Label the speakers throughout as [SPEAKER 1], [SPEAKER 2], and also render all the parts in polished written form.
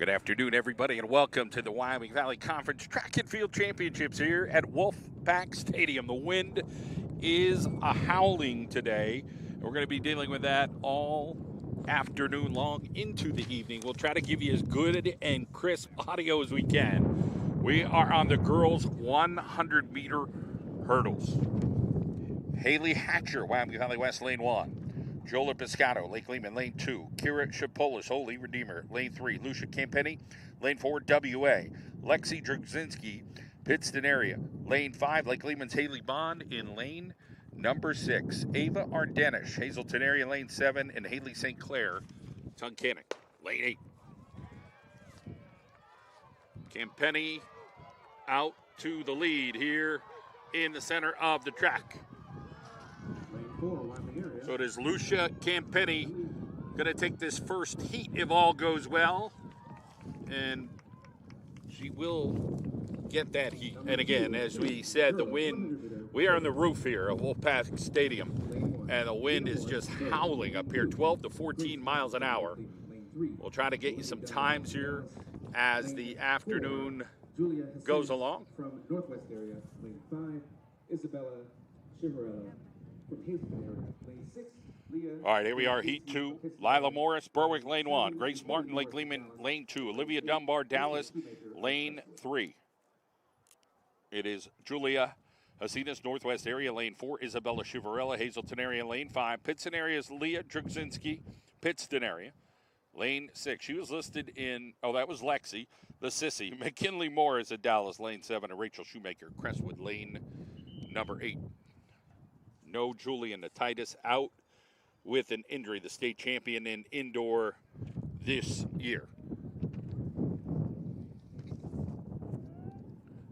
[SPEAKER 1] Good afternoon, everybody, and welcome to the Wyoming Valley Conference Track and Field Championships here at Wolfpack Stadium. The wind is a howling today. We're going to be dealing with that all afternoon long into the evening. We'll try to give you as good and crisp audio as we can. We are on the girls' 100-meter hurdles. Haley Hatcher, Wyoming Valley West, lane 1. Jola Piscato, Lake Lehman, lane 2. Kira Shapolis, Holy Redeemer, lane 3. Lucia Campenny, lane 4. WA. Lexi Drugzinski, Pittston area, lane 5. Lake Lehman's Haley Bond in lane number 6. Ava Ardenish, Hazelton area, lane 7. And Haley St. Clair, Tunkhannock, lane 8. Campenny out to the lead here in the center of the track. So it is Lucia Campenny going to take this first heat if all goes well. And she will get that heat. And again, as we said, the wind, we are on the roof here at Wolfpack Stadium. And the wind is just howling up here, 12 to 14 miles an hour. We'll try to get you some times here as the afternoon goes along.
[SPEAKER 2] From Northwest area, lane 5, Isabella Chivarella.
[SPEAKER 1] All right, here we are, Heat 2. Lila Morris, Berwick, lane 1. Grace Martin, Lake Lehman, lane 2. Olivia Dunbar, Dallas, lane 3. It is Julia Hasinas, Northwest area, lane 4. Isabella Chivarella, Hazelton area, lane 5. Pittston area is Leah Drugzinski, Pittston area, lane 6. She was listed in, that was Lexi, the Sissy. McKinley Morris at Dallas, lane 7. And Rachel Shoemaker, Crestwood, lane number 8. No Julian Titus out with an injury, the state champion in indoor this year.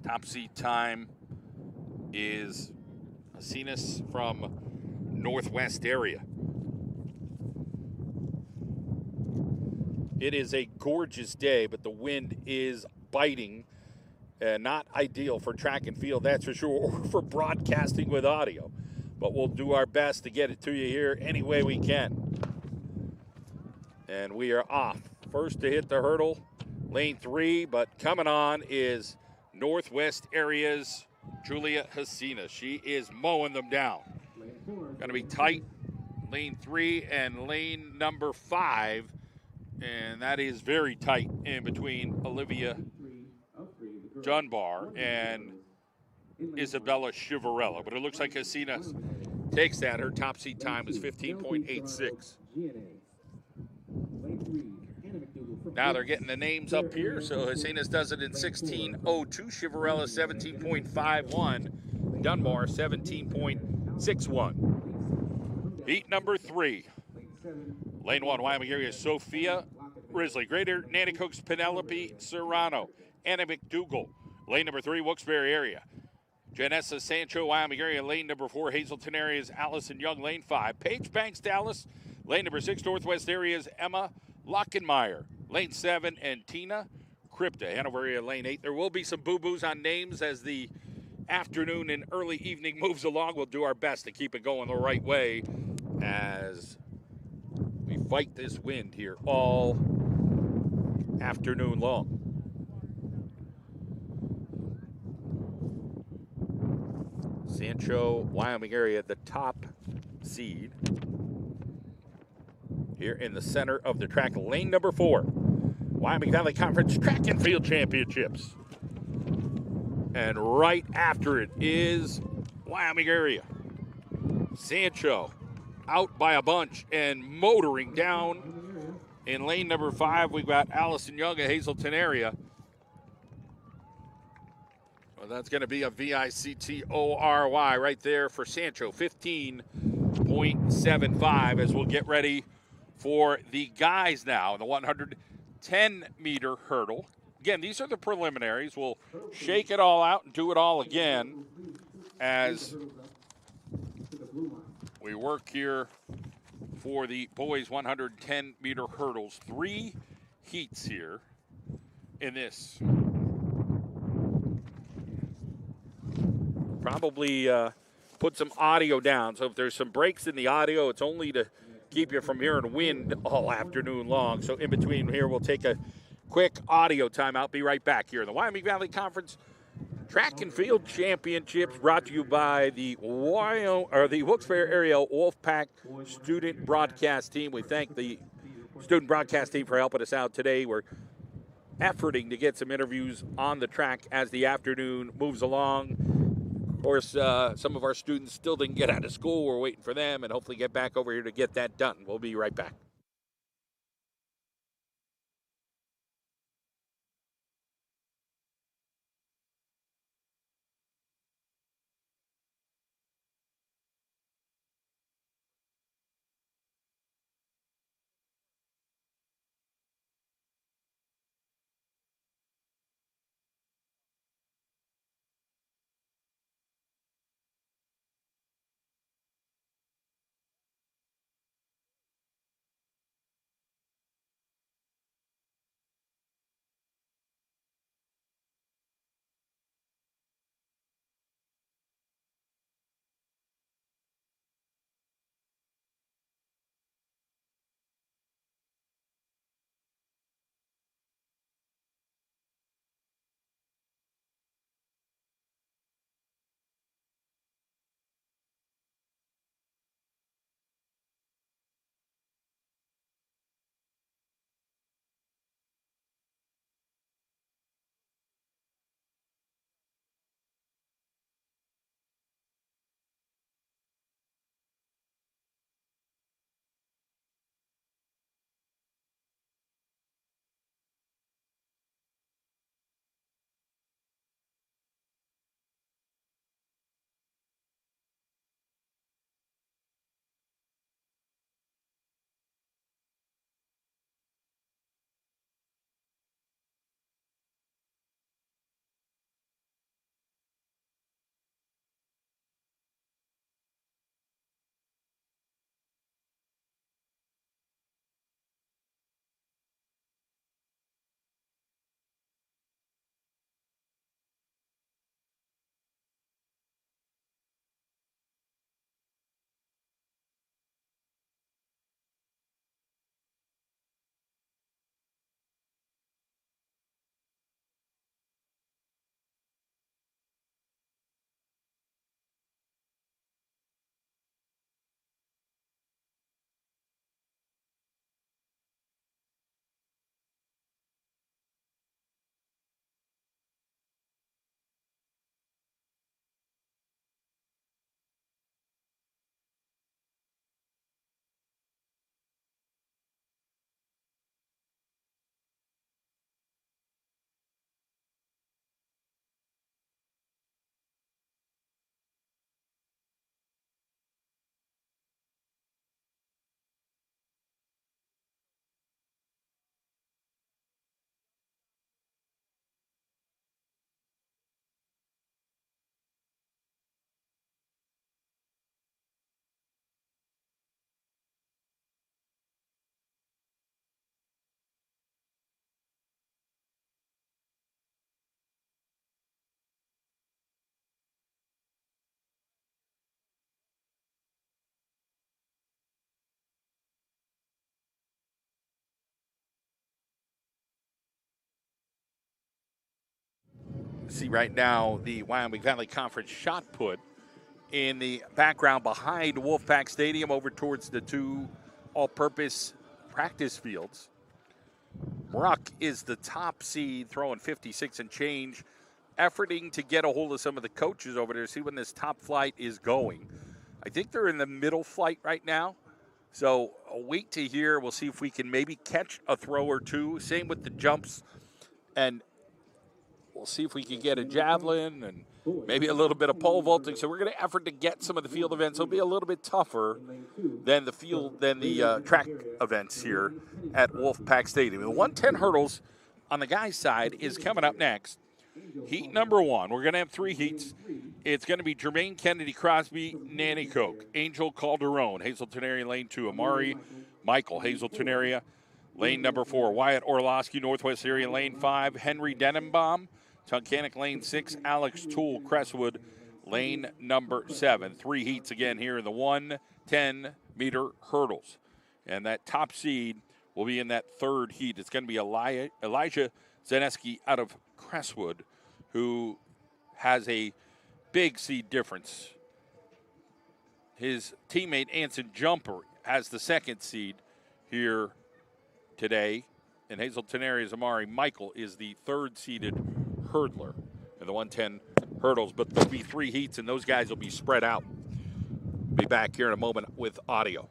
[SPEAKER 1] Top seed time is Hasinas from Northwest area. It is a gorgeous day, but the wind is biting. Not ideal for track and field, that's for sure, or for broadcasting with audio. But we'll do our best to get it to you here any way we can. And we are off. First to hit the hurdle, lane 3, but coming on is Northwest area's Julia Hasinas. She is mowing them down. Going to be tight, lane 3 and lane number 5. And that is very tight in between Olivia Dunbar and Isabella Chivarella, but it looks like Hasinas takes that. Her top seed time is 15.86. Now they're getting the names up here, so Hasinas does it in 16.02, Chivarella 17.51, Dunbar 17.61. Heat number 3. Lane 1, Wyoming area, Sophia Risley. Greater Nanticokes, Penelope Serrano. Anna McDougall. Lane number 3, Wilkes-Barre area, Janessa Sancho, Wyoming area. Lane number 4, Hazelton area is Allison Young. Lane 5, Paige Banks, Dallas. Lane number 6, Northwest area is Emma Lockenmeyer. Lane 7, and Tina Kripta. Hanover area, lane 8. There will be some boo-boos on names as the afternoon and early evening moves along. We'll do our best to keep it going the right way as we fight this wind here all afternoon long. Sancho, Wyoming area, the top seed here in the center of the track. Lane number 4, Wyoming Valley Conference Track and Field Championships. And right after it is Wyoming area. Sancho out by a bunch and motoring down in lane number 5. We've got Allison Young at Hazelton area. Well, that's going to be a VICTORY right there for Sancho, 15.75, as we'll get ready for the guys now in the 110-meter hurdle. Again, these are the preliminaries. We'll shake it all out and do it all again as we work here for the boys' 110-meter hurdles. 3 heats here in this. Probably put some audio down. So if there's some breaks in the audio, it's only to keep you from hearing wind all afternoon long. So in between here, we'll take a quick audio timeout. Be right back here in the Wyoming Valley Conference Track and Field Championships, brought to you by the Wilkes-Barre Area Wolfpack Student Broadcast Team. We thank the student broadcast team for helping us out today. We're efforting to get some interviews on the track as the afternoon moves along. Of course, some of our students still didn't get out of school. We're waiting for them and hopefully get back over here to get that done. We'll be right back. See right now the Wyoming Valley Conference shot put in the background behind Wolfpack Stadium over towards the two all-purpose practice fields. Ruck is the top seed, throwing 56 and change, efforting to get a hold of some of the coaches over there, see when this top flight is going. I think they're in the middle flight right now, so a wait to hear. We'll see if we can maybe catch a throw or two. Same with the jumps, and we'll see if we can get a javelin and maybe a little bit of pole vaulting. So we're going to effort to get some of the field events. It'll be a little bit tougher than the track events here at Wolfpack Stadium. The 110 hurdles on the guys' side is coming up next. Heat number one. We're going to have three heats. It's going to be Jermaine Kennedy Crosby, Nanticoke, Angel Calderon, Hazelton area lane 2, Amari Michael, Hazelton area. Lane number 4, Wyatt Orlowski, Northwest area lane 5, Henry Denenbaum, Tunkhannock lane 6, Alex Toole, Crestwood, lane number 7. Three heats again here in the 110-meter hurdles. And that top seed will be in that third heat. It's going to be Elijah Zaneski out of Crestwood, who has a big seed difference. His teammate, Anson Jumper, has the second seed here today. And Hazleton Area's Amari Michael is the third-seeded hurdler in the 110 hurdles. But there'll be 3 heats, and those guys will be spread out. Be back here in a moment with audio.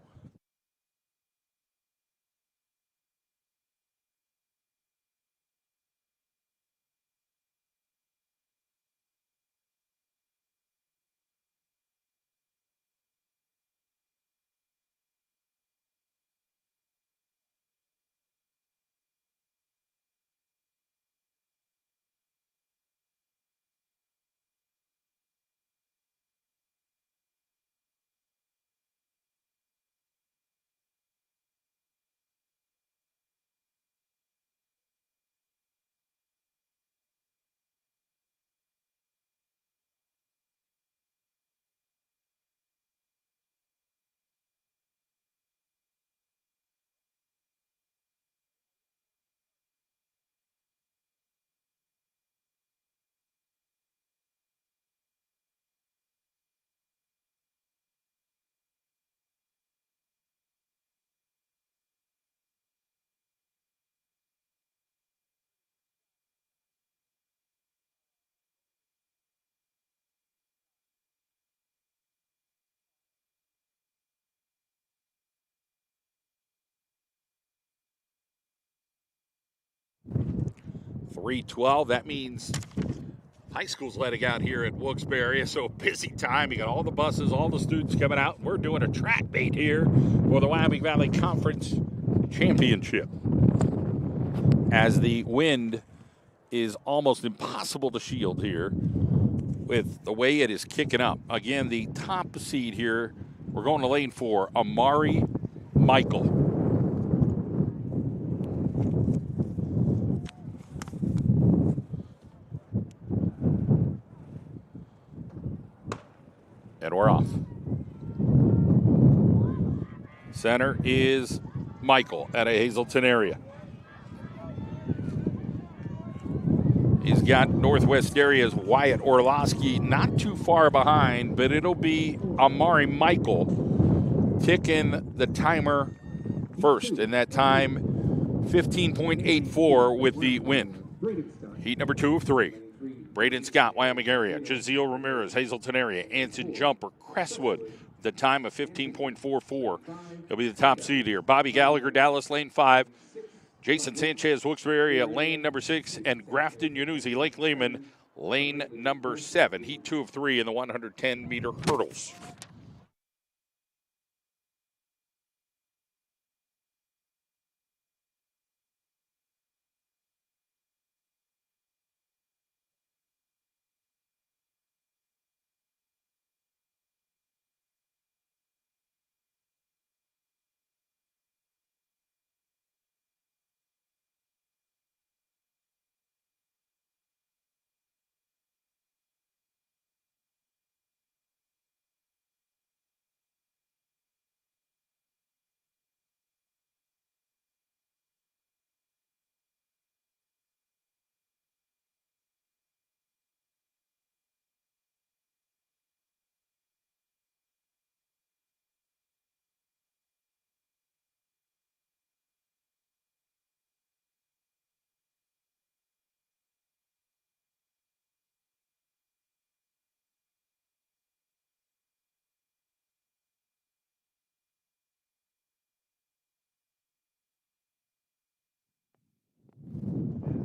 [SPEAKER 1] .312, that means high school's letting out here at Wilkes-Barre, so a busy time. You got all the buses, all the students coming out. We're doing a track meet here for the Wyoming Valley Conference Championship. As the wind is almost impossible to shield here with the way it is kicking up. Again, the top seed here, we're going to lane 4, Amari Michael. And we're off. Center is Michael out of Hazleton area. He's got Northwest area's Wyatt Orlowski not too far behind, but it'll be Amari Michael ticking the timer first. And that time, 15.84 with the win. Heat number 2 of 3. Braden Scott, Wyoming area. Jaziel Ramirez, Hazleton area. Anson Jumper, Crestwood, the time of 15.44. He'll be the top seed here. Bobby Gallagher, Dallas, lane 5. Jason Sanchez, Wilkes-Barre area, lane number 6. And Grafton Yanuzzi, Lake Lehman, lane number 7. Heat 2 of 3 in the 110-meter hurdles.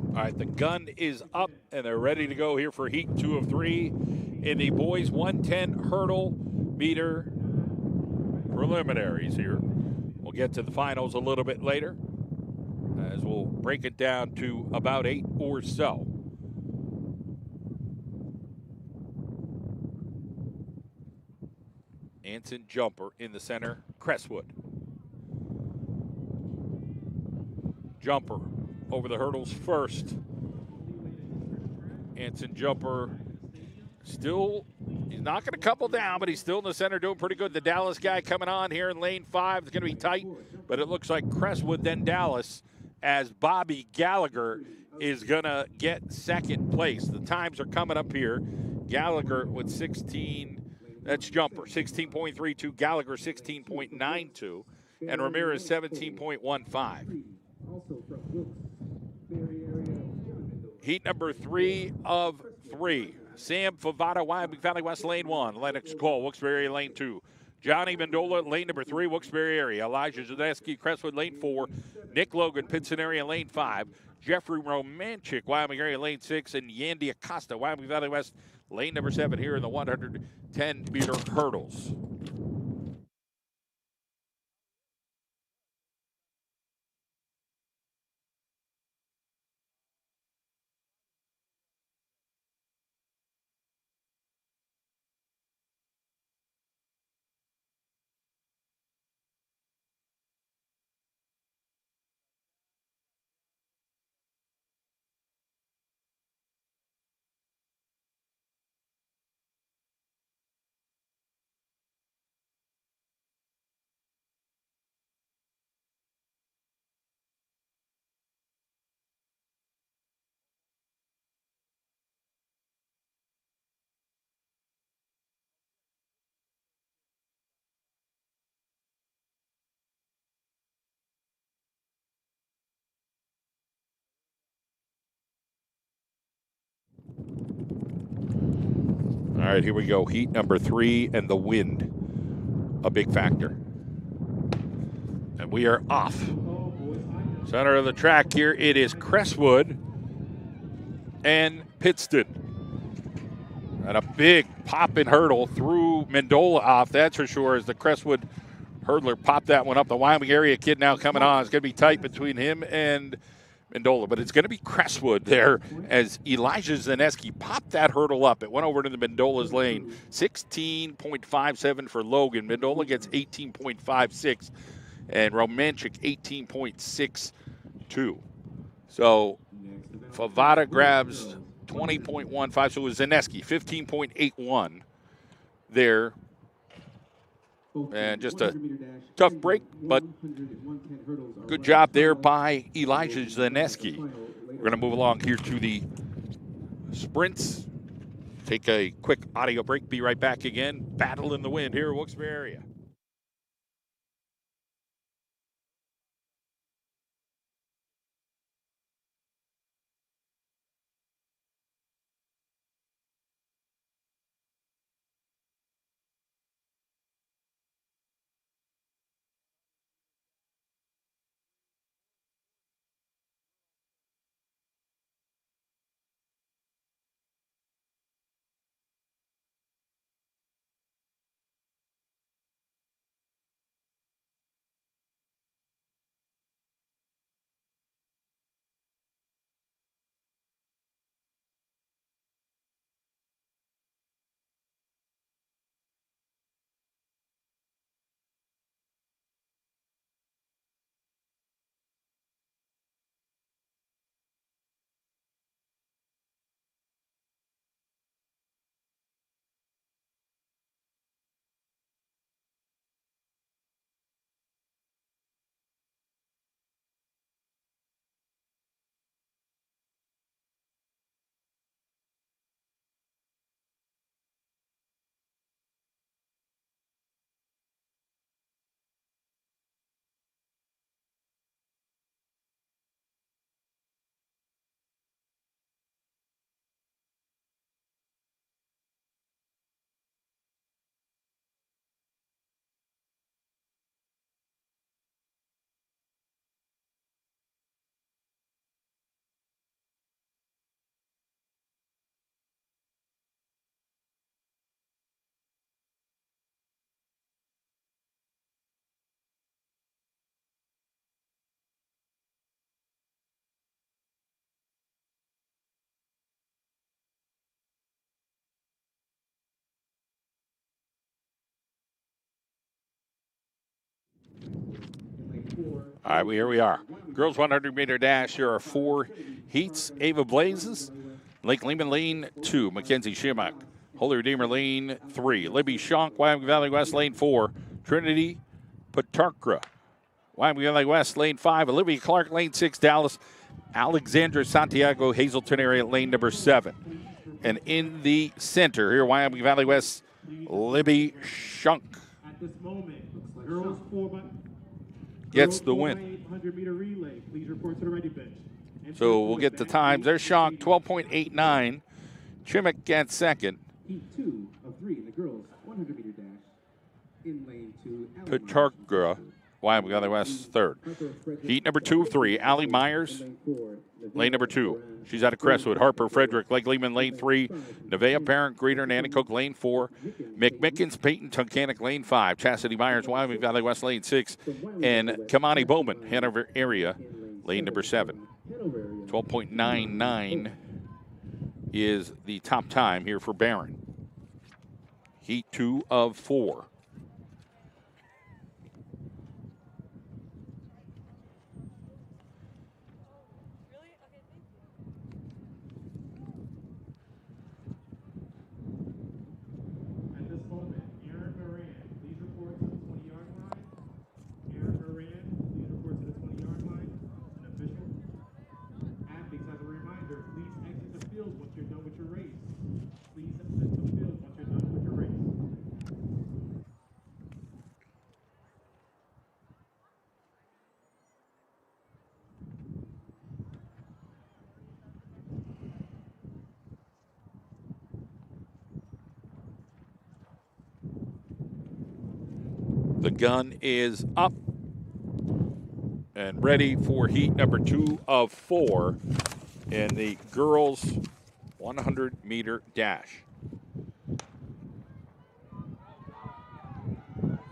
[SPEAKER 1] All right, the gun is up, and they're ready to go here for Heat 2 of 3 in the boys 110 hurdle meter preliminaries here. We'll get to the finals a little bit later, as we'll break it down to about 8 or so. Anson Jumper in the center, Crestwood. Jumper over the hurdles first. Anson Jumper Still, he's knocking a couple down, but he's still in the center doing pretty good. The Dallas guy coming on here in lane 5 is going to be tight, but it looks like Crestwood, then Dallas, as Bobby Gallagher is going to get second place. The times are coming up here. Gallagher with 16, that's jumper, 16.32. Gallagher, 16.92. And Ramirez, 17.15. Heat number 3 of 3. Sam Favada, Wyoming Valley West, lane 1. Lennox Cole, Wilkes-Barre area, lane 2. Johnny Mendola, lane number 3, Wilkes-Barre area. Elijah Zaneski, Crestwood, lane 4. Nick Logan, Pitson area, lane 5. Jeffrey Romanchik, Wyoming area, lane 6. And Yandy Acosta, Wyoming Valley West, lane number 7 here in the 110-meter hurdles. All right, here we go. Heat number 3 and the wind, a big factor. And we are off. Center of the track here, it is Crestwood and Pittston. And a big popping hurdle threw Mendola off, that's for sure, as the Crestwood hurdler popped that one up. The Wyoming area kid now coming on. It's going to be tight between him and Mendola, but it's going to be Crestwood there as Elijah Zaneski popped that hurdle up. It went over to the Mendola's lane. 16.57 for Logan. Mendola gets 18.56, and Romanchik 18.62. So Favada grabs 20.15, so it was Zaneski 15.81 there. And just a tough break, but good job there by Elijah Zaneski. We're going to move along here to the sprints. Take a quick audio break. Be right back again. Battle in the wind here in Wilkes-Barre area. All right, here we are. Girls 100-meter dash. Here are 4 heats. Ava Blazes, Lake Lehman lane 2. Mackenzie Schimach, Holy Redeemer, lane 3. Libby Shonk, Wyoming Valley West, lane 4. Trinity Patarkra, Wyoming Valley West, lane 5. Olivia Clark, lane 6. Dallas Alexandra Santiago, Hazleton area, lane number 7. And in the center here, Wyoming Valley West, Libby Shunk
[SPEAKER 3] At this moment, girls 4
[SPEAKER 1] gets the win.
[SPEAKER 3] 800-meter relay. Please report to the ready bench.
[SPEAKER 1] So we'll get the times. There's Shonk, 12.89. Chimmick at second.
[SPEAKER 2] Heat 2 of 3 in the girls 100-meter dash. In lane 2,
[SPEAKER 1] Patarkra, Wyoming Valley West, third. Heat number 2 of 3, Allie Myers, lane number 2. She's out of Crestwood. Harper Frederick, Lake Lehman, lane 3. Nevaeh Parent, Greeter, Nanticoke, lane 4. McMickens, Peyton, Tunkhannock, lane 5. Chastity Myers, Wyoming Valley West, lane 6. And Kamani Bowman, Hanover area, lane number 7. 12.99 is the top time here for Barron. Heat 2 of 4. The gun is up and ready for heat number 2 of 4 in the girls 100-meter dash.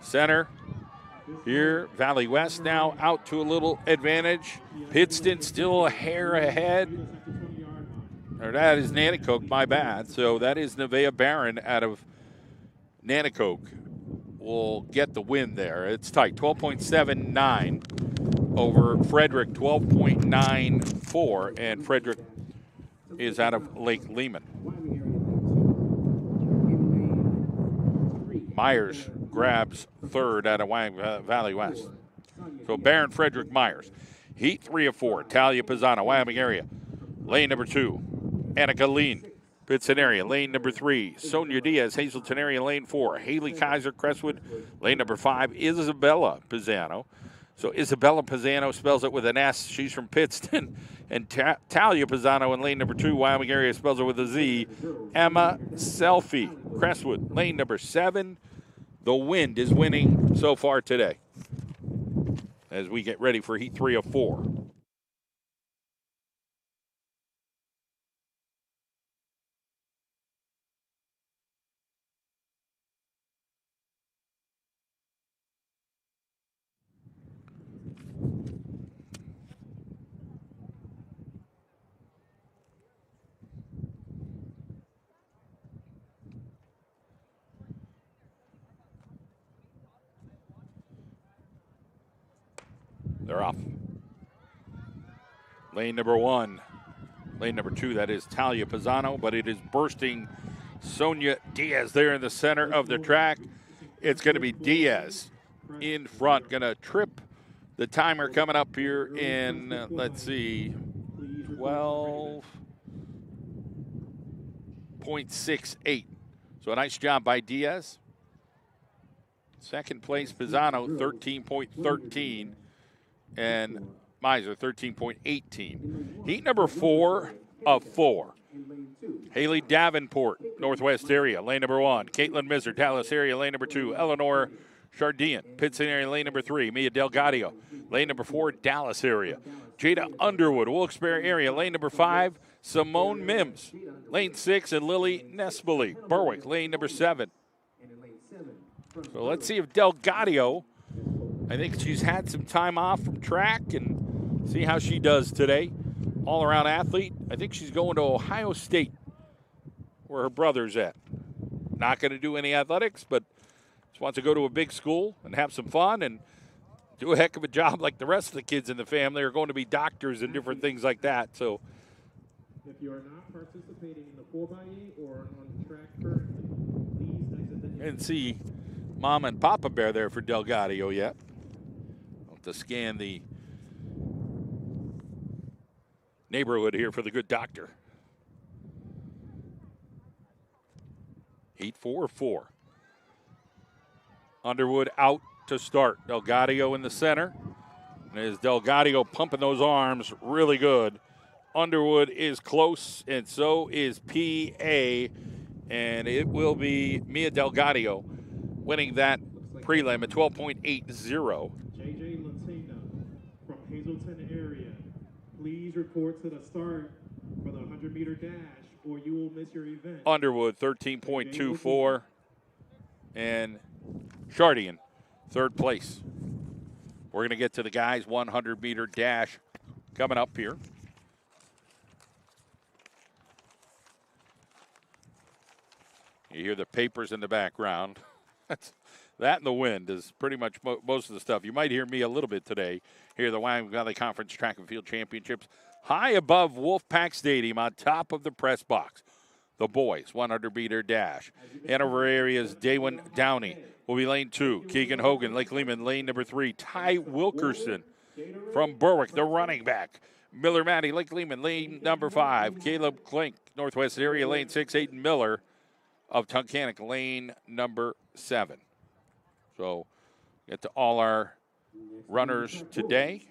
[SPEAKER 1] Center here, Valley West now out to a little advantage. Pittston still a hair ahead. Or that is Nanticoke, my bad. So that is Nevaeh Barron out of Nanticoke. Will get the win there. It's tight, 12.79 over Frederick, 12.94, and Frederick is out of Lake Lehman. Myers grabs third out of Wyoming Valley West. So Barron, Frederick, Myers. Heat 3 of 4, Talia Pisano, Wyoming area. Lane number 2, Annika Lean, Pittston area. Lane number 3, Sonia Diaz, Hazleton area. Lane 4, Haley Kaiser, Crestwood. Lane number 5, Isabella Pisano. So Isabella Pisano spells it with an S. She's from Pittston. And Talia Pisano in lane number 2, Wyoming area, spells it with a Z. Emma Selfie, Crestwood. Lane number 7. The wind is winning so far today as we get ready for heat 3 of 4. They're off. Lane number 1. Lane number 2, that is Talia Pisano, but it is bursting Sonia Diaz there in the center of the track. It's going to be Diaz in front, going to trip the timer coming up here in, let's see, 12.68. So a nice job by Diaz. Second place, Pisano, 13.13. And Miser, 13.18. Heat number 4 of 4. Haley Davenport, Northwest area, lane number 1. Caitlin Miser, Dallas area, lane number 2. Eleanor Chardian, Pittston area, lane number 3. Mia Delgadio, lane number 4, Dallas area. Jada Underwood, Wilkes-Barre area, lane number 5. Simone Mims, lane 6. And Lily Nespoli, Berwick, lane number 7. So let's see if Delgadio, I think she's had some time off from track, and see how she does today. All-around athlete. I think she's going to Ohio State, where her brother's at. Not going to do any athletics, but just wants to go to a big school and have some fun and do a heck of a job like the rest of the kids in the family are going to be doctors and different things like that. So,
[SPEAKER 3] if you are not participating in the 4x8 or on track currently,
[SPEAKER 1] Didn't see Mama and Papa Bear there for Delgadio yet. I'll have to scan the neighborhood here for the good doctor. Heat 4-4. Underwood out to start. Delgadio in the center. And as Delgadio pumping those arms really good. Underwood is close, and so is PA. And it will be Mia Delgadio winning that prelim at 12.80.
[SPEAKER 3] JJ Latina from Hazleton area. Please report to the start for the 100-meter dash, or you will miss your event.
[SPEAKER 1] Underwood, 13.24. And Chardian, third place. We're going to get to the guys' 100-meter dash coming up here. You hear the papers in the background. That and the wind is pretty much most of the stuff. You might hear me a little bit today here at the Wyoming Valley Conference Track and Field Championships. High above Wolfpack Stadium on top of the press box. The boys, 100-meter dash. Hanover area's Daywin Downey will be lane 2. Keegan Hogan, Lake Lehman, lane number 3. Ty Wilkerson from Berwick, the running back. Miller Matty, Lake Lehman, lane number 5. Caleb Klink, Northwest area, lane 6. Aiden Miller of Tunkhannock, lane number 7. So get to all our runners today.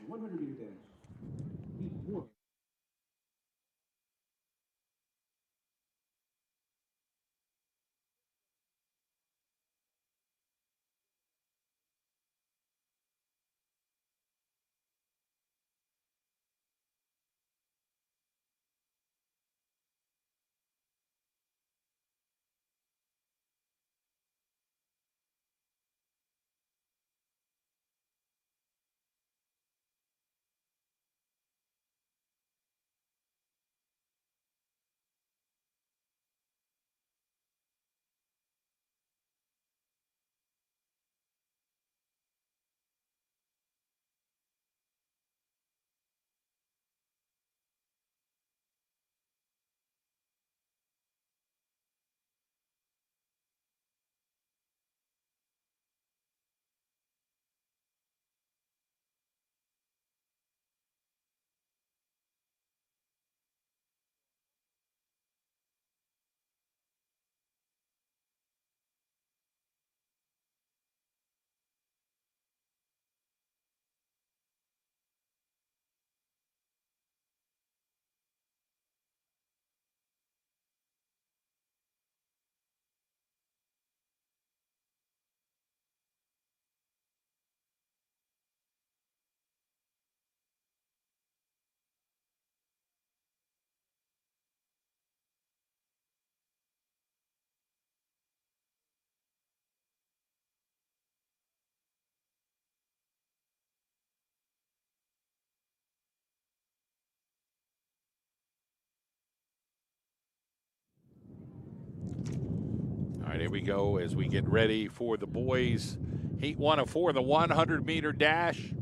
[SPEAKER 1] All right, here we go as we get ready for the boys. Heat 1 of 4, the 100-meter dash.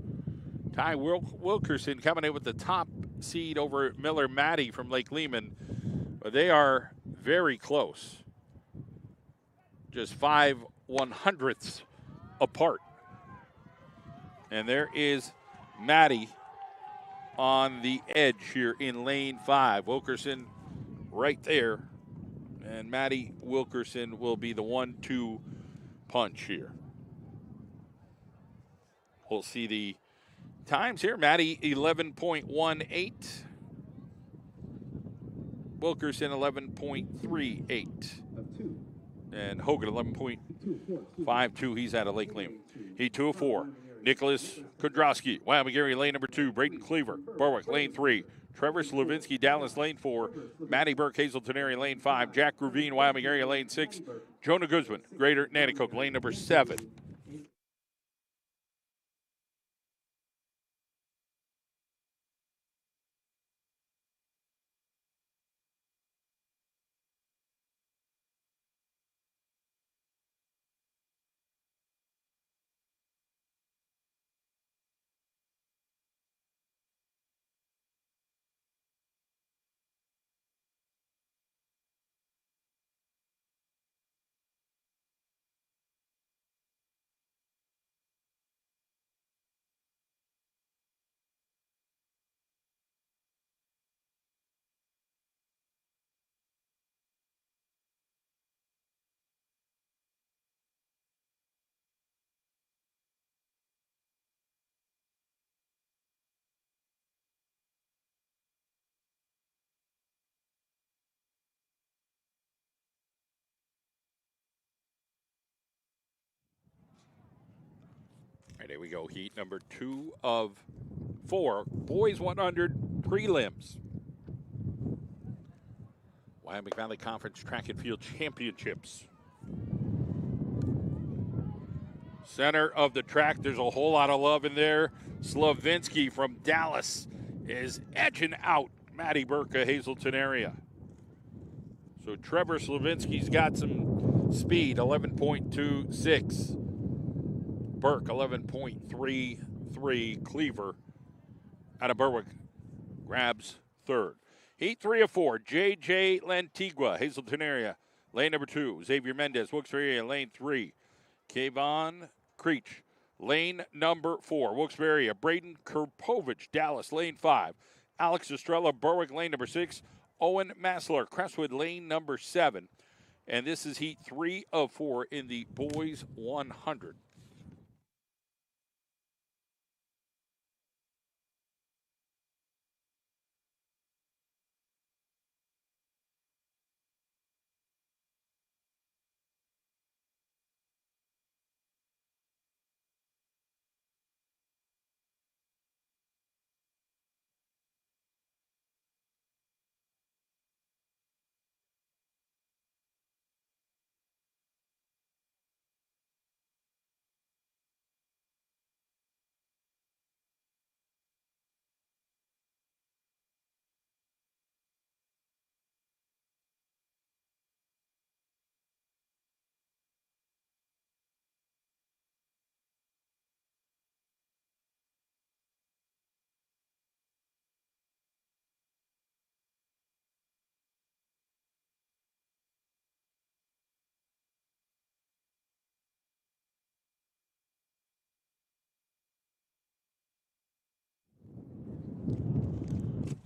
[SPEAKER 1] Ty Wilkerson coming in with the top seed over Miller Matty from Lake Lehman. But they are very close. Just 5/100ths apart. And there is Matty on the edge here in lane 5. Wilkerson right there. And Matty Wilkerson will be the 1-2 punch here. We'll see the times here. Matty 11.18. Wilkerson 11.38. And Hogan 11.52. He's out of Lake Lehman. Heat 2 of 4. Nicholas Kudrowski, Wyoming area, lane number 2. Braden Cleaver, Berwick, lane 3. Trevor Slavinsky, Dallas, lane 4. Matty Burke, Hazleton area, lane 5. Jack Gruvine, Wyoming area, lane 6. Jonah Guzman, Greater Nanticoke, lane number 7. we go. Heat number 2 of 4. Boys 100 prelims. Wyoming Valley Conference Track and Field Championships. Center of the track, there's a whole lot of love in there. Slavinsky from Dallas is edging out Matty Burke of Hazleton area. So Trevor Slavinsky's got some speed, 11.26. Burke, 11.33. Cleaver out of Berwick grabs third. Heat 3 of 4, J.J. Lantigua, Hazleton area. Lane number 2, Xavier Mendez, Wilkes-Barre area, lane 3. Kayvon Creech, lane number 4, Wilkes-Barre area. Braden Kerpovich, Dallas, lane 5. Alex Estrella, Berwick, lane number 6. Owen Massler, Crestwood, lane number 7. And this is Heat 3 of 4 in the boys 100.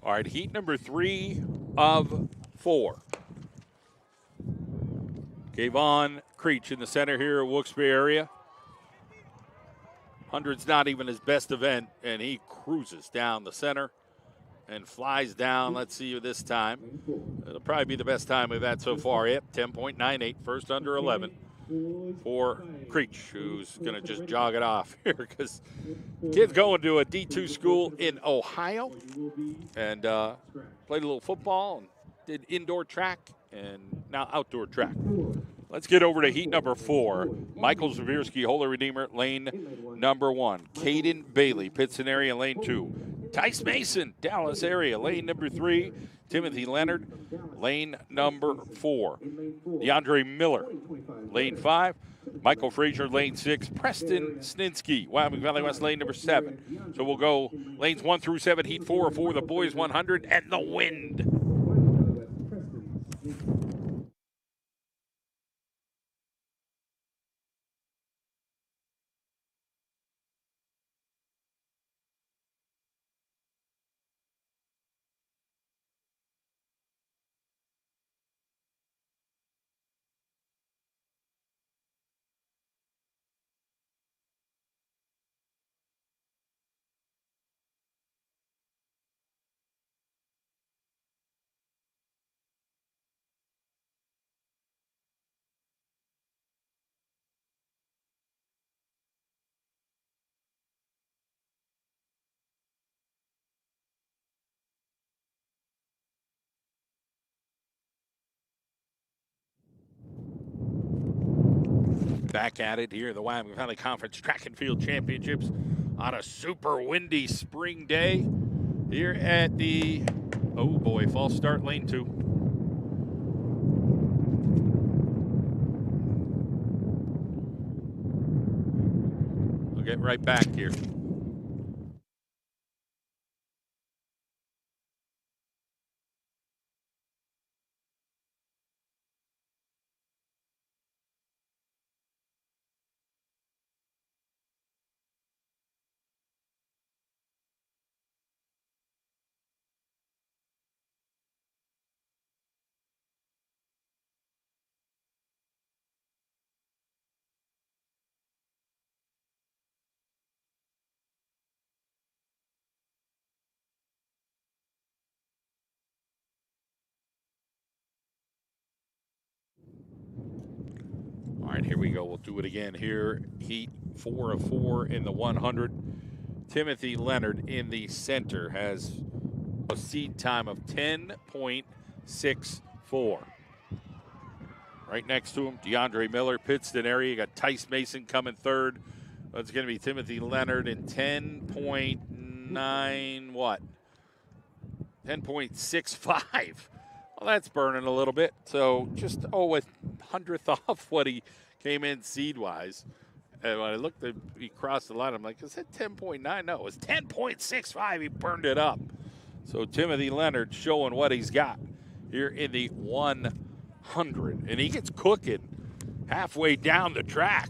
[SPEAKER 1] All right, heat number 3 of 4. Kayvon Creech in the center here at Wilkes-Barre area. 100's not even his best event, and he cruises down the center and flies down. Let's see you this time. It'll probably be the best time we've had so far. Yep, 10.98, first under 11 for Creech, who's going to just jog it off here because kid's going to a D2 school in Ohio and played a little football and did indoor track and now outdoor track. Let's get over to heat number 4. Michael Zawierski, Holy Redeemer, lane number 1. Caden Bailey, Pittston area, lane 2. Tice Mason, Dallas area, lane number 3. Timothy Leonard, lane number 4. DeAndre Miller, lane 5. Michael Frazier, lane 6. Preston Sninsky, Wyoming Valley West, lane number 7. So we'll go lanes 1 through 7, heat 4 for the boys 100 and the wind. Back at it here, the Wyoming Valley Conference Track and Field Championships on a super windy spring day here at the, oh boy, false start, lane 2. We'll get right back here. right, here we go. We'll do it again here. Heat 4 of 4 in the 100. Timothy Leonard in the center has a seed time of 10.64. Right next to him, DeAndre Miller, Pittston area. You got Tice Mason coming third. It's going to be Timothy Leonard in 10.9 what? 10.65. Well, that's burning a little bit. So just, a hundredth off what he came in seed-wise. And when I looked, he crossed the line. I'm like, is that 10.9? No, it was 10.65. He burned it up. So Timothy Leonard showing what he's got here in the 100. And he gets cooking halfway down the track.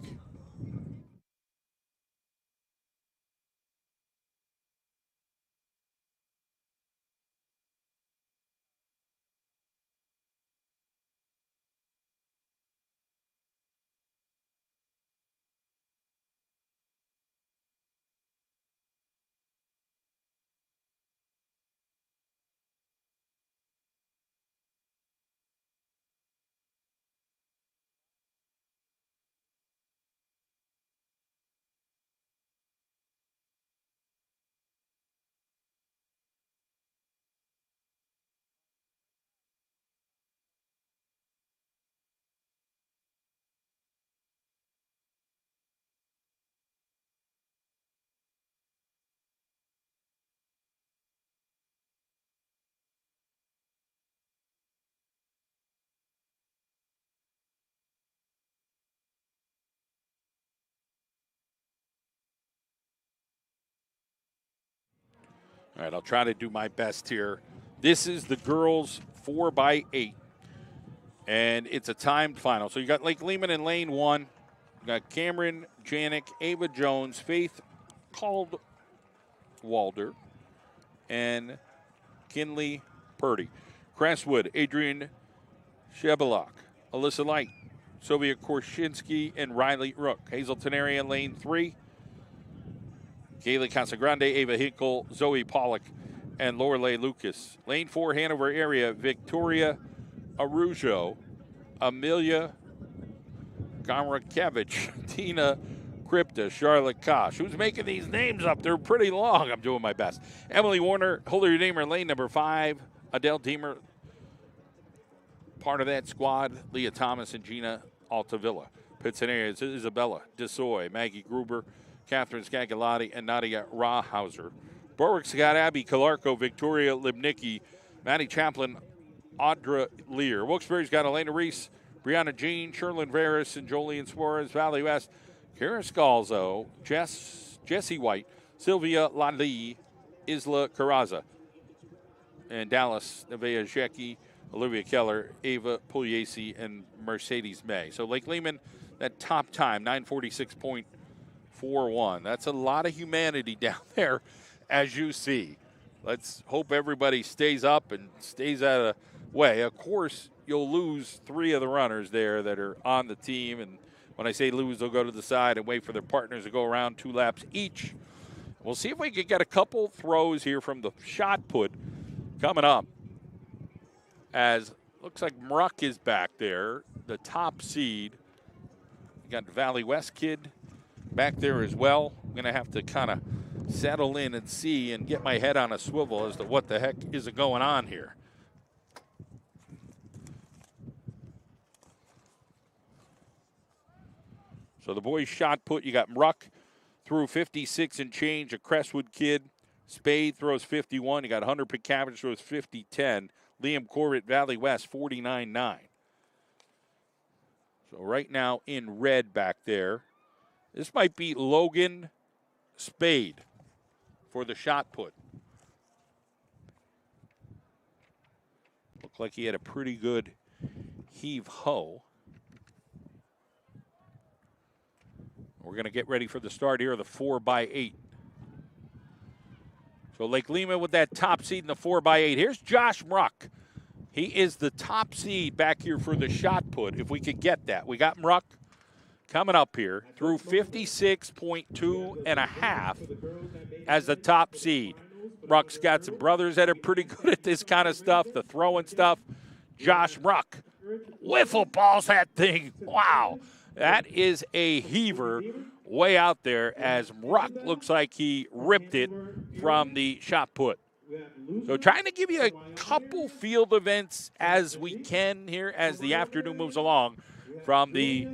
[SPEAKER 1] All right, I'll try to do my best here. This is the girls 4x8, and it's a timed final. So you got Lake Lehman in lane 1. You got Cameron Janik, Ava Jones, Faith Caldwalder, and Kinley Purdy. Crestwood, Adrian Shebelak, Alyssa Light, Sylvia Korshinsky, and Riley Rook. Hazelton area in lane 3. Kaylee Casagrande, Ava Hinkle, Zoe Pollock, and Lorelei Lucas. Lane 4, Hanover area, Victoria Arujo, Amelia Gamrakevich, Tina Krypta, Charlotte Kosh. Who's making these names up? They're pretty long. I'm doing my best. Emily Warner, hold your name, lane number 5. Adele Deemer, part of that squad. Leah Thomas and Gina Altavilla. Pittston area, Isabella Desoy, Maggie Gruber, Catherine Scagalotti, and Nadia Rawhauser. Berwick's got Abby Calarco, Victoria Libnicki, Maddie Chaplin, Audra Lear. Wilkes-Barre's got Elena Reese, Brianna Jean, Sherlyn Veras, and Jolene Suarez. Valley West, Kara Scalzo, Jessie White, Sylvia Lali, Isla Carraza. And Dallas, Nevaeh Zecki, Olivia Keller, Ava Pugliese, and Mercedes May. So Lake Lehman, that top time, 946.41. That's a lot of humanity down there, as you see. Let's hope everybody stays up and stays out of the way. Of course, you'll lose 3 of the runners there that are on the team. And when I say lose, they'll go to the side and wait for their partners to go around 2 laps each. We'll see if we can get a couple throws here from the shot put coming up. As looks like Mruck is back there, the top seed. You got the Valley West kid back there as well. I'm going to have to kind of settle in and see and get my head on a swivel as to what the heck is going on here. So the boys shot put, you got Mruck threw 56 and change, a Crestwood kid. Spade throws 51. You got Hunter Pickavage throws 50-10. Liam Corbett, Valley West, 49-9. So right now in red back there. This might be Logan Spade for the shot put. Looked like he had a pretty good heave-ho. We're going to get ready for the start here of the 4x8. So Lake Lehman with that top seed in the 4x8. Here's Josh Mruck. He is the top seed back here for the shot put, if we could get that. We got Mruck coming up here through 56.2 and a half as the top seed. Mruck's got some brothers that are pretty good at this kind of stuff, the throwing stuff. Josh Mruck, wiffle balls that thing. Wow. That is a heaver way out there as Ruck looks like he ripped it from the shot put. So trying to give you a couple field events as we can here as the afternoon moves along from the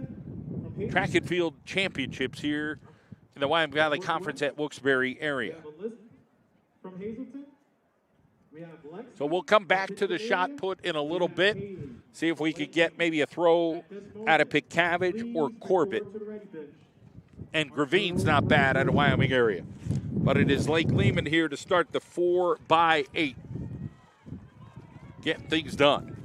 [SPEAKER 1] track and field championships here in the Wyoming Valley Conference at Wilkes-Barre area.
[SPEAKER 3] From Hazleton, we have Lex.
[SPEAKER 1] So we'll come back to the shot put in a little bit, see if we could get maybe a throw out of Pickavage or Corbett. And Gravine's not bad out of Wyoming area. But it is Lake Lehman here to start the 4x8. Getting things done.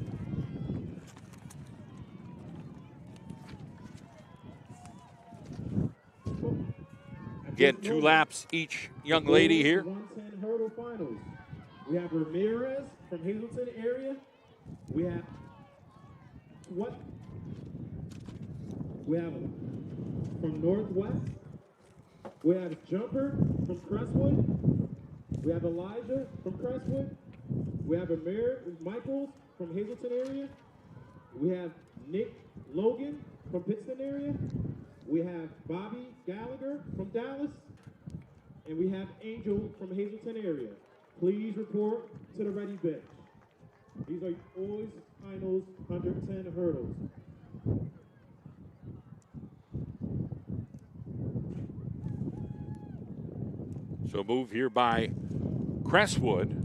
[SPEAKER 1] Again, 2 laps each young lady here.
[SPEAKER 3] 110 hurdle finals. We have Ramirez from Hazleton area. We have what? We have from Northwest. We have Jumper from Crestwood. We have Elijah from Crestwood. We have Michaels from Hazleton area. We have Nick Logan from Pittston area. We have Bobby Gallagher from Dallas. And we have Angel from Hazleton area. Please report to the ready bench. These are always finals 110 hurdles.
[SPEAKER 1] So move here by Crestwood.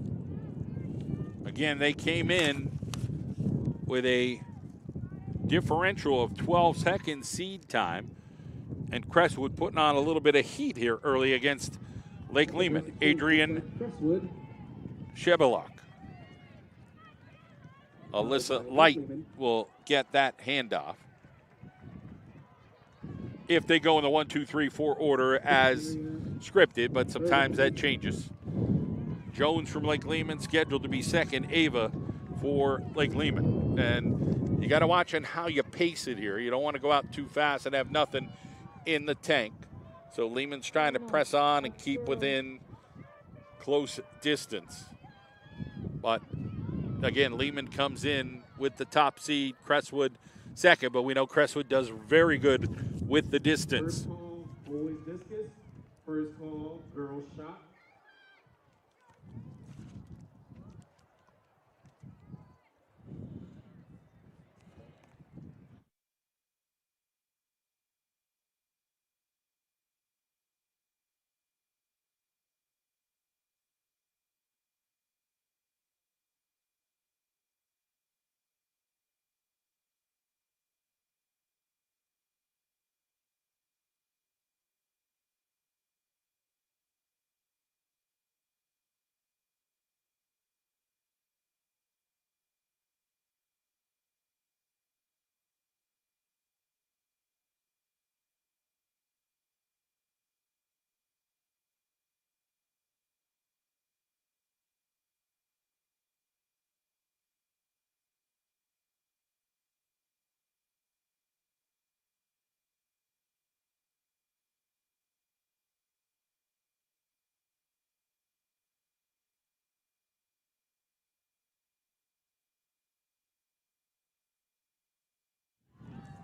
[SPEAKER 1] Again, they came in with a differential of 12 seconds seed time. And Crestwood putting on a little bit of heat here early against Lake Lehman. Adrian Shebeluk. Alyssa Light will get that handoff. If they go in the 1, 2, 3, 4 order as scripted, but sometimes that changes. Jones from Lake Lehman scheduled to be second. Ava for Lake Lehman. And you got to watch on how you pace it here. You don't want to go out too fast and have nothing in the tank. So Lehman's trying to press on and keep within close distance. But again, Lehman comes in with the top seed, Crestwood second, but we know Crestwood does very good with the distance.
[SPEAKER 3] First call, boys discus. First call, girls shot.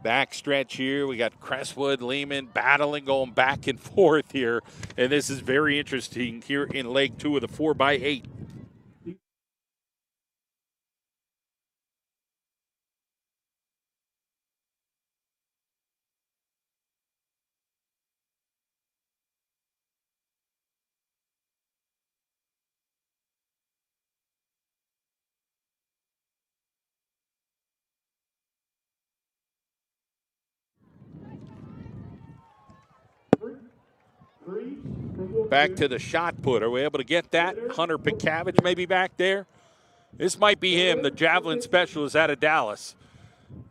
[SPEAKER 1] Backstretch here. We got Crestwood, Lehman battling, going back and forth here. And this is very interesting here in Lake 2 of the 4x8. Back to the shot put. Are we able to get that? Hunter Pickavage maybe back there. This might be him, the javelin specialist out of Dallas.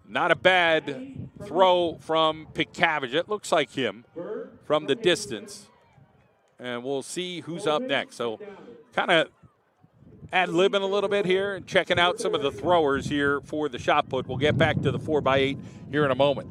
[SPEAKER 1] Not a bad throw from Pickavage. It looks like him from the distance. And we'll see who's up next. So kind of ad-libbing a little bit here and checking out some of the throwers here for the shot put. We'll get back to the 4x8 here in a moment.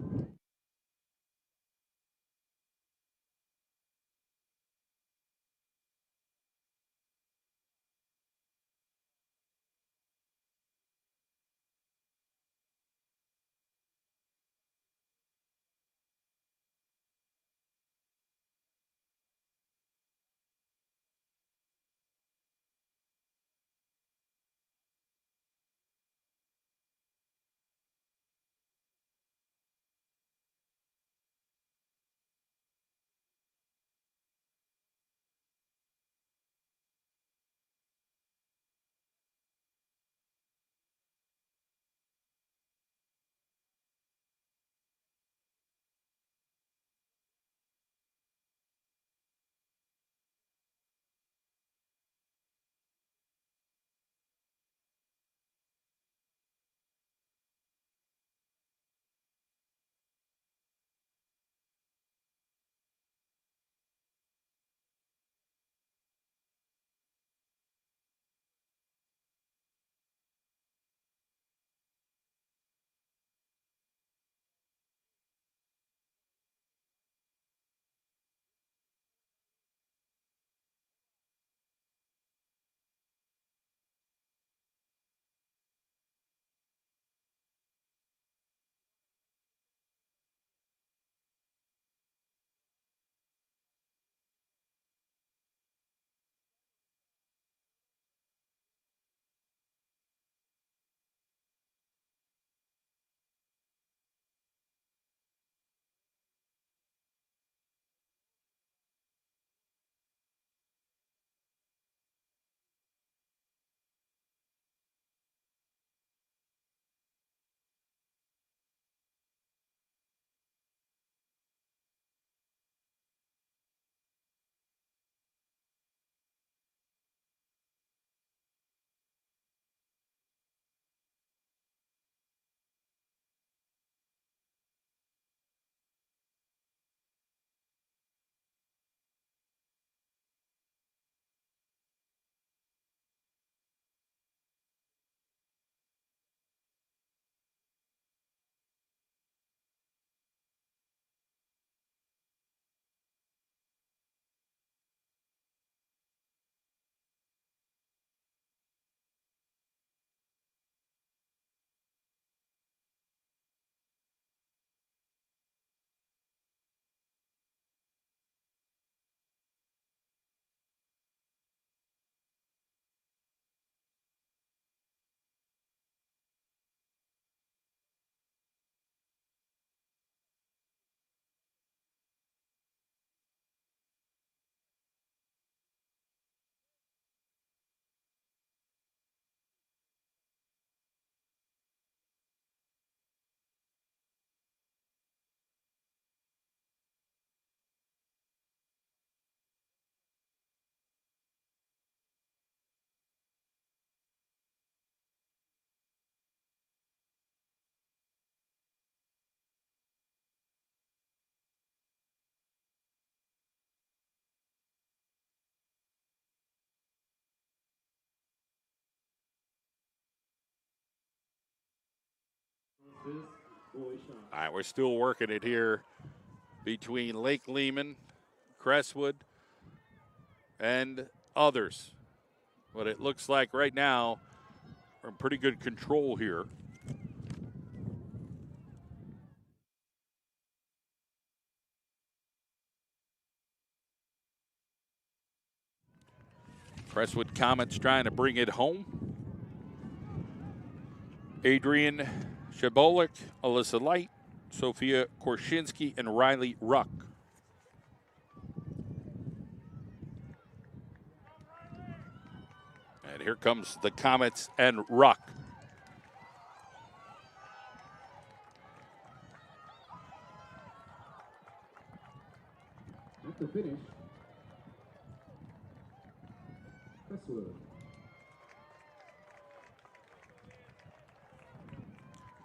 [SPEAKER 1] All right, we're still working it here between Lake Lehman, Crestwood, and others. But it looks like right now we're in pretty good control here. Crestwood Comets trying to bring it home. Adrian Shabolik, Alyssa Light, Sophia Korshinsky, and Riley Ruck. And here comes the Comets and Ruck.
[SPEAKER 2] At the finish, Crestwood.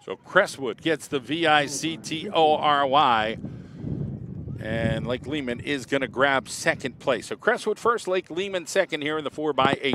[SPEAKER 1] So Crestwood gets the VICTORY, and Lake Lehman is going to grab second place. So Crestwood first, Lake Lehman second here in the 4x8.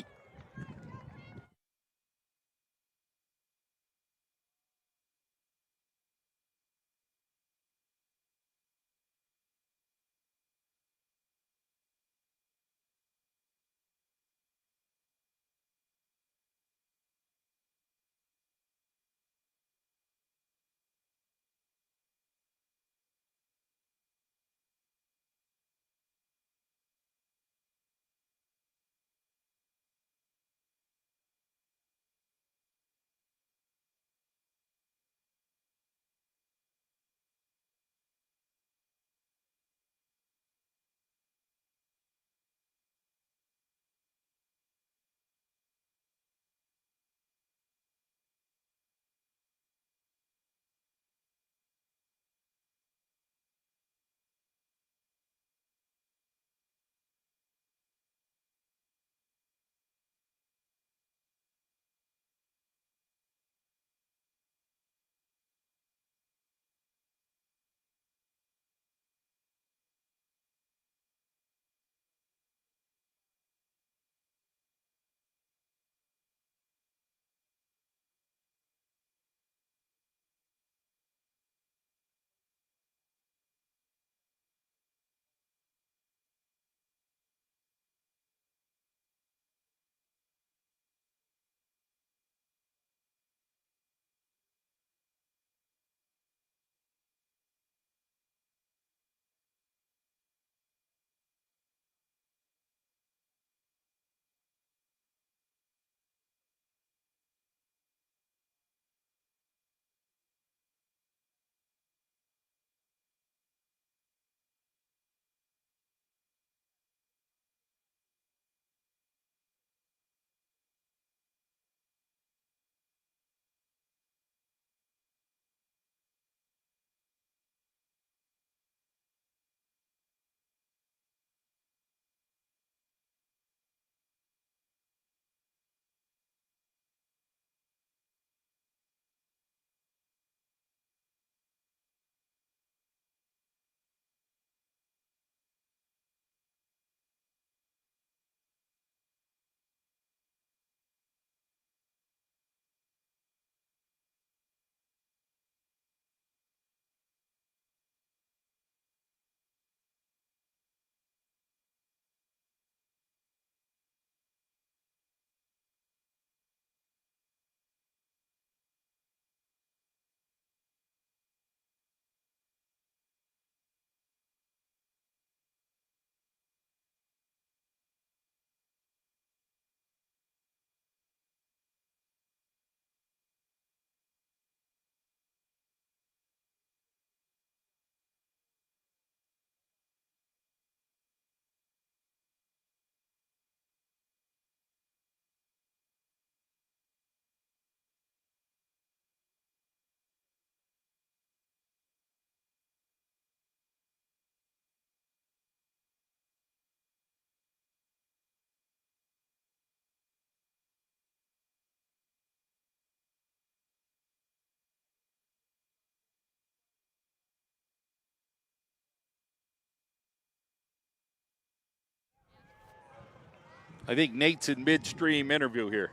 [SPEAKER 1] I think Nate's in midstream interview here.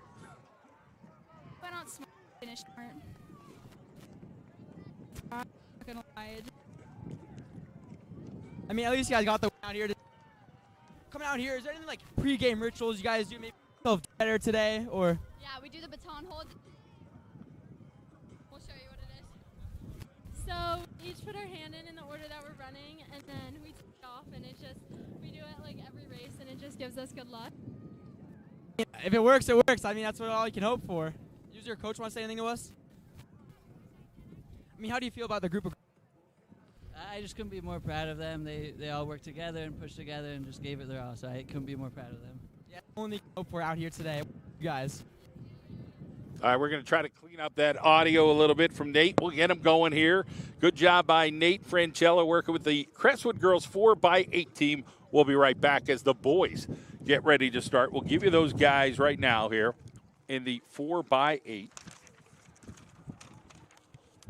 [SPEAKER 4] Why not finish smart? gonna lie.
[SPEAKER 5] I mean, at least you guys got the win out here. Coming out here, is there anything like pre-game rituals you guys do? Maybe yourself better today, or?
[SPEAKER 4] Yeah, we do the baton hold. We'll show you what it is. So we each put our hand in the order that we're running, and then we take it off, and we do it like every race, and it just gives us good luck.
[SPEAKER 5] If it works, it works. I mean, that's what all you can hope for. Does your coach want to say anything to us? I mean, how do you feel about the group of?
[SPEAKER 6] I just couldn't be more proud of them. They all worked together and pushed together and just gave it their all. So I couldn't be more proud of them.
[SPEAKER 5] Yeah, only hope we're out here today, you guys.
[SPEAKER 1] All right, we're going to try to clean up that audio a little bit from Nate. We'll get him going here. Good job by Nate Franchella working with the Crestwood Girls 4x8 team. We'll be right back as the boys get ready to start. We'll give you those guys right now here in the 4x8.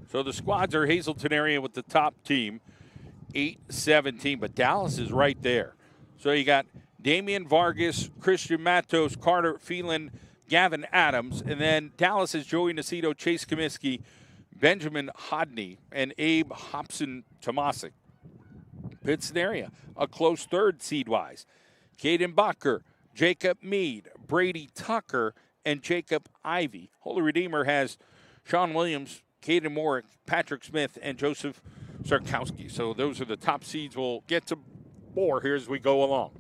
[SPEAKER 1] So the squads are Hazleton area with the top team, 8-17, but Dallas is right there. So you got Damian Vargas, Christian Matos, Carter Phelan, Gavin Adams, and then Dallas is Joey Nacito, Chase Comiskey, Benjamin Hodney, and Abe Hobson-Tomasic. Pittston area, a close third seed-wise. Caden Bacher, Jacob Mead, Brady Tucker, and Jacob Ivey. Holy Redeemer has Sean Williams, Caden Moore, Patrick Smith, and Joseph Sarkowski. So those are the top seeds. We'll get to more here as we go along.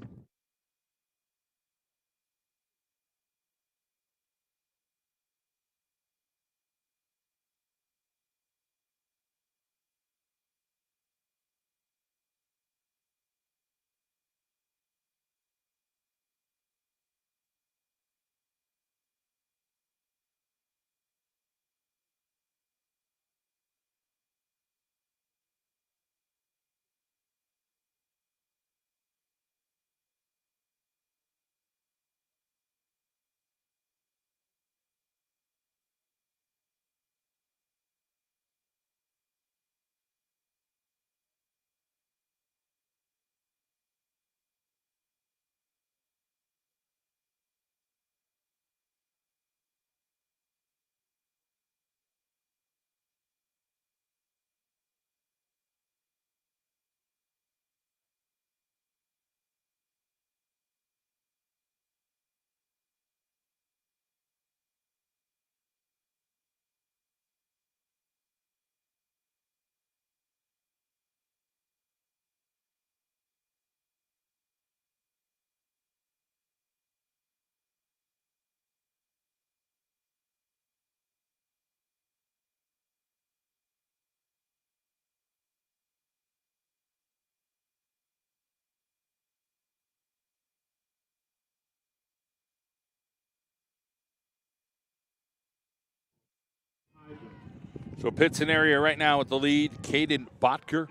[SPEAKER 1] So Pittston area right now with the lead, Caden Botker.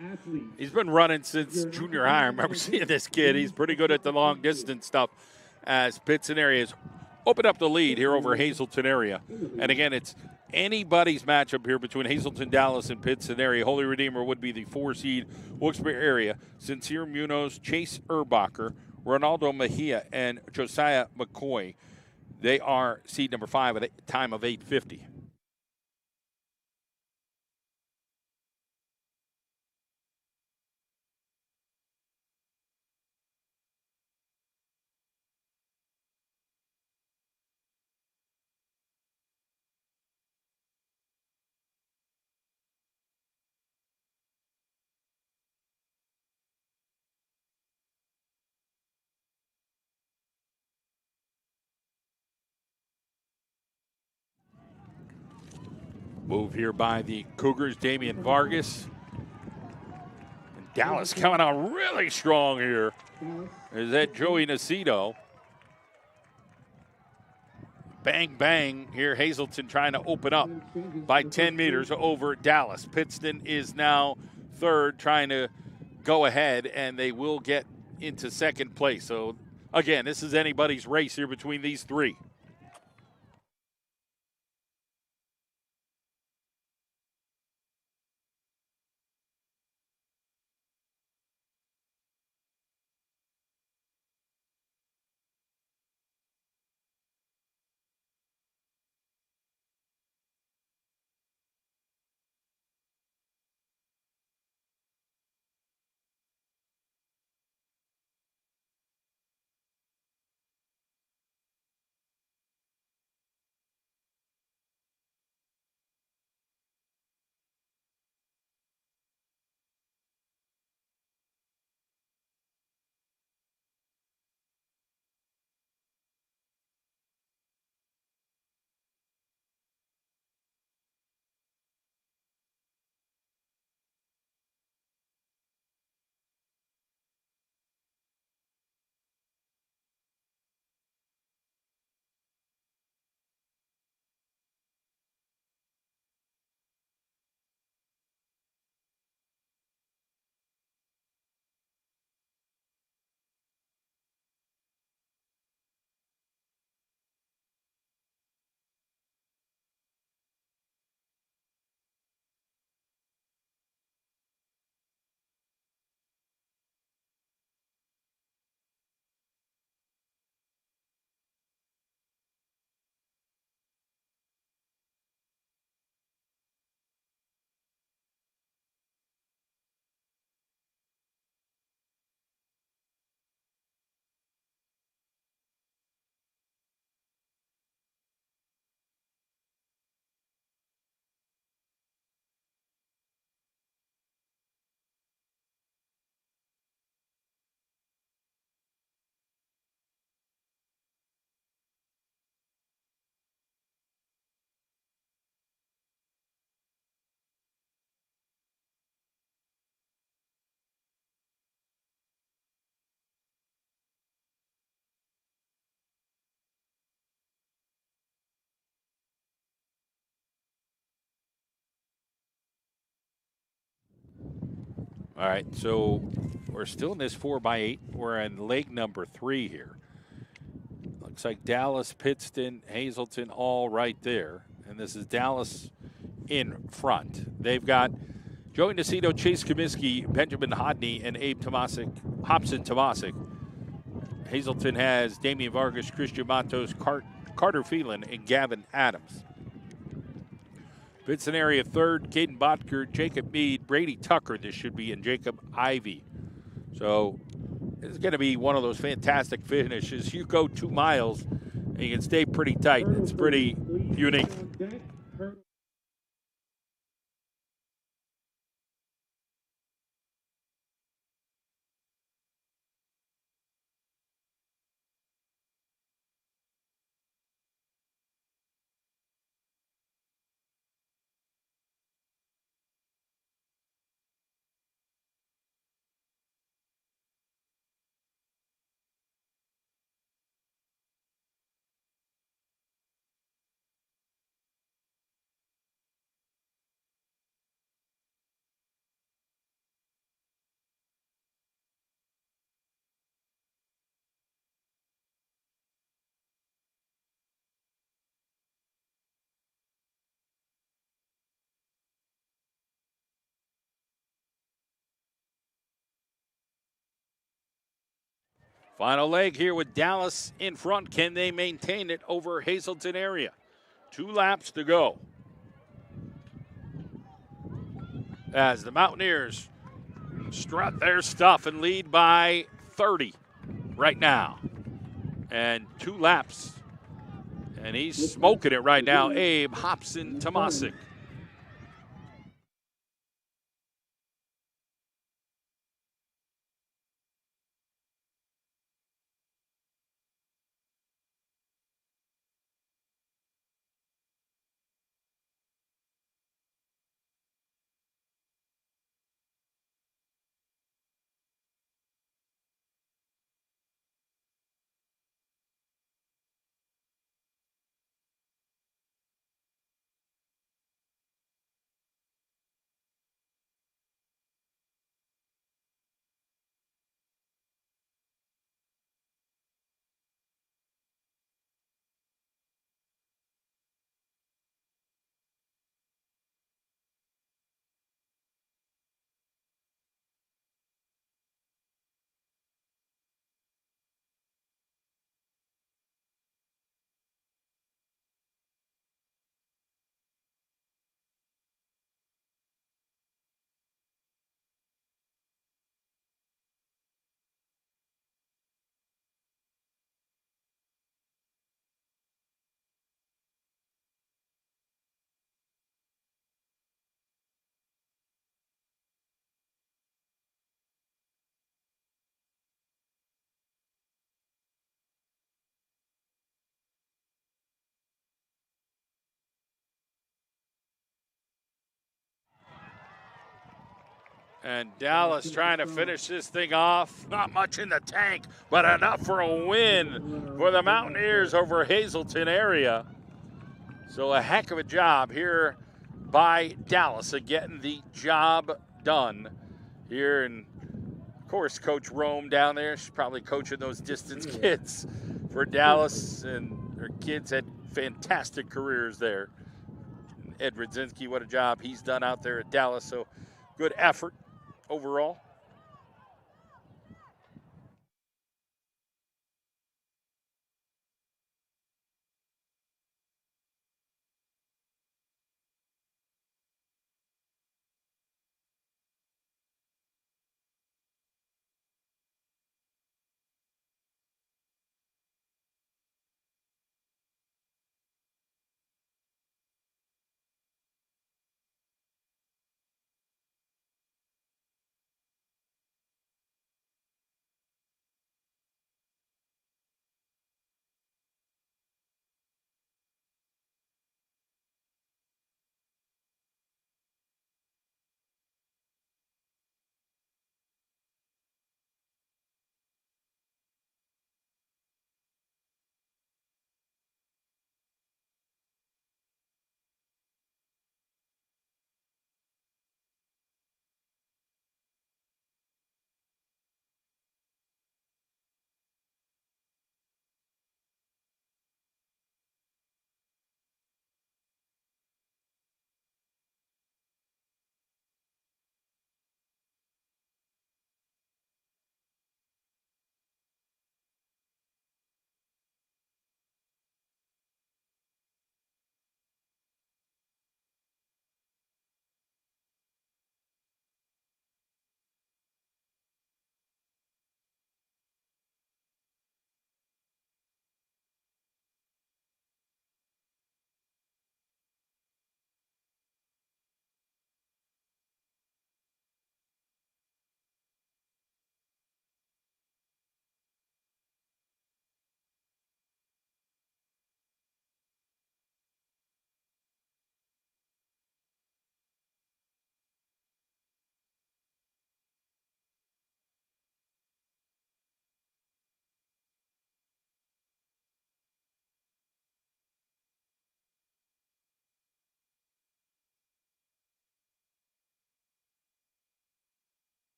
[SPEAKER 1] He's been running since junior high. I remember seeing this kid. He's pretty good at the long distance stuff as Pittston area has opened up the lead here over Hazleton area. And again, it's anybody's matchup here between Hazleton, Dallas, and Pittston area. Holy Redeemer would be the 4 seed Wilkes-Barre area. Sincere Munoz, Chase Erbacher, Ronaldo Mejia, and Josiah McCoy. They are seed number 5 at a time of 8:50. Move here by the Cougars, Damian Vargas. And Dallas coming out really strong here. Is that Joey Nacito? Bang, bang. Here, Hazleton trying to open up by 10 meters over Dallas. Pittston is now third, trying to go ahead, and they will get into second place. So, again, this is anybody's race here between these three. All right, so we're still in this 4x8. We're in leg number 3 here. Looks like Dallas, Pittston, Hazleton all right there. And this is Dallas in front. They've got Joey Nacito, Chase Comiskey, Benjamin Hodney, and Abe Tomasic, Hobson Tomasic. Hazleton has Damian Vargas, Christian Matos, Carter Phelan, and Gavin Adams. Pittston area third, Caden Botker, Jacob Mead, Brady Tucker, this should be, and Jacob Ivy. So this is going to be one of those fantastic finishes. You go 2 miles, and you can stay pretty tight. It's pretty unique. Final leg here with Dallas in front. Can they maintain it over Hazleton area? 2 laps to go. As the Mountaineers strut their stuff and lead by 30 right now. And 2 laps. And he's smoking it right now. Abe Hobson Tomasic. And Dallas trying to finish this thing off. Not much in the tank, but enough for a win for the Mountaineers over Hazleton area. So a heck of a job here by Dallas of getting the job done here. And, of course, Coach Rome down there. She's probably coaching those distance kids for Dallas. And her kids had fantastic careers there. Ed Radzinski, what a job he's done out there at Dallas. So good effort overall.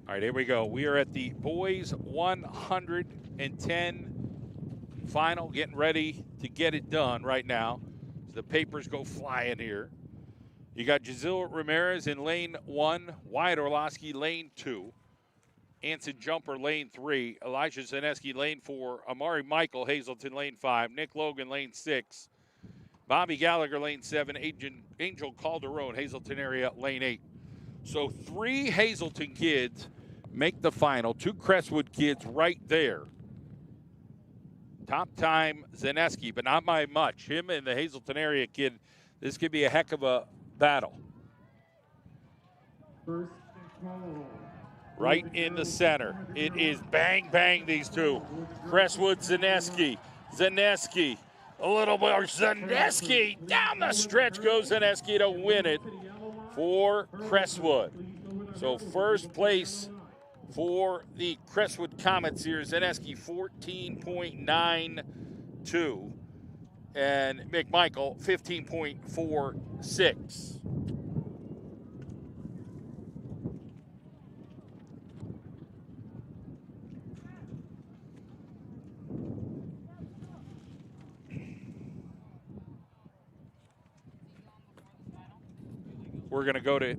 [SPEAKER 1] All right, here we go. We are at the boys 110 final, getting ready to get it done right now. The papers go flying here. You got Giselle Ramirez in lane 1, Wyatt Orlowski lane 2, Anson Jumper lane 3, Elijah Zaneski lane 4, Amari Michael Hazelton lane 5, Nick Logan lane 6, Bobby Gallagher lane 7, Angel Calderon Hazelton area lane 8. So 3 Hazelton kids make the final, 2 Crestwood kids right there. Top time Zaneski, but not by much. Him and the Hazelton area kid, this could be a heck of a battle.
[SPEAKER 3] First call.
[SPEAKER 1] Right in the center. It is bang, bang, these two. Crestwood, Zaneski. Zaneski. A little more. Zaneski. Down the stretch goes Zaneski to win it for Crestwood. So first place for the Crestwood Comets here. Zaneski 14.92. And McMichael 15.46. We're going to go to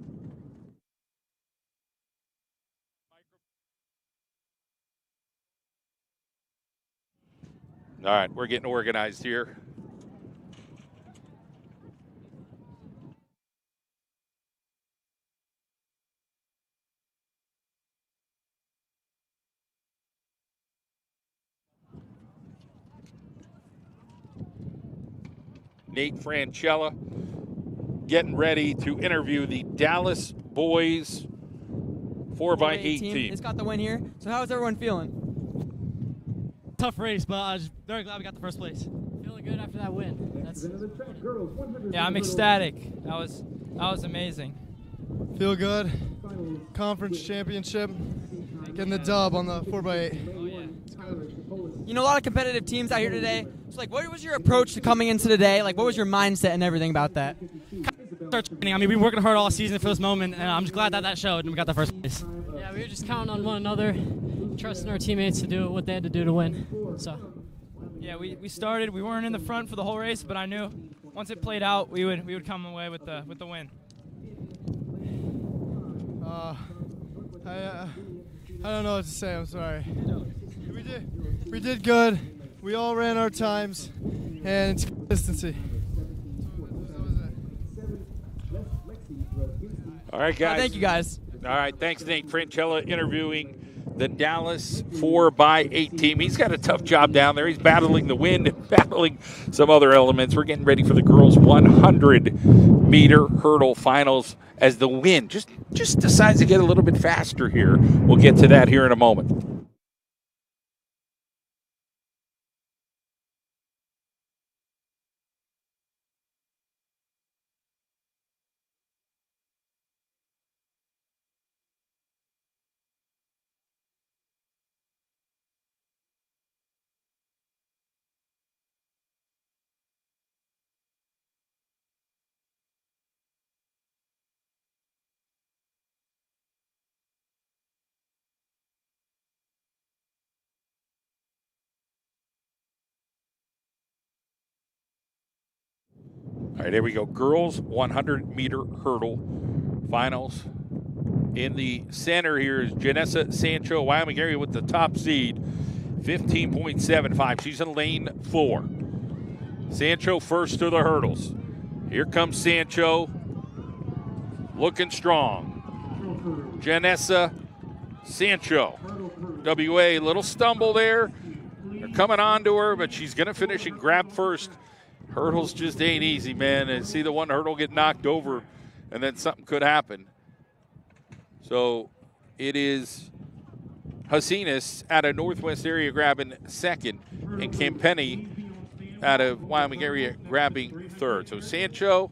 [SPEAKER 1] all right, we're getting organized here. Nate Franchella getting ready to interview the Dallas boys 4x8 team.
[SPEAKER 5] It's got the win here. So how's everyone feeling?
[SPEAKER 7] Tough race, but I was very glad we got the first place.
[SPEAKER 6] Feeling good after that win.
[SPEAKER 8] Yeah, I'm ecstatic. That was amazing.
[SPEAKER 9] Feel good. Conference championship. Getting the dub on the 4x8.
[SPEAKER 8] Oh, yeah.
[SPEAKER 5] You know, a lot of competitive teams out here today. So, like, what was your approach to coming into today? Like, what was your mindset and everything about that?
[SPEAKER 7] I mean, we've been working hard all season for this moment, and I'm just glad that that showed and we got the first place.
[SPEAKER 6] Yeah, we were just counting on one another, trusting our teammates to do what they had to do to win. So.
[SPEAKER 8] Yeah, we started. We weren't in the front for the whole race, but I knew once it played out, we would come away with the win.
[SPEAKER 9] I don't know what to say. I'm sorry. We did good. We all ran our times, and it's consistency.
[SPEAKER 1] All right, guys.
[SPEAKER 5] Thank you, guys.
[SPEAKER 1] All right, thanks, Nate Franchella, interviewing the Dallas 4x8 team. He's got a tough job down there. He's battling the wind and battling some other elements. We're getting ready for the girls' 100-meter hurdle finals as the wind just decides to get a little bit faster here. We'll get to that here in a moment. All right, here we go. Girls 100-meter hurdle finals. In the center here is Janessa Sancho, Wyoming area with the top seed, 15.75. She's in lane 4. Sancho first to the hurdles. Here comes Sancho, looking strong. Janessa Sancho. WA, little stumble there. They're coming on to her, but she's going to finish and grab first. Hurdles just ain't easy, man. And see the one hurdle get knocked over, and then something could happen. So it is Hasinas out of Northwest area grabbing second, and Campenny out of Wyoming area grabbing third. So Sancho,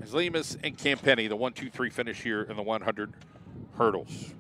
[SPEAKER 1] Lemus, and Campenny, the 1-2-3 finish here in the 100 hurdles.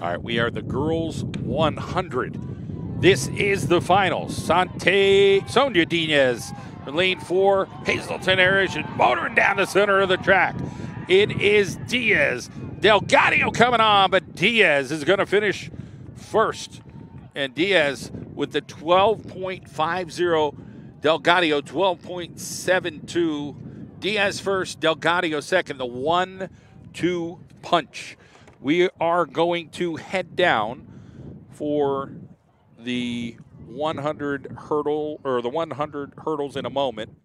[SPEAKER 1] All right, we are the girls 100. This is the final. Sonia Diaz in lane 4, Hazelton Erish motoring down the center of the track. It is Diaz. Delgadio coming on, but Diaz is going to finish first. And Diaz with the 12.50, Delgadio 12.72. Diaz first, Delgadio second, the 1-2 punch. We are going to head down for the 100 hurdle, or the 100 hurdles in a moment.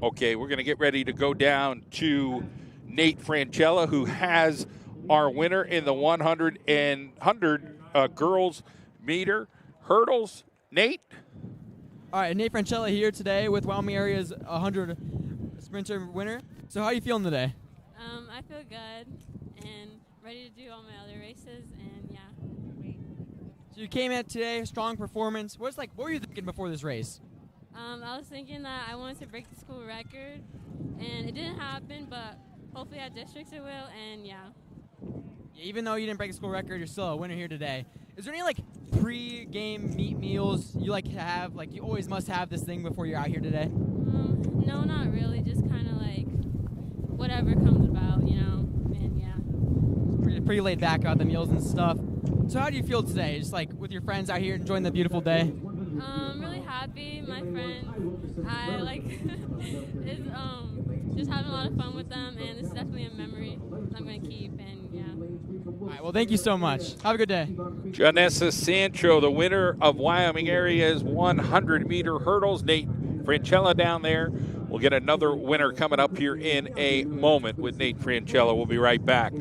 [SPEAKER 1] Okay, we're going to get ready to go down to Nate Francella, who has our winner in the 100 and 100 girls meter hurdles. Nate?
[SPEAKER 5] All right, Nate Francella here today with Wyoming area's 100 sprinter winner. So how are you feeling today?
[SPEAKER 4] I feel good and ready to do all my other races, and yeah.
[SPEAKER 5] So you came in today, strong performance. What were you thinking before this race?
[SPEAKER 4] I was thinking that I wanted to break the school record, and it didn't happen, but hopefully at districts it will, and yeah.
[SPEAKER 5] Even though you didn't break the school record, you're still a winner here today. Is there any pre-game meat meals you like to have? You always must have this thing before you're out here today?
[SPEAKER 4] No, not really. Just kind of whatever comes about, and yeah.
[SPEAKER 5] Pretty laid back about the meals and stuff. So how do you feel today? Just with your friends out here enjoying the beautiful day?
[SPEAKER 4] Really happy. My friend, I is just having a lot of fun with them, and it's definitely a memory I'm going to keep, and yeah.
[SPEAKER 5] All right, well, thank you so much. Have a good day.
[SPEAKER 1] Janessa Sancho, the winner of Wyoming area's 100-meter hurdles. Nate Francella down there. We'll get another winner coming up here in a moment with Nate Francella. We'll be right back.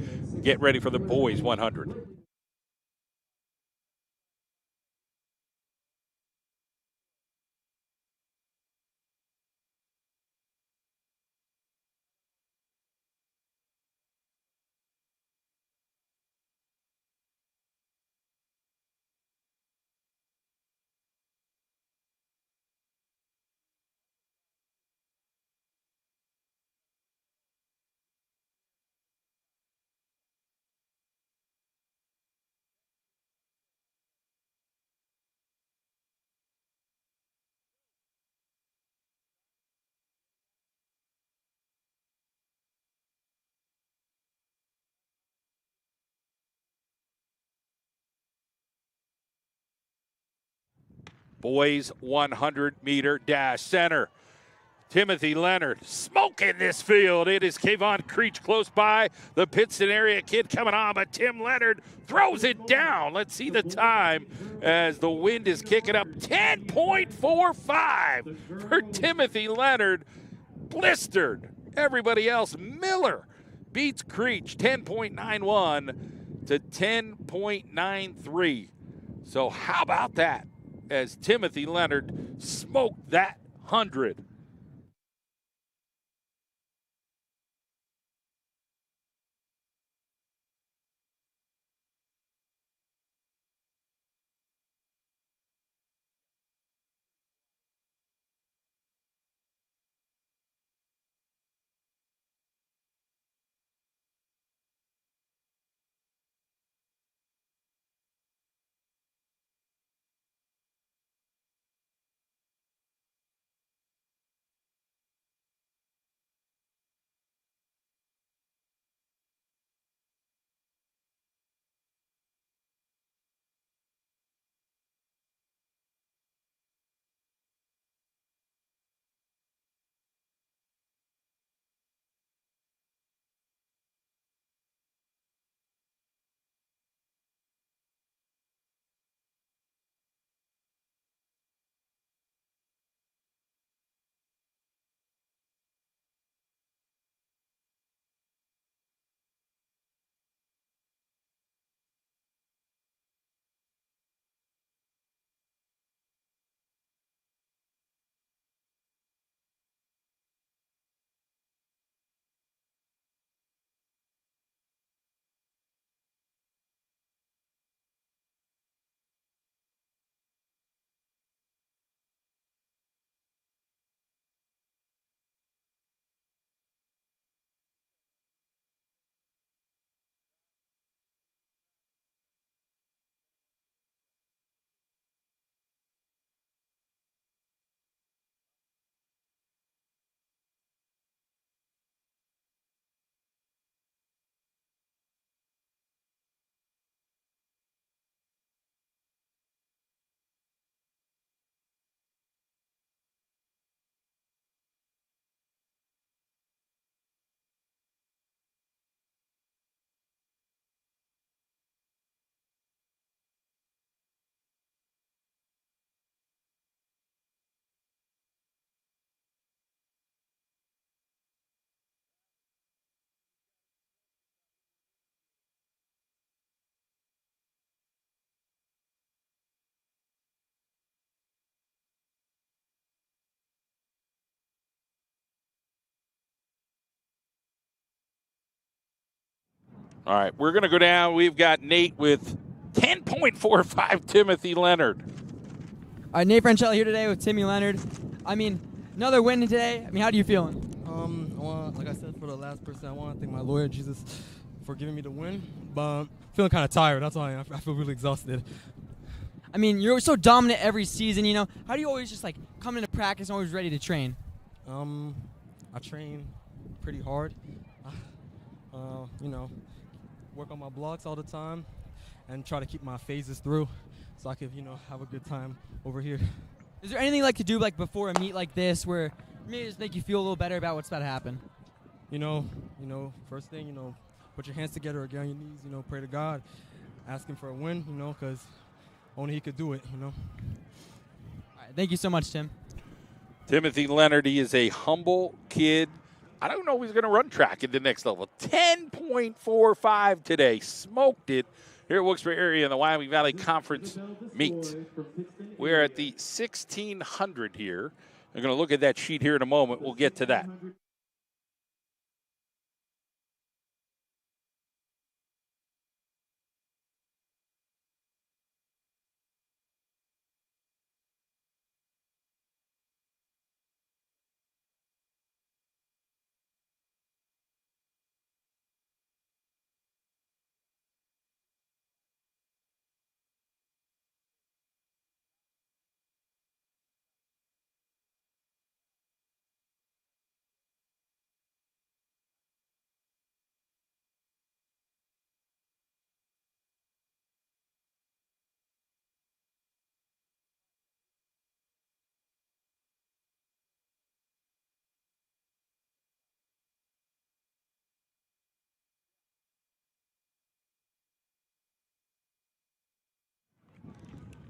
[SPEAKER 1] Get ready for the boys 100. Boys 100-meter dash center. Timothy Leonard smoking this field. It is Kayvon Creech close by. The Pittston area kid coming on, but Tim Leonard throws it down. Let's see the time as the wind is kicking up. 10.45 for Timothy Leonard. Blistered. Everybody else, Miller beats Creech 10.91 to 10.93. So how about that? As Timothy Leonard smoked that 100. All right, we're going to go down. We've got Nate with 10.45, Timothy Leonard.
[SPEAKER 5] All right, Nate Franchella here today with Timmy Leonard. I mean, another win today. I mean, how do you feeling?
[SPEAKER 10] Like I said, for the last person, I want to thank my Lord Jesus for giving me the win. But feeling kind of tired. That's why I feel really exhausted.
[SPEAKER 5] I mean, you're so dominant every season, you know. How do you always just, like, come into practice and always ready to train?
[SPEAKER 10] I train pretty hard. You know, work on my blocks all the time and try to keep my phases through so I could, you know, have a good time over here.
[SPEAKER 5] Is there anything you like to do, like, before a meet like this where maybe just make you feel a little better about what's about to happen?
[SPEAKER 10] You know, first thing, you know, put your hands together, get on your knees, you know, pray to God, ask him for a win, you know, because only he could do it, you know.
[SPEAKER 5] All right, thank you so much, Tim.
[SPEAKER 1] Timothy Leonard, he is a humble kid. I don't know if he's going to run track at the next level. 10.45 today. Smoked it here at Wilkes-Barre area in the Wyoming Valley Conference meet. We're at the 1600 here. We're going to look at that sheet here in a moment. We'll get to that.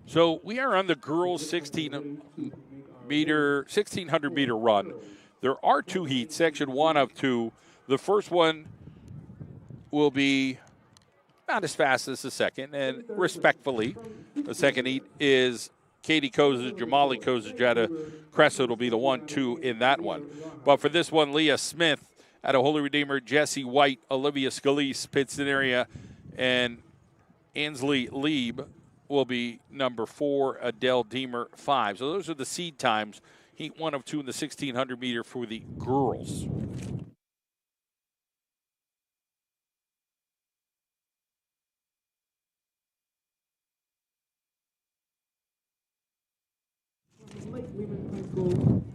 [SPEAKER 1] So we are on the girls 1600 meter run. There are two heats, section 1 of 2. The first one will be not as fast as the second, and respectfully, the second heat is Katie Koza, Jamali Koza out of Crestwood will be the 1-2 in that one. But for this one, Leah Smith out of Holy Redeemer, Jesse White, Olivia Scalise, Pittston area, and Ansley Lieb will be number 4, Adele Deemer 5. So those are the seed times. Heat 1 of 2 in the 1600 meter for the girls.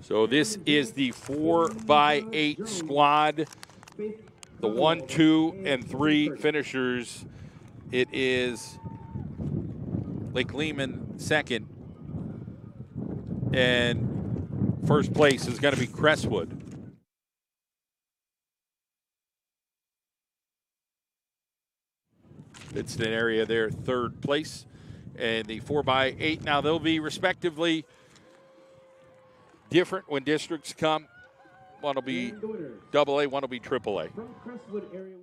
[SPEAKER 1] So this is the 4x8 squad. The 1, 2, and 3 finishers. It is Lake Lehman second. And first place is going to be Crestwood. Pittston area there, third place. And the 4x8, now they'll be respectively different when districts come. One will be AA, one will be AAA.
[SPEAKER 3] From Crestwood area.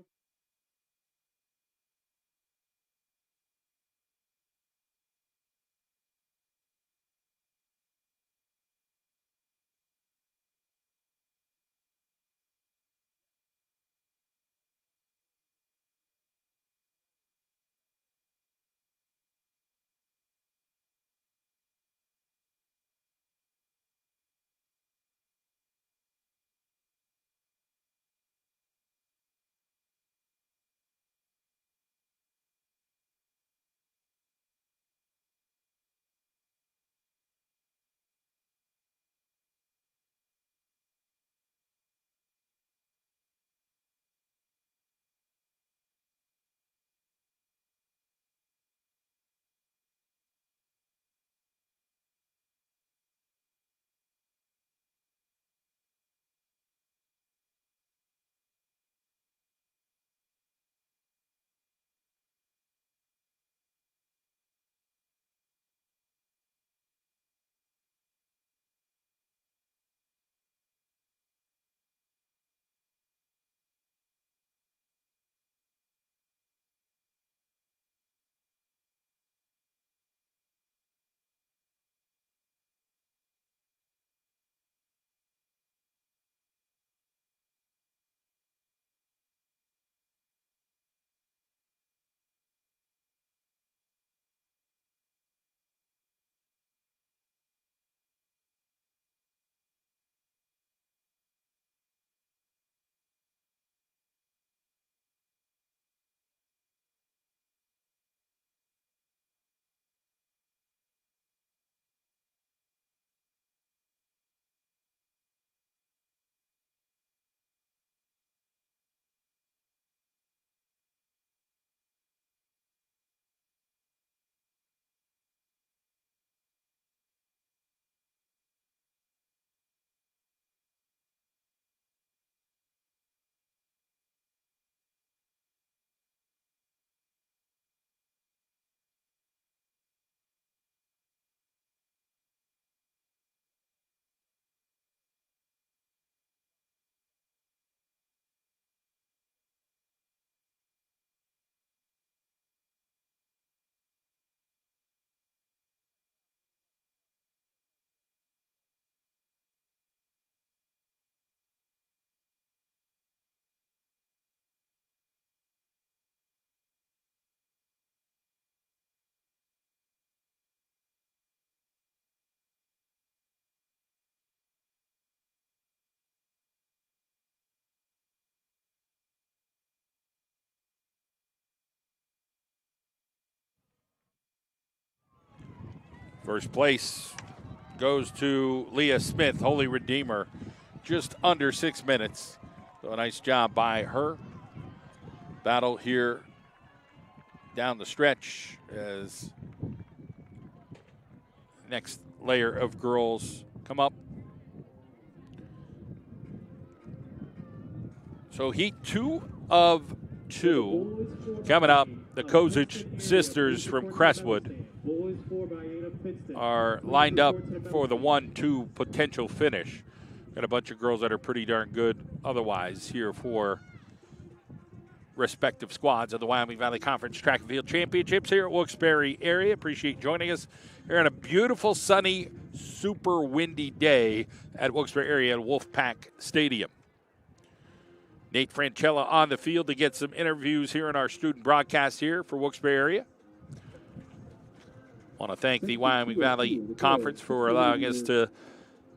[SPEAKER 1] First place goes to Leah Smith, Holy Redeemer, just under 6 minutes. So a nice job by her. Battle here down the stretch as next layer of girls come up. So heat 2 of 2 coming up. The Kozich sisters from Crestwood are lined up for the 1-2 potential finish. Got a bunch of girls that are pretty darn good otherwise here for respective squads of the Wyoming Valley Conference Track and Field Championships here at Wilkes-Barre area. Appreciate joining us here on a beautiful, sunny, super windy day at Wilkes-Barre area at Wolfpack Stadium. Nate Franchella on the field to get some interviews here in our student broadcast here for Wilkes-Barre area. Want to thank the Wyoming Valley Conference for allowing us to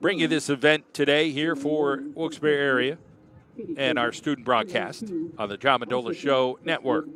[SPEAKER 1] bring you this event today here for Wilkes-Barre area and our student broadcast on the John Mendola Show Network.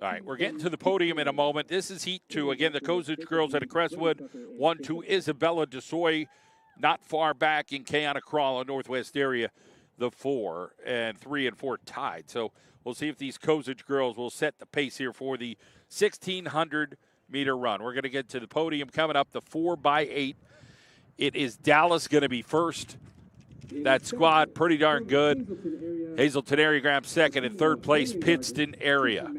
[SPEAKER 1] All right, we're getting to the podium in a moment. This is Heat 2. Again, the Kozich girls out of Crestwood. 1-2, Isabella DeSoy, not far back in Keanacrawla, Northwest area. The 4 and 3 and 4 tied. So we'll see if these Kozich girls will set the pace here for the 1,600-meter run. We're going to get to the podium coming up, the 4x8. It is Dallas going to be first. That squad pretty darn good. Hazelton area grabs second, and third place, Pittston area.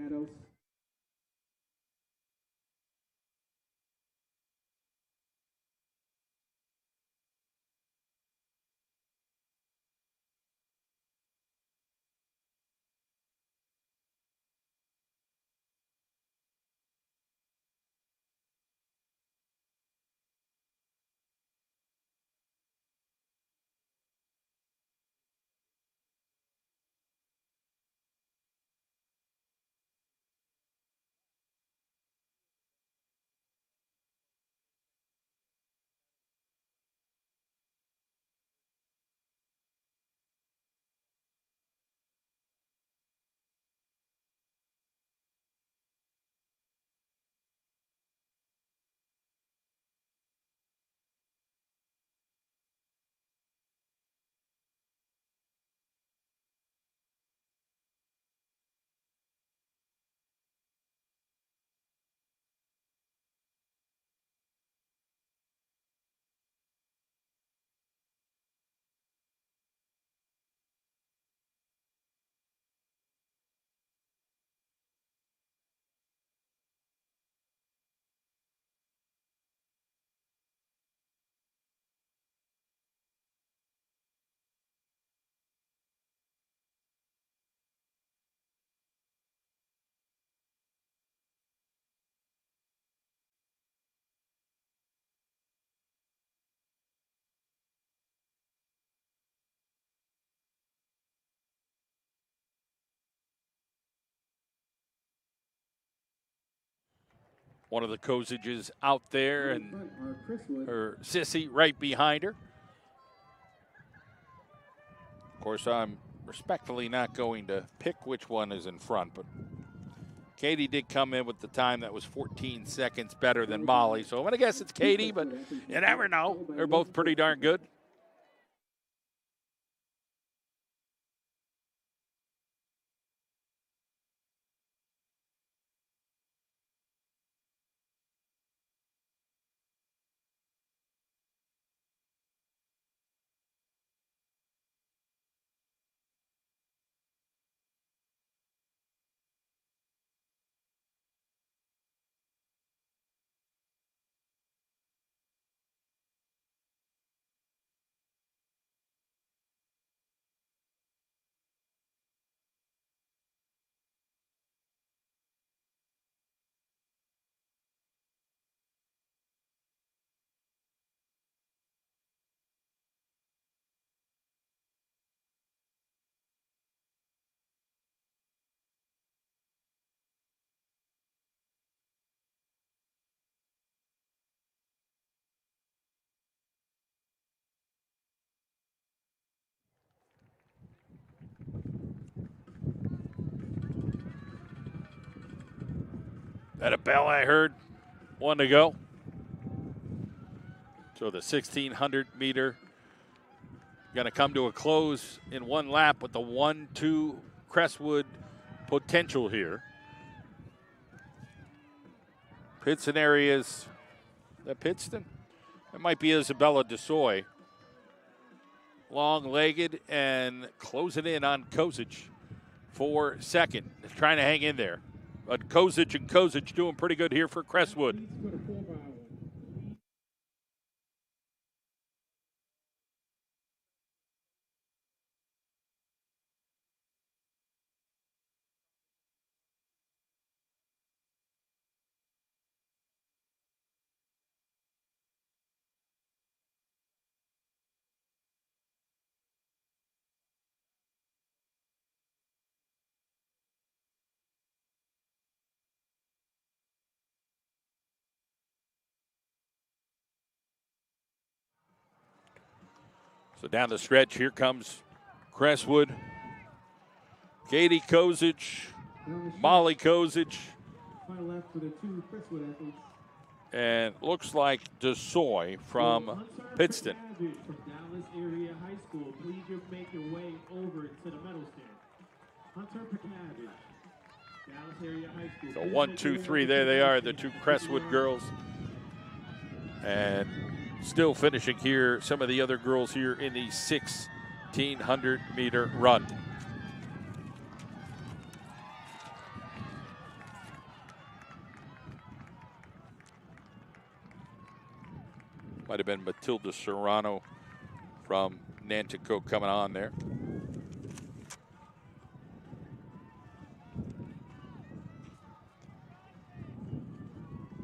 [SPEAKER 1] One of the Kosages out there, and her sissy right behind her. Of course, I'm respectfully not going to pick which one is in front, but Katie did come in with the time that was 14 seconds better than Molly. So I'm going to guess it's Katie, but you never know. They're both pretty darn good. That a bell I heard? One to go. So the 1,600 meter going to come to a close in one lap with the 1-2 Crestwood potential here. Pittston areas. That Pittston? That might be Isabella DeSoy. Long-legged and closing in on Kosic for second. Trying to hang in there. But Kosic and Kosic doing pretty good here for Crestwood. So down the stretch, here comes Crestwood. Katie Kosic, Molly Kosic,
[SPEAKER 3] Final lap for the two Crestwood athletes.
[SPEAKER 1] and looks like DeSoy from Pittston.
[SPEAKER 3] From Dallas Area High School, please make your way over to the medal stand. Hunter Picavage, Dallas Area High School.
[SPEAKER 1] So 1, 2, 3, there they are, the two Crestwood girls. And still finishing here, some of the other girls here in the 1,600 meter run. Might have been Matilda Serrano from Nanticoke coming on there.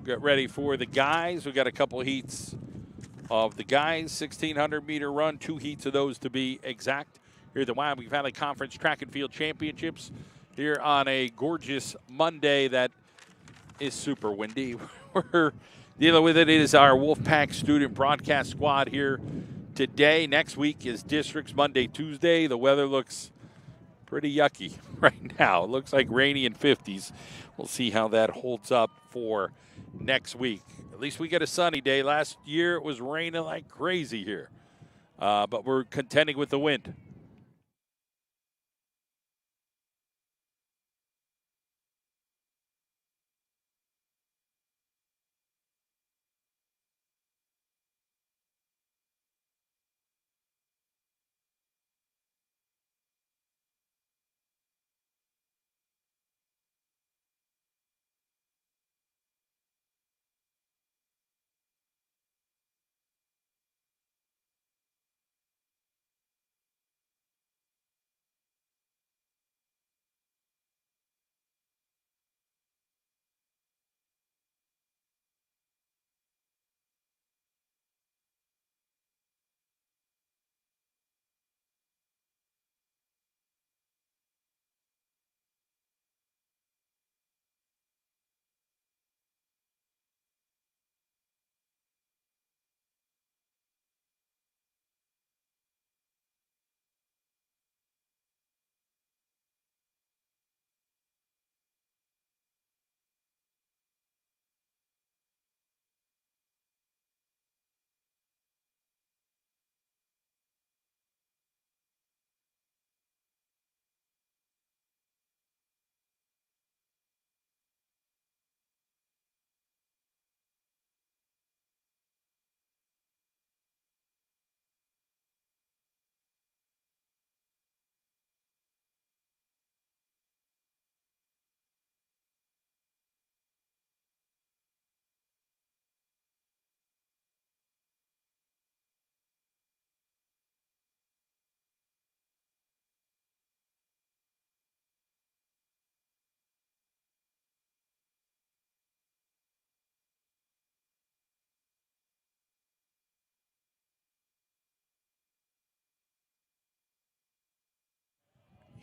[SPEAKER 1] Get ready for the guys. We got a couple heats of the guys, 1,600 meter run, 2 heats of those to be exact. Here at the Wyoming Valley Conference Track and Field Championships here on a gorgeous Monday that is super windy. We're dealing with it. It is our Wolfpack student broadcast squad here today. Next week is districts, Monday, Tuesday. The weather looks pretty yucky right now. It looks like rainy and 50s. We'll see how that holds up for next week. At least we get a sunny day. Last year it was raining like crazy here. But we're contending with the wind.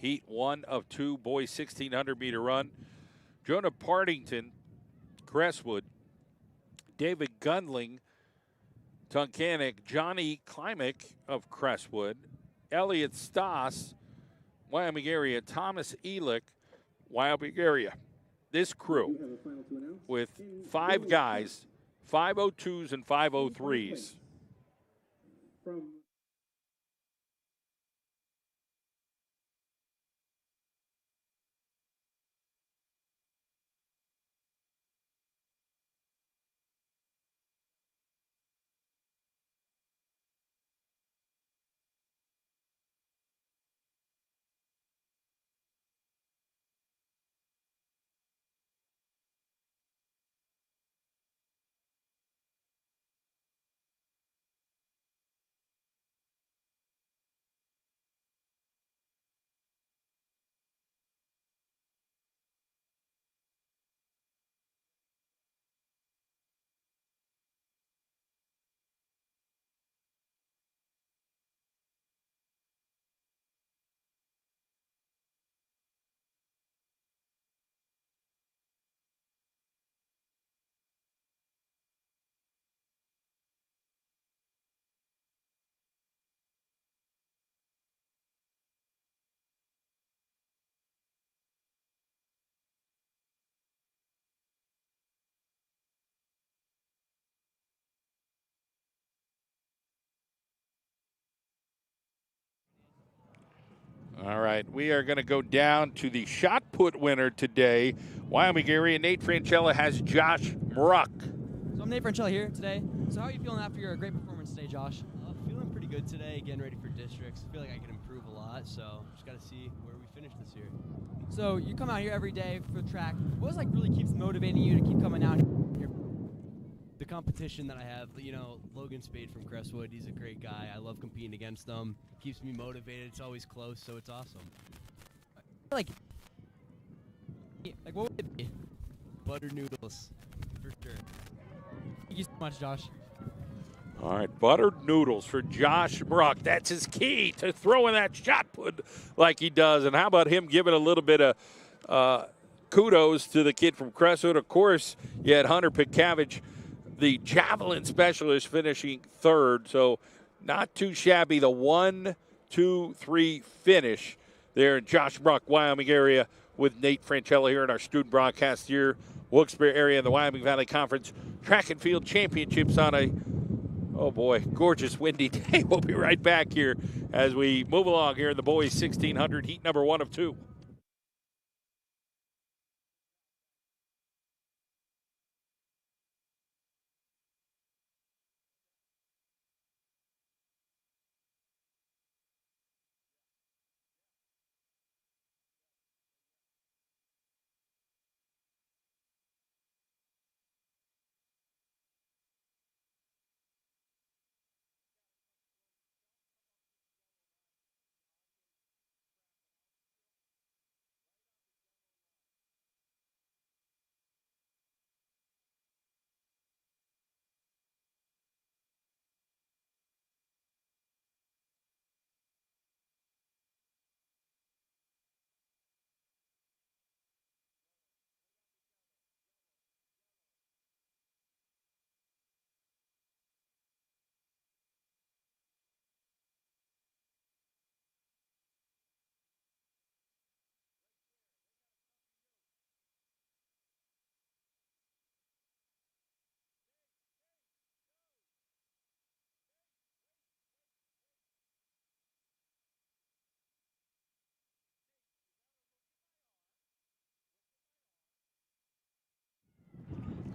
[SPEAKER 1] Heat 1 of 2 boys 1,600-meter run. Jonah Partington, Crestwood. David Gunling, Tunkhannock. Johnny Klimek of Crestwood. Elliot Stoss, Wyoming area. Thomas Elick, Wyoming area. This crew with 5 guys, 502s and 503s. All right, we are going to go down to the shot put winner today. Wyoming area, Nate Franchella has Josh Mruck.
[SPEAKER 5] So I'm Nate Franchella here today. So how are you feeling after your great performance today, Josh?
[SPEAKER 11] Feeling pretty good today, getting ready for districts. I feel like I can improve a lot, so just got to see where we finish this year.
[SPEAKER 5] So you come out here every day for track. What really keeps motivating you to keep coming out here?
[SPEAKER 11] The competition that I have, Logan Spade from Crestwood, he's a great guy. I love competing against him. Keeps me motivated. It's always close, so it's awesome.
[SPEAKER 5] Like what would it be?
[SPEAKER 11] Butter noodles, for sure.
[SPEAKER 5] Thank you so much, Josh.
[SPEAKER 1] All right, buttered noodles for Josh Mruck. That's his key to throwing that shot put like he does. And how about him giving a little bit of kudos to the kid from Crestwood? Of course, you had Hunter Pitkavich, the javelin specialist, finishing third. So not too shabby. The 1, 2, 3 finish there in Josh Mruck, Wyoming area, with Nate Franchella here in our student broadcast here. Wilkes-Barre area in the Wyoming Valley Conference Track and Field Championships on a, oh boy, gorgeous windy day. We'll be right back here as we move along here in the boys 1,600 heat number 1 of 2.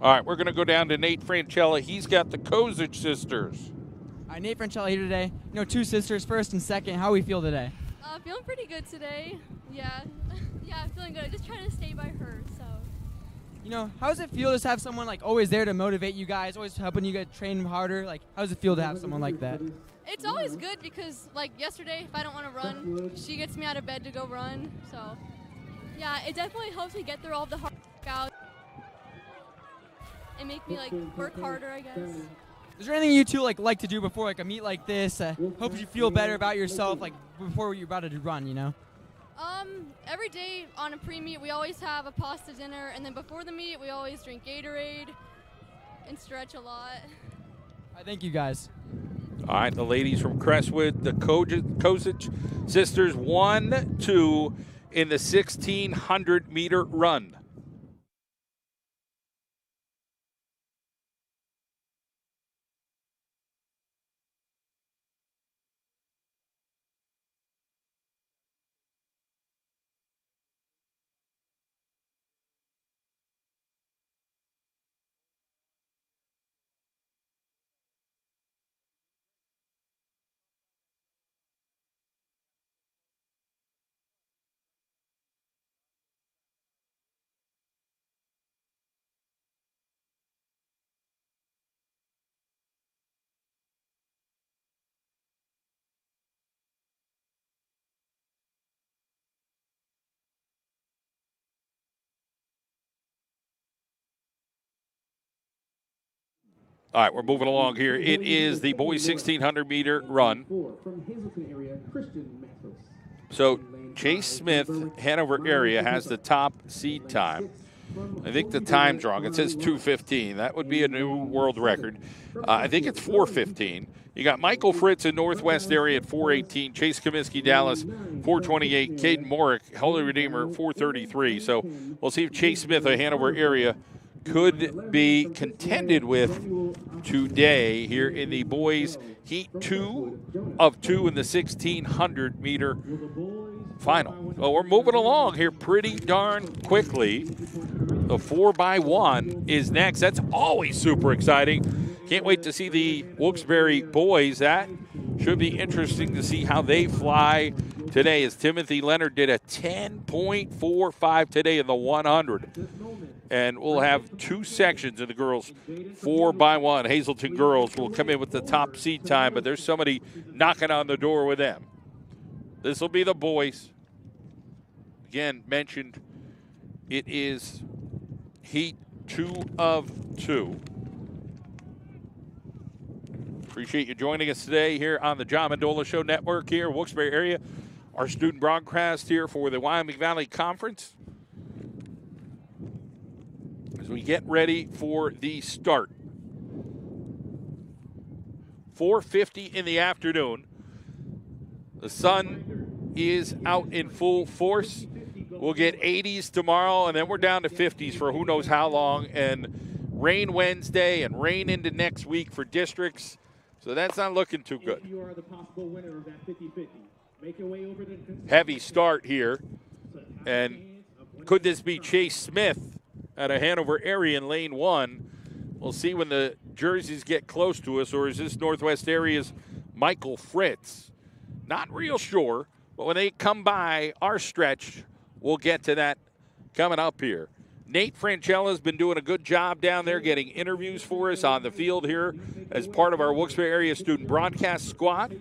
[SPEAKER 1] All right, we're going to go down to Nate Franchella. He's got the Kozic sisters.
[SPEAKER 5] All right, Nate Franchella here today. 2 sisters, first and second. How we feel today?
[SPEAKER 4] Feeling pretty good today. Yeah, yeah, feeling good. Just trying to stay by her. So.
[SPEAKER 5] How does it feel to have someone always there to motivate you guys, always helping you guys train harder? How does it feel to have someone like that?
[SPEAKER 4] It's always good because yesterday, if I don't want to run, she gets me out of bed to go run. So, yeah, it definitely helps me get through all the hard workouts and make me work harder, I guess.
[SPEAKER 5] Is there anything you two like to do before a meet like this? Helps you feel better about yourself before you're about to run,
[SPEAKER 4] Every day on a pre-meet, we always have a pasta dinner, and then before the meet, we always drink Gatorade and stretch a lot.
[SPEAKER 5] I thank you guys.
[SPEAKER 1] All right, the ladies from Crestwood, the Kosic sisters, 1-2 in the 1,600-meter run. All right, we're moving along here. It is the boys 1,600-meter run.
[SPEAKER 2] From Hazleton area, Christian Mathos.
[SPEAKER 1] So Chase Smith, Hanover area, has the top seed time. I think the time's wrong. It says 2:15. That would be a new world record. I think it's 4:15. You got Michael Fritz in Northwest area at 4:18. Chase Comiskey, Dallas, 4:28. Caden Morick, Holy Redeemer, 4:33. So we'll see if Chase Smith, a Hanover area, could be contended with today here in the boys heat 2 of 2 in the 1,600-meter final. Well, we're moving along here pretty darn quickly. The 4x1 is next. That's always super exciting. Can't wait to see the Wilkes-Barre boys. That should be interesting to see how they fly today, as Timothy Leonard did a 10.45 today in the 100. And we'll have two sections in the girls 4x1. Hazleton girls will come in with the top seed time, but there's somebody knocking on the door with them. This will be the boys. Again, mentioned it is heat 2 of 2. Appreciate you joining us today here on the John Mendola Show Network here in Wilkes-Barre area. Our student broadcast here for the Wyoming Valley Conference. As we get ready for the start. 4:50 in the afternoon. The sun is out in full force. We'll get 80s tomorrow, and then we're down to 50s for who knows how long. And rain Wednesday and rain into next week for districts. So that's not looking too good.
[SPEAKER 3] You are the possible winner of that 50-50. Make your way over to
[SPEAKER 1] Heavy start here. And could this be Chase Smith at a Hanover area in lane 1? We'll see when the jerseys get close to us, or is this Northwest area's Michael Fritz? Not real sure, but when they come by our stretch, we'll get to that coming up here. Nate Franchella's been doing a good job down there getting interviews for us on the field here as part of our Wilkes-Barre area student broadcast squad.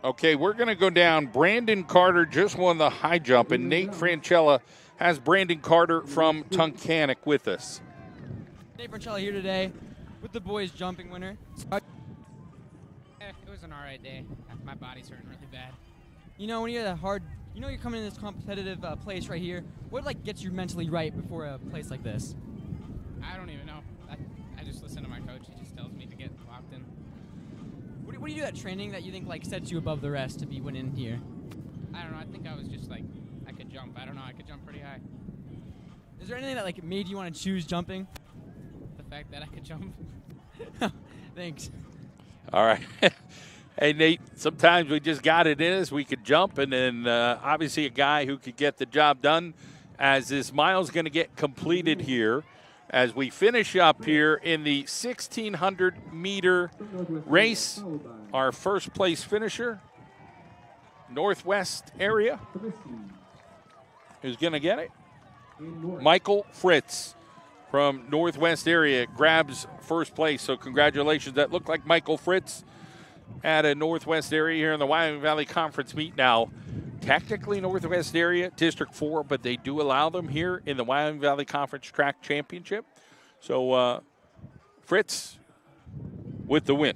[SPEAKER 1] Okay, we're going to go down. Brandon Carter just won the high jump, and Nate Franchella has Brandon Carter from Tunkhannock with us.
[SPEAKER 5] Nate Franchella here today with the boys jumping winner.
[SPEAKER 12] It was an all right day. My body's hurting really bad.
[SPEAKER 5] You know, when you're that hard, you know you're coming in this competitive place right here. What gets you mentally right before a place like this?
[SPEAKER 12] I don't even know. I just listen to my coach. He just tells me to get locked in.
[SPEAKER 5] What do you do at training that you think sets you above the rest to be winning here?
[SPEAKER 12] I don't know. I think I was just I could jump. I don't know. I could jump pretty high.
[SPEAKER 5] Is there anything that made you want to choose jumping?
[SPEAKER 12] The fact that I could jump.
[SPEAKER 5] Thanks.
[SPEAKER 1] All right. Hey, Nate, sometimes we just got it in us. We could jump, and then obviously a guy who could get the job done as this mile's going to get completed here as we finish up here in the 1,600-meter race. Our first place finisher, Northwest area. Who's going to get it? Michael Fritz from Northwest area grabs first place. So congratulations. That looked like Michael Fritz at a Northwest area here in the Wyoming Valley Conference meet. Now, technically Northwest area, District 4, but they do allow them here in the Wyoming Valley Conference Track Championship. So Fritz with the win.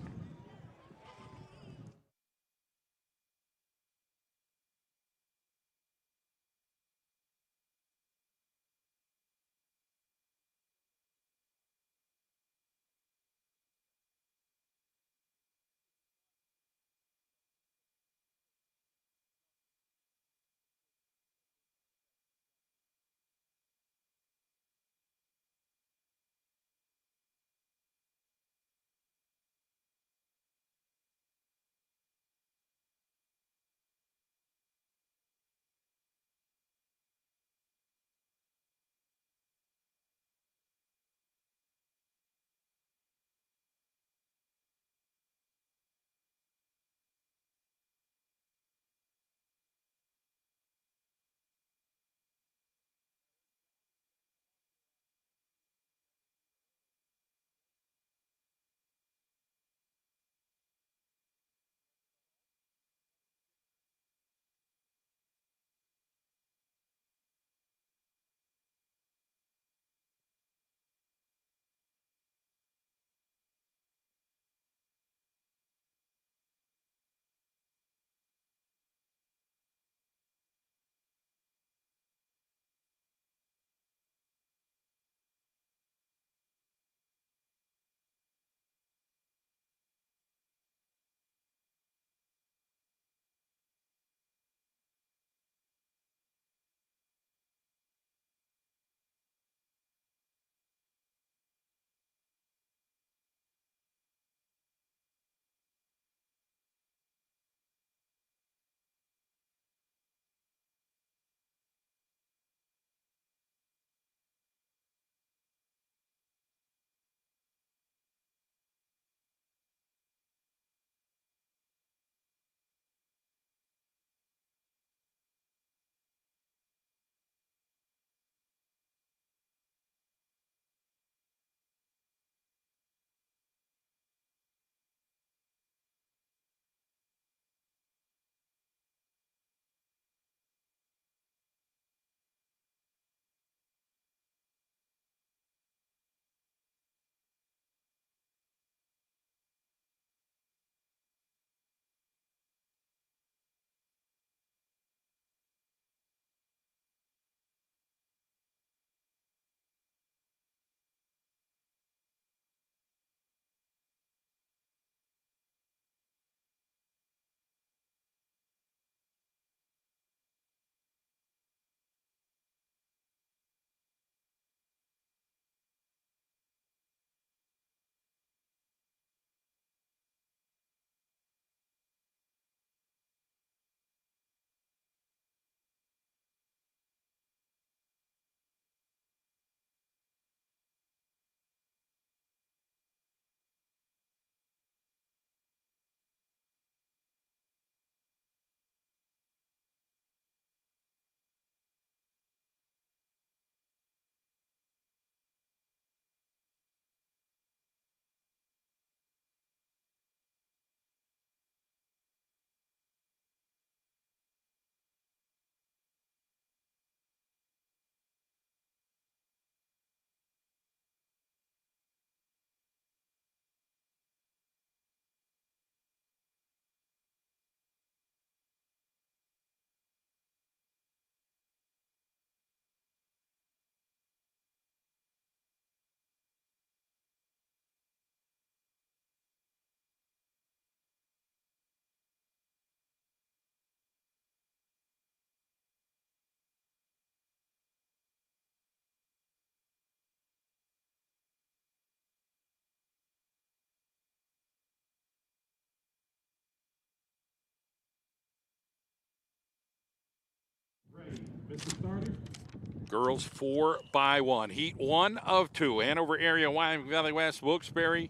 [SPEAKER 1] Girls 4x1. Heat 1 of 2. Hanover area, Wyoming Valley West, Wilkes-Barre,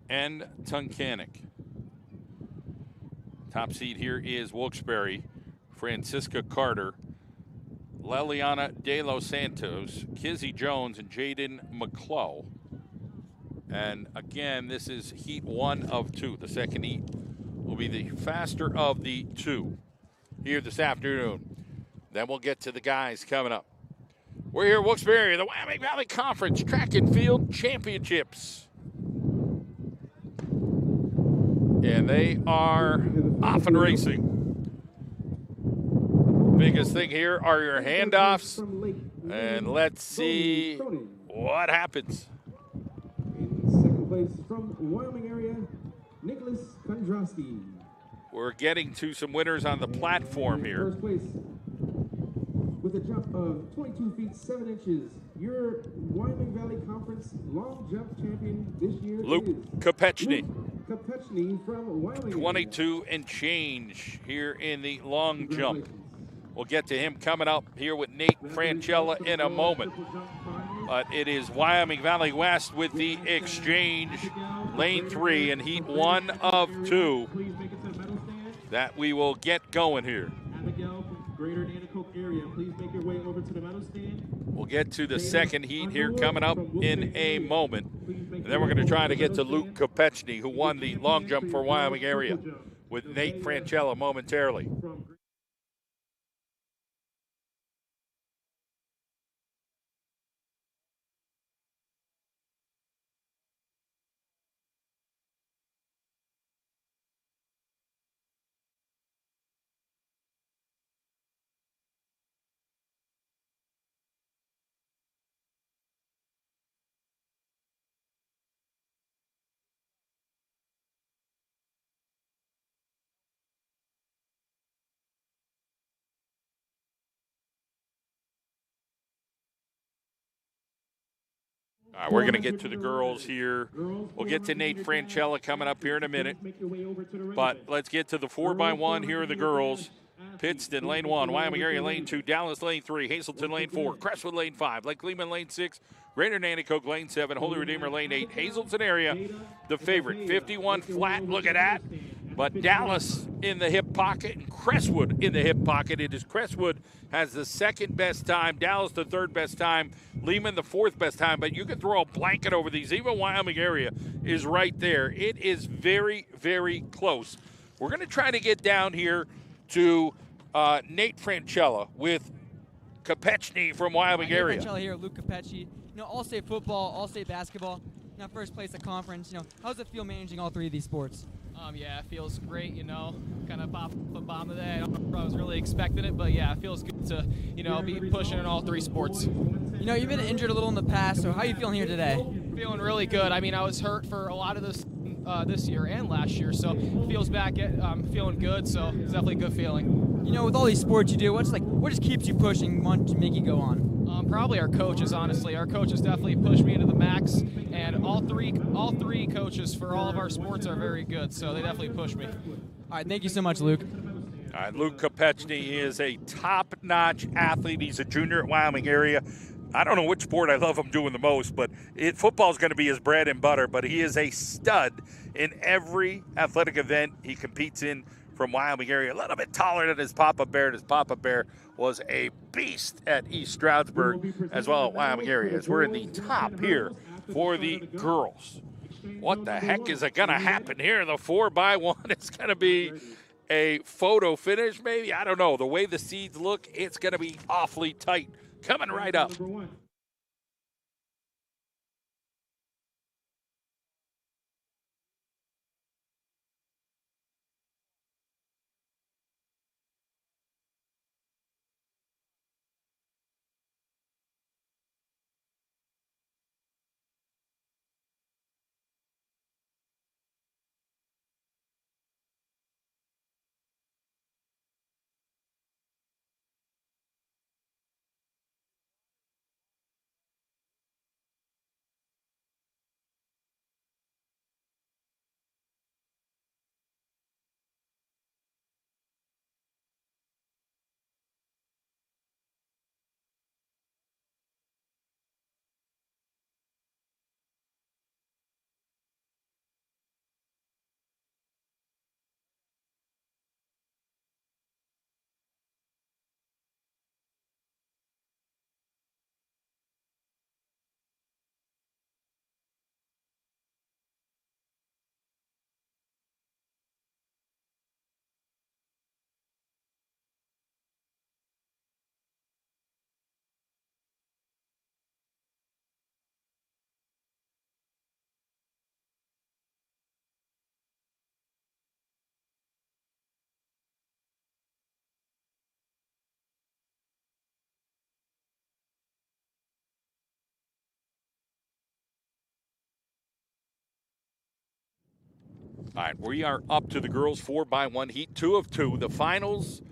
[SPEAKER 1] and Tunkhannock. Top seed here is Wilkes-Barre. Francisca Carter, Leliana De Los Santos, Kizzy Jones, and Jaden McClough. And again, this is heat 1 of 2. The second heat will be the faster of the two here this afternoon. Then we'll get to the guys coming up. We're here at Wilkes-Barre, the Wyoming Valley Conference Track and Field Championships. And they are off and racing. Biggest thing here are your handoffs. And let's see what happens.
[SPEAKER 2] In second place from Wyoming area, Nicholas Kondrasky.
[SPEAKER 1] We're getting to some winners on the platform here.
[SPEAKER 2] First place with a jump of 22 feet 7 inches. Your Wyoming Valley Conference long jump champion this year
[SPEAKER 1] Luke
[SPEAKER 2] is
[SPEAKER 1] Kopechny.
[SPEAKER 2] Luke Kopechny from Wyoming.
[SPEAKER 1] 22 and change here in the long jump. We'll get to him coming up here with Nate Franchella in a moment. But it is Wyoming Valley West with the exchange, lane 3 and heat 1 of 2 that we will get going here.
[SPEAKER 3] Greater Nanticoke area, please make your way over to the medal stand.
[SPEAKER 1] We'll get to the second heat here coming up in a moment. And then we're going to try to get to Luke Kopechny, who won the long jump for Wyoming area, with Nate Franchella momentarily. All right, we're going to get to the girls here. We'll get to Nate Franchella coming up here in a minute. But let's get to the 4x1. Here are the girls. Pittston, lane 1. Wyoming area, lane 2. Dallas, lane 3. Hazelton, lane 4. Crestwood, lane 5. Lake Lehman, lane 6. Greater Nanticoke, lane 7. Holy Redeemer, lane 8. Hazelton area, the favorite. 51 flat, look at that. But Dallas in the hip pocket and Crestwood in the hip pocket. It is Crestwood has the second best time. Dallas the third best time. Lehman the fourth best time. But you can throw a blanket over these. Even Wyoming area is right there. It is very, very close. We're going to try to get down here to Nate Franchella with Kopechny from Wyoming area.
[SPEAKER 5] Nate Franchella here, Luke Kopechny. You know, all-state football, all-state basketball. Now, first place at conference. You know, how does it feel managing all three of these sports?
[SPEAKER 8] Yeah, it feels great, you know, kind of pop a bomb today. I don't know if I was really expecting it, but yeah, it feels good to, you know, be pushing in all three sports.
[SPEAKER 5] You know, you've been injured a little in the past, so how are you feeling here today?
[SPEAKER 8] Feeling really good. I mean, I was hurt for a lot of this year and last year, so it feels back at feeling good, so it's definitely a good feeling.
[SPEAKER 5] You know, with all these sports you do, what just keeps you pushing, want to make you go on?
[SPEAKER 8] Probably our coaches, honestly. Our coaches definitely push me into the max, and all three coaches for all of our sports are very good, so they definitely push me.
[SPEAKER 5] All right, thank you so much, Luke.
[SPEAKER 1] All right, Luke Kopechny is a top-notch athlete. He's a junior at Wyoming area. I don't know which sport I love him doing the most, but football's going to be his bread and butter, but he is a stud in every athletic event he competes in from Wyoming area. A little bit taller than his Papa Bear. His Papa Bear was a beast at East Stroudsburg as well at Wyoming area. As we're in the top here for the girls. What the heck is going to happen here? The 4x1 is going to be a photo finish maybe? I don't know. The way the seeds look, it's going to be awfully tight. Coming right up. All right, we are up to the girls 4x1 heat, 2 of 2. The finals,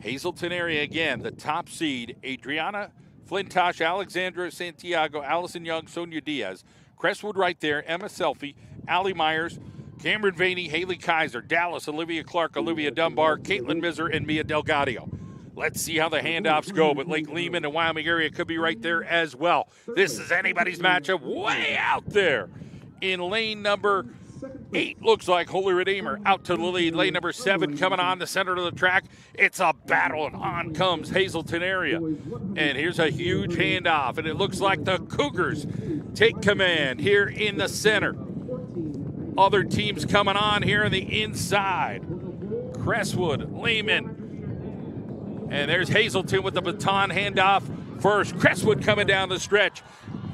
[SPEAKER 1] Hazleton area again. The top seed, Adriana Flintosh, Alexandra Santiago, Allison Young, Sonia Diaz. Crestwood right there, Emma Selfie, Allie Myers, Cameron Vaney, Haley Kaiser, Dallas, Olivia Clark, Olivia Dunbar, Caitlin Miser, and Mia Delgadio. Let's see how the handoffs go, but Lake Lehman and Wyoming area could be right there as well. This is anybody's matchup way out there in lane number 8. Looks like Holy Redeemer out to the lead. Lane number 7 coming on the center of the track. It's a battle, and on comes Hazleton area. And here's a huge handoff, and it looks like the Cougars take command here in the center. Other teams coming on here on the inside. Crestwood, Lehman. And there's Hazleton with the baton handoff first. Crestwood coming down the stretch.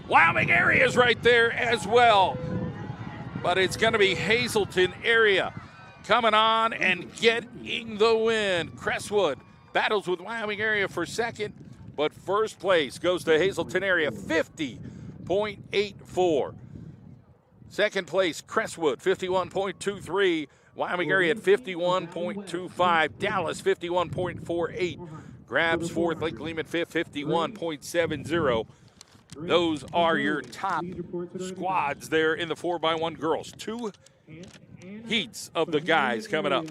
[SPEAKER 1] Wyoming area is right there as well. But it's going to be Hazleton area coming on and getting the win. Crestwood battles with Wyoming area for second, but first place goes to Hazleton area, 50.84. Second place, Crestwood, 51.23. Wyoming area at 51.25. Dallas, 51.48. Grabs fourth. Lake Lehman fifth, 51.70. Those are your top squads there in the 4x1 girls. 2 heats of the guys coming up.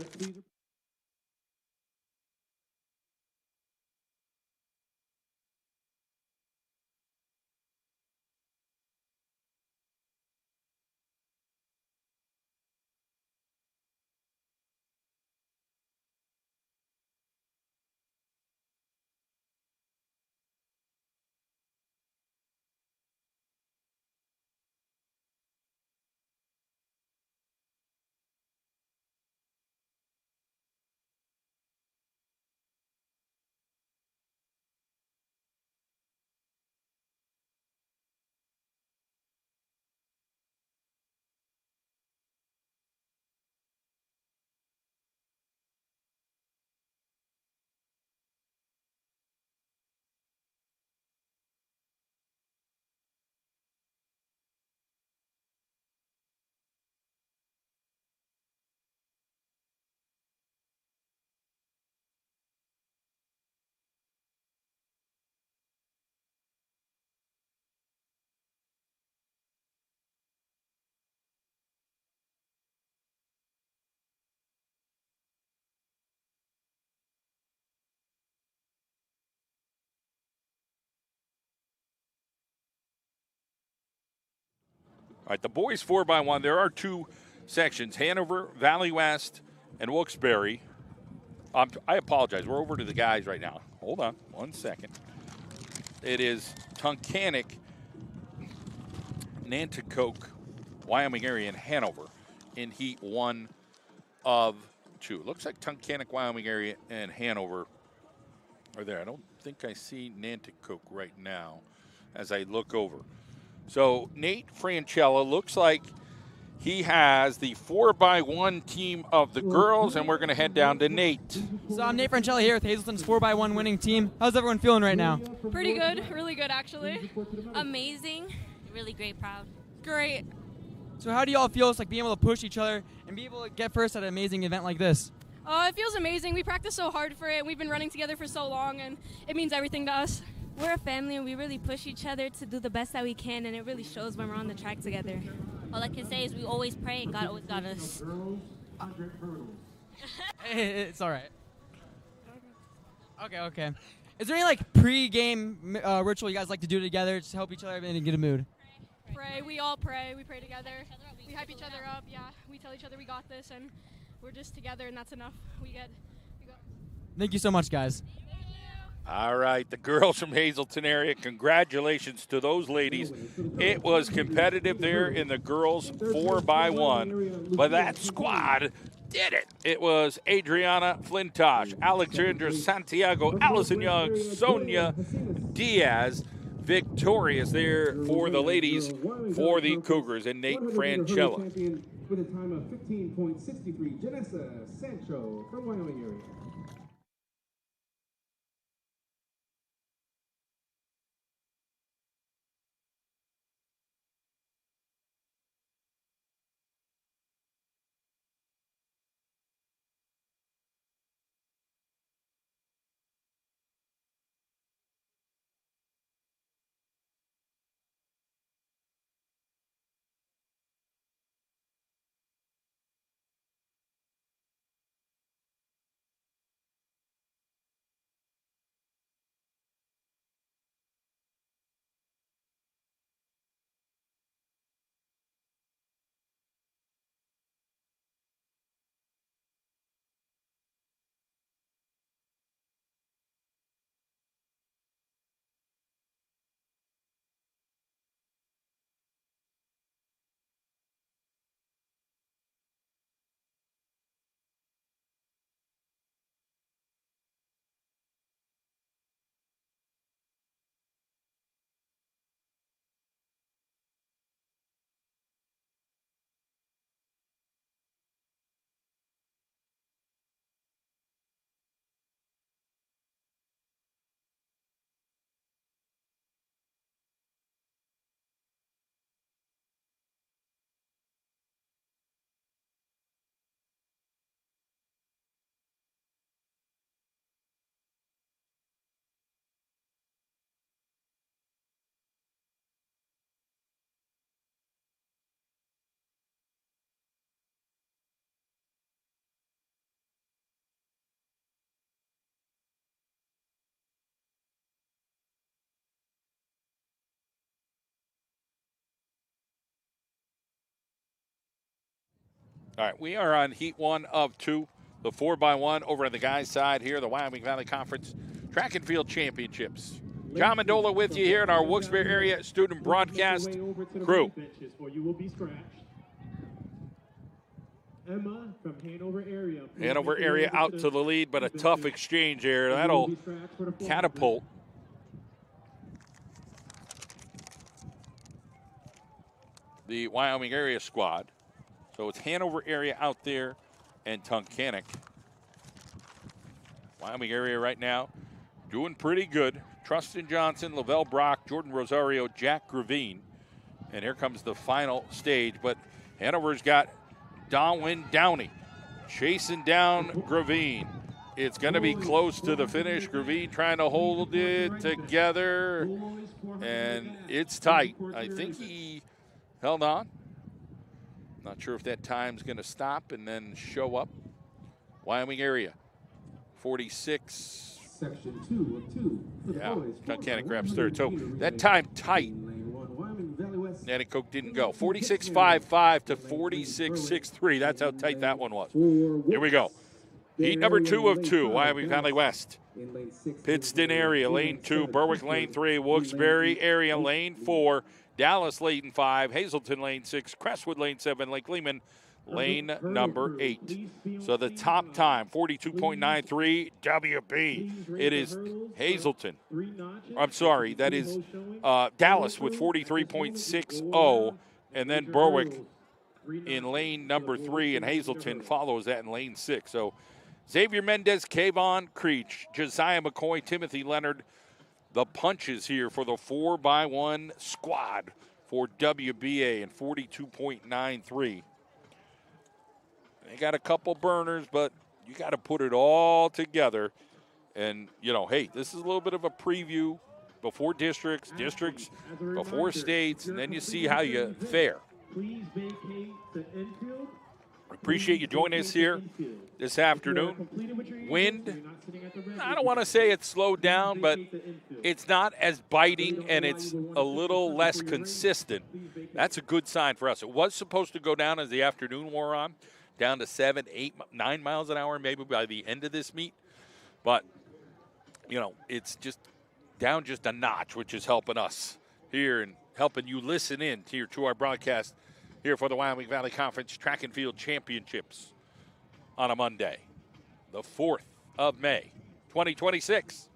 [SPEAKER 1] All right, the boys 4x1, there are 2 sections, Hanover, Valley West, and Wilkes-Barre. I apologize. We're over to the guys right now. Hold on 1 second. It is Tunkhannock, Nanticoke, Wyoming area, and Hanover in heat 1 of 2. It looks like Tunkhannock, Wyoming area, and Hanover are there. I don't think I see Nanticoke right now as I look over. So Nate Franchella looks like he has the 4x1 team of the girls, and we're going to head down to Nate.
[SPEAKER 5] So I'm Nate Franchella here with Hazleton's 4x1 winning team. How's everyone feeling right now?
[SPEAKER 13] Pretty good, really good actually.
[SPEAKER 14] Amazing, really great, proud.
[SPEAKER 13] Great.
[SPEAKER 5] So how do y'all feel? It's like being able to push each other and be able to get first at an amazing event like this?
[SPEAKER 13] It feels amazing. We practiced so hard for it. We've been running together for so long, and it means everything to us.
[SPEAKER 14] We're a family, and we really push each other to do the best that we can, and it really shows when we're on the track together. All I can say is we always pray, and God always got us.
[SPEAKER 5] It's all right. Okay. Is there any like pre-game ritual you guys like to do together to help each other and get a mood?
[SPEAKER 13] Pray. We all pray. We pray together. We hype each other up. Yeah. We tell each other we got this, and we're just together, and that's enough. We go.
[SPEAKER 5] Thank you so much, guys.
[SPEAKER 1] All right, the girls from Hazleton area, congratulations to those ladies. It was competitive there in the girls 4x1, but that squad did it. It was Adriana Flintosh, Alexandra Santiago, Allison Young, Sonia Diaz, victorious there for the ladies for the Cougars, and Nate Franchella.
[SPEAKER 2] With a time of 15.63, Janessa Sancho from Wyoming area.
[SPEAKER 1] All right, we are on heat 1 of 2, the 4x1 over on the guys' side here, the Wyoming Valley Conference Track and Field Championships. John Mendola with you here in our Wilkes-Barre area student broadcast crew.
[SPEAKER 3] You will be scratched. Emma from Hanover area.
[SPEAKER 1] Hanover area out to the lead, but a tough exchange there. That'll catapult the Wyoming area squad. So it's Hanover area out there and Tunkhannock. Wyoming area right now doing pretty good. Trustin Johnson, Lavelle Brock, Jordan Rosario, Jack Gravine. And here comes the final stage. But Hanover's got Donwin Downey chasing down Gravine. It's going to be close to the finish. Gravine trying to hold it together. And it's tight. I think he held on. Not sure if that time's going to stop and then show up. Wyoming area, 46.
[SPEAKER 2] Section 2 of 2 for the boys.
[SPEAKER 1] Tunkhannock grabs third. So that time tight. Nanticoke didn't go. 46.55 to 46.63. That's how tight that one was. Here we go. Heat number 2 of 2, Wyoming Valley West. Pittston area, lane 2. Berwick, lane 3. Wilkes-Barre area, lane 4. Dallas, lane 5. Hazleton, lane 6. Crestwood, lane 7. Lake Lehman, lane number 8. So the top time, 42.93 WB. It is Hazleton. I'm sorry, that is Dallas with 43.60, and then Berwick in lane number 3, and Hazleton follows that in lane 6. So Xavier Mendez, Kayvon Creech, Josiah McCoy, Timothy Leonard, the punches here for the 4x1 squad for WBA and 42.93. They got a couple burners, but you got to put it all together. And, you know, hey, this is a little bit of a preview before districts before states, and then you see how you fare.
[SPEAKER 3] Please vacate the infield.
[SPEAKER 1] Appreciate you joining us here this afternoon. Wind, I don't want to say it's slowed down, but it's not as biting and it's a little less consistent. That's a good sign for us. It was supposed to go down as the afternoon wore on, down to 7, 8, 9 miles an hour maybe by the end of this meet. But, you know, it's just down just a notch, which is helping us here and helping you listen in here to our broadcast here for the Wyoming Valley Conference Track and Field Championships on a Monday, the 4th of May, 2026.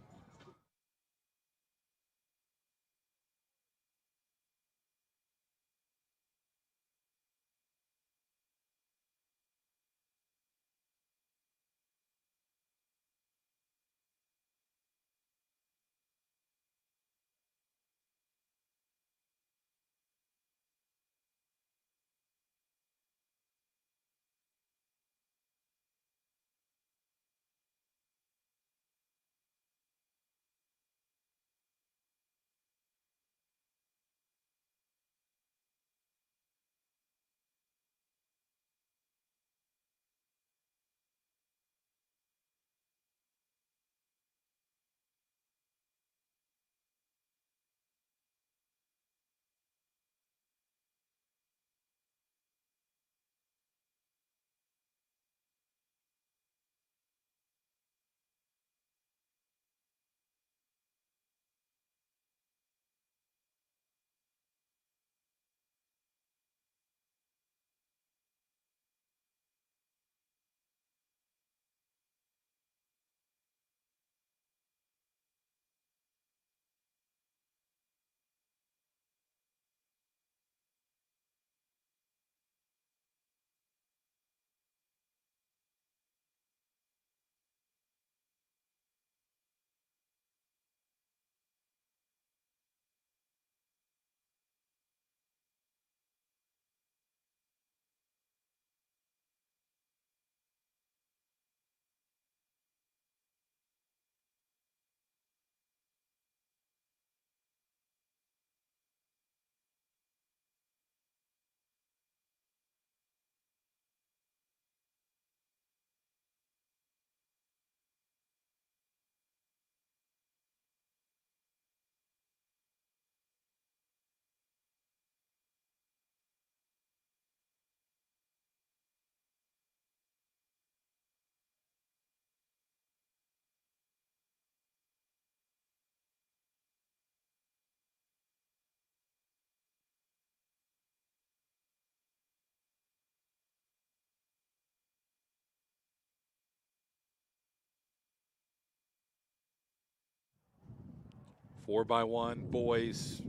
[SPEAKER 1] 4x1 boys,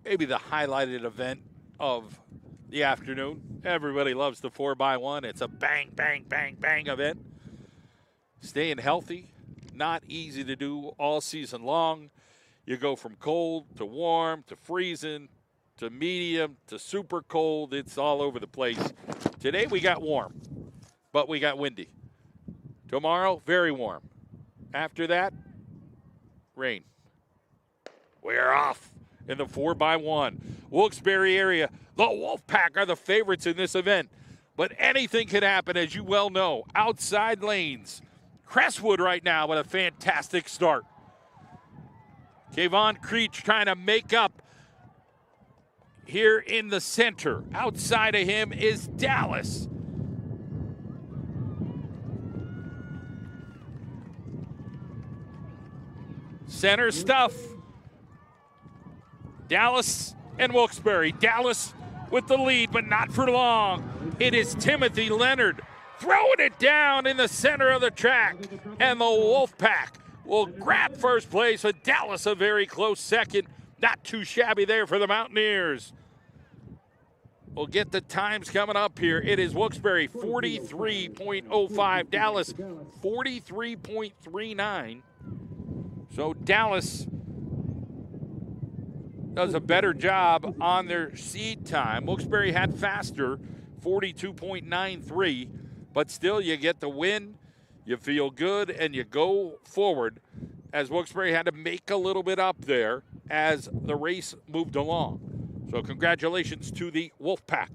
[SPEAKER 1] maybe the highlighted event of the afternoon. Everybody loves the 4x1. It's a bang, bang, bang, bang event. Staying healthy, not easy to do all season long. You go from cold to warm to freezing to medium to super cold. It's all over the place. Today we got warm, but we got windy. Tomorrow, very warm. After that, rain. We're off in the 4x1. Wilkes-Barre area, the Wolfpack are the favorites in this event. But anything could happen, as you well know. Outside lanes. Crestwood right now with a fantastic start. Kayvon Creech trying to make up here in the center. Outside of him is Dallas. Center stuff. Dallas and Wilkes-Barre. Dallas with the lead, but not for long. It is Timothy Leonard throwing it down in the center of the track. And the Wolfpack will grab first place with Dallas a very close second. Not too shabby there for the Mountaineers. We'll get the times coming up here. It is Wilkes-Barre 43.05, Dallas 43.39. So Dallas does a better job on their seed time. Wilkes-Barre had faster, 42.93, but still you get the win, you feel good, and you go forward, as Wilkes-Barre had to make a little bit up there as the race moved along. So congratulations to the Wolfpack.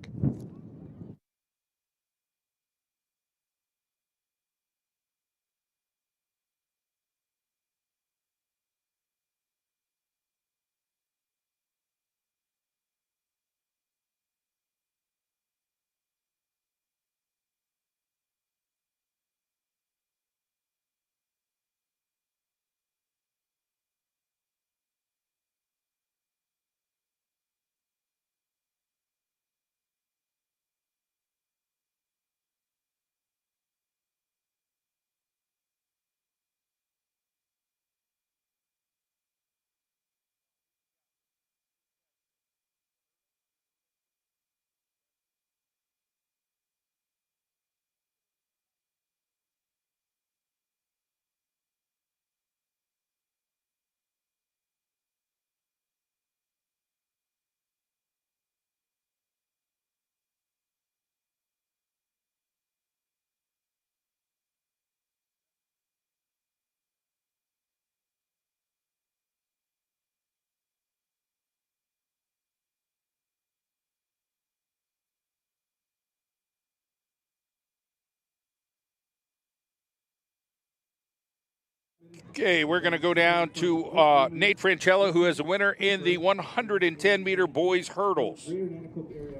[SPEAKER 1] Okay, we're going to go down to Nate Franchella, who is a winner in the 110-meter boys hurdles.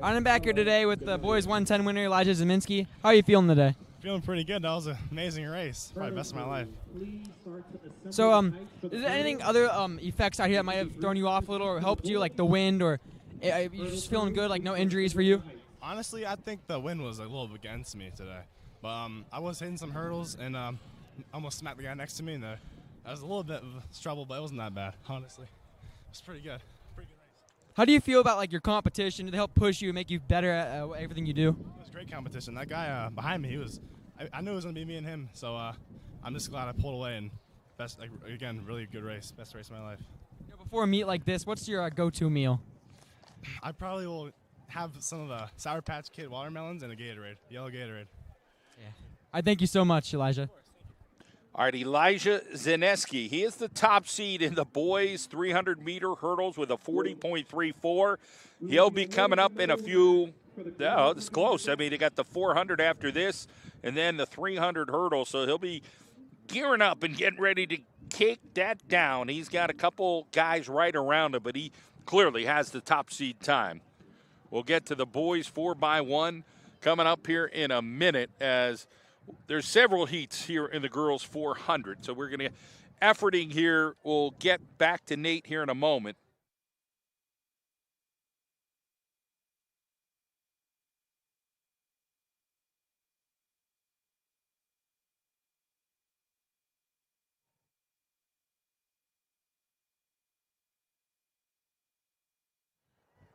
[SPEAKER 5] I'm back here today with the boys 110 winner, Elijah Zeminski. How are you feeling today?
[SPEAKER 15] Feeling pretty good. That was an amazing race. Probably the best of my life.
[SPEAKER 5] So, is there anything other effects out here that might have thrown you off a little or helped you, like the wind, or are you just feeling good, like no injuries for you?
[SPEAKER 15] Honestly, I think the wind was a little against me today. But I was hitting some hurdles and almost smacked the guy next to me. And that was a little bit of trouble, but it wasn't that bad, honestly. It was pretty good. Pretty good race.
[SPEAKER 5] How do you feel about like your competition? Did they help push you and make you better at everything you do?
[SPEAKER 15] It was great competition. That guy behind me, I knew it was going to be me and him. So I'm just glad I pulled away. And again, really good race. Best race of my life.
[SPEAKER 5] You know, before a meet like this, what's your go-to meal?
[SPEAKER 15] I probably will have some of the Sour Patch Kid watermelons and a Gatorade, yellow Gatorade.
[SPEAKER 5] Yeah. I thank you so much, Elijah.
[SPEAKER 1] All right, Elijah Zaneski. He is the top seed in the boys 300-meter hurdles with a 40.34. He'll be coming up in a few. Oh, it's close. I mean, they got the 400 after this, and then the 300 hurdle. So he'll be gearing up and getting ready to kick that down. He's got a couple guys right around him, but he clearly has the top seed time. We'll get to the boys 4x1 coming up here in a minute, as there's several heats here in the girls 400. So we're going to efforting here. We'll get back to Nate here in a moment.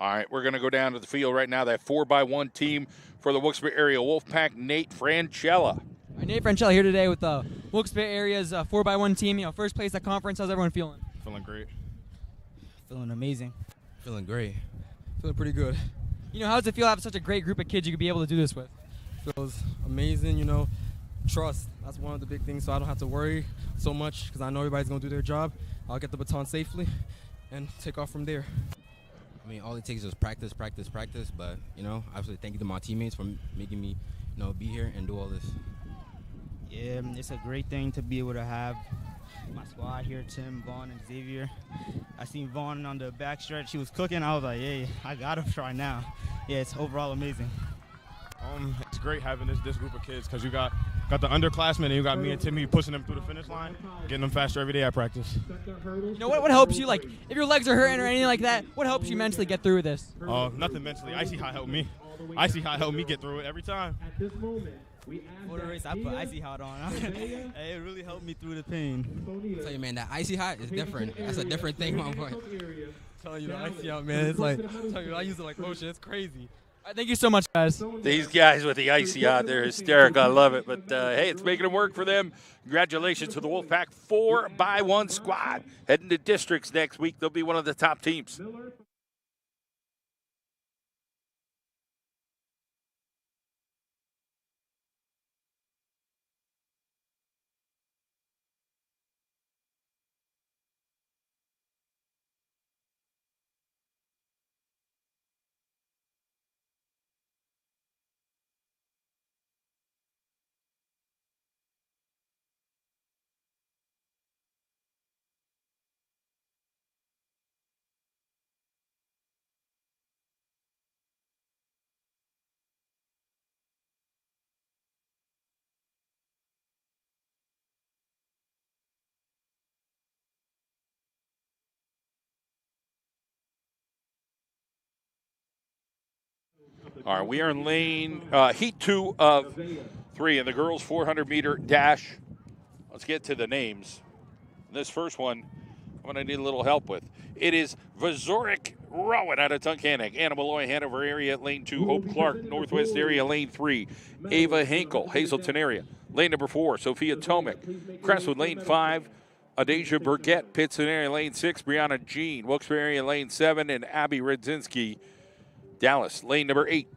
[SPEAKER 1] All right, we're going to go down to the field right now. That 4x1 team for the Wilkes-Barre area Wolfpack, Nate Franchella.
[SPEAKER 5] Nate Franchella here today with the Wilkes-Barre area's 4x1 team. You know, first place at conference. How's everyone feeling?
[SPEAKER 15] Feeling great.
[SPEAKER 16] Feeling amazing.
[SPEAKER 10] Feeling great. Feeling pretty good.
[SPEAKER 5] You know, how does it feel to have such a great group of kids you could be able to do this with?
[SPEAKER 10] Feels amazing, you know. Trust. That's one of the big things, so I don't have to worry so much because I know everybody's going to do their job. I'll get the baton safely and take off from there.
[SPEAKER 16] I mean, all it takes is practice, practice, practice. But, you know, obviously thank you to my teammates for making me, you know, be here and do all this.
[SPEAKER 17] Yeah, it's a great thing to be able to have my squad here, Tim, Vaughn, and Xavier. I seen Vaughn on the backstretch. He was cooking. I was like, hey, I got to try now. Yeah, it's overall amazing.
[SPEAKER 15] It's great having this group of kids because you got the underclassmen and you got me and Timmy pushing them through the finish line, getting them faster every day at practice.
[SPEAKER 5] You know, what helps you, like, if your legs are hurting or anything like that, what helps you mentally get through this?
[SPEAKER 15] Nothing mentally. Icy Hot helped me. Icy Hot helped me get through it every time.
[SPEAKER 17] For the race, I put Icy Hot on. It really helped me through the pain.
[SPEAKER 16] I tell you, man, that Icy Hot is different. That's a different thing, my boy.
[SPEAKER 10] Tell you, the Icy Hot, man, it's like, I use it like lotion. It's crazy.
[SPEAKER 5] Thank you so much, guys.
[SPEAKER 1] These guys with the Icy Hot, they're hysterical. I love it. But, hey, it's making it work for them. Congratulations to the Wolfpack 4x1 squad. Heading to districts next week. They'll be one of the top teams. All right, we are in lane heat 2 of 3 in the girls 400-meter dash. Let's get to the names. This first one, I'm going to need a little help with. It is Vazorik Rowan out of Tunkhannock. Anna Malloy, Hanover area, lane 2. Hope Clark, Northwest area, lane 3. Ava Hinkle, Hazelton area. Lane number 4, Sophia Tomic. Crestwood, lane 5. Adasia Burgett, Pittston area, lane 6. Brianna Jean, Wilkes-Barre area, lane 7. And Abby Redzinski, Dallas, lane number 8.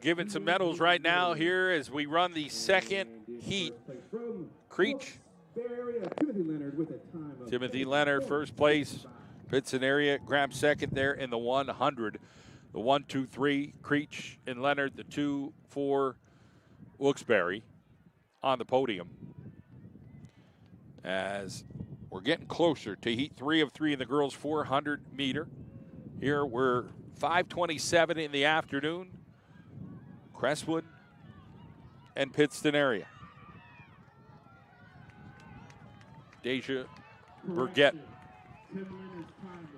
[SPEAKER 1] Giving some medals right now here as we run the second heat. Creech. Timothy Leonard, first place. Pittston area grabs second there in the 100. The 1, 2, 3, Creech and Leonard, the 2, 4, Wilkes-Barre on the podium. As we're getting closer to heat 3 of 3 in the girls 400 meter. Here we're 5:27 in the afternoon. Crestwood and Pittston area. Deja Burgett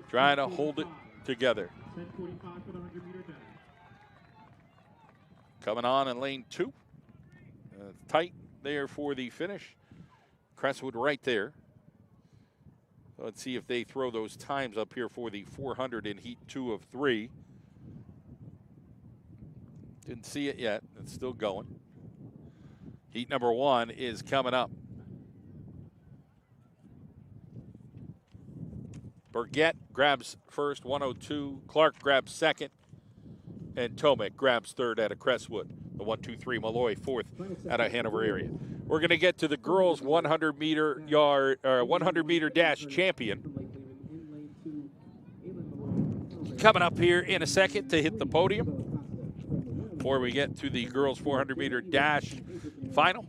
[SPEAKER 1] trying to hold it together. Coming on in lane 2. Tight there for the finish. Crestwood right there. So let's see if they throw those times up here for the 400 in heat 2 of 3. Didn't see it yet. It's still going. Heat number 1 is coming up. Burgett grabs first, 102. Clark grabs second. And Tomic grabs third out of Crestwood. The 1, 2, 3, Malloy fourth out of Hanover area. We're going to get to the girls 100 meter dash champion. coming up here in a second to hit the podium before we get to the girls 400-meter dash final.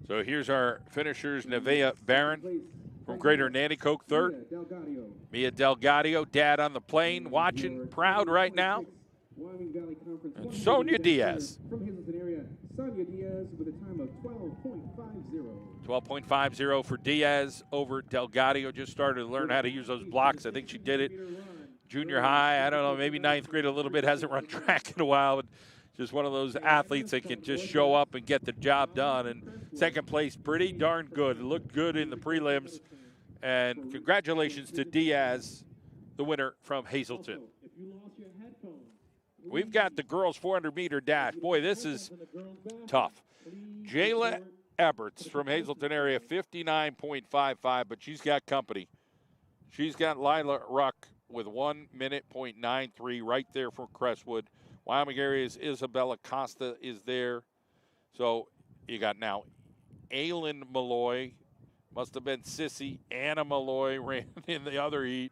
[SPEAKER 1] So here's our finishers: Nevaeh Barron from Greater Nanticoke, third. Mia Delgadio, dad on the plane, watching, proud right now. And Sonia Diaz.
[SPEAKER 2] From Hazleton area, Sonia Diaz with a time of 12.50.
[SPEAKER 1] 12.50 for Diaz over Delgadio. Just started to learn how to use those blocks. I think she did it junior high. I don't know, maybe ninth grade a little bit. Hasn't run track in a while, but just one of those athletes that can just show up and get the job done. And second place, pretty darn good. It looked good in the prelims. And congratulations to Diaz, the winner from Hazleton. We've got the girls 400-meter dash. Boy, this is tough. Jayla Eberts from Hazleton area, 59.55, but she's got company. She's got Lila Ruck with 1:93 right there from Crestwood. Wyoming area's Isabella Costa is there. So you got now Aylin Malloy, must have been Sissy. Anna Malloy ran in the other heat.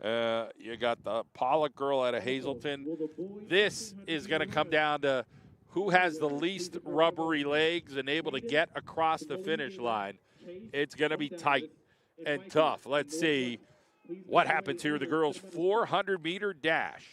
[SPEAKER 1] You got the Pollock girl out of Hazleton. This is going to come down to who has the least rubbery legs and able to get across the finish line. It's going to be tight and tough. Let's see what happens here. The girls' 400-meter dash.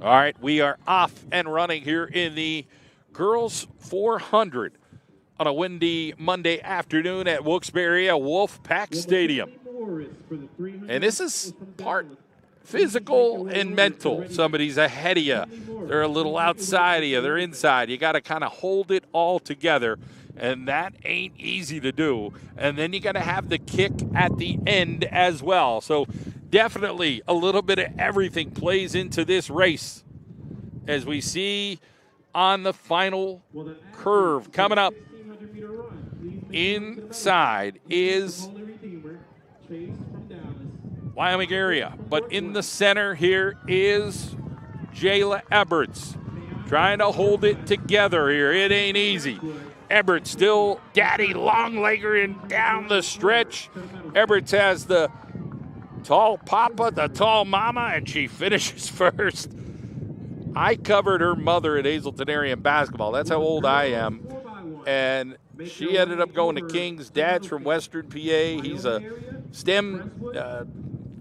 [SPEAKER 1] All right, we are off and running here in the girls 400 on a windy Monday afternoon at Wilkes-Barre Wolfpack Stadium. And this is part physical and mental. Somebody's ahead of you. They're a little outside of you. They're inside. You got to kind of hold it all together, and that ain't easy to do. And then you got to have the kick at the end as well. So definitely a little bit of everything plays into this race as we see on the final curve. Coming up inside is Wyoming area, but in the center here is Jayla Eberts trying to hold it together here. It ain't easy. Eberts still daddy long-leggering down the stretch. Eberts has the tall papa, the tall mama, and she finishes first. I covered her mother at Hazleton area in basketball. That's how old I am. And she ended up going to Kings. Dad's from Western PA. He's a STEM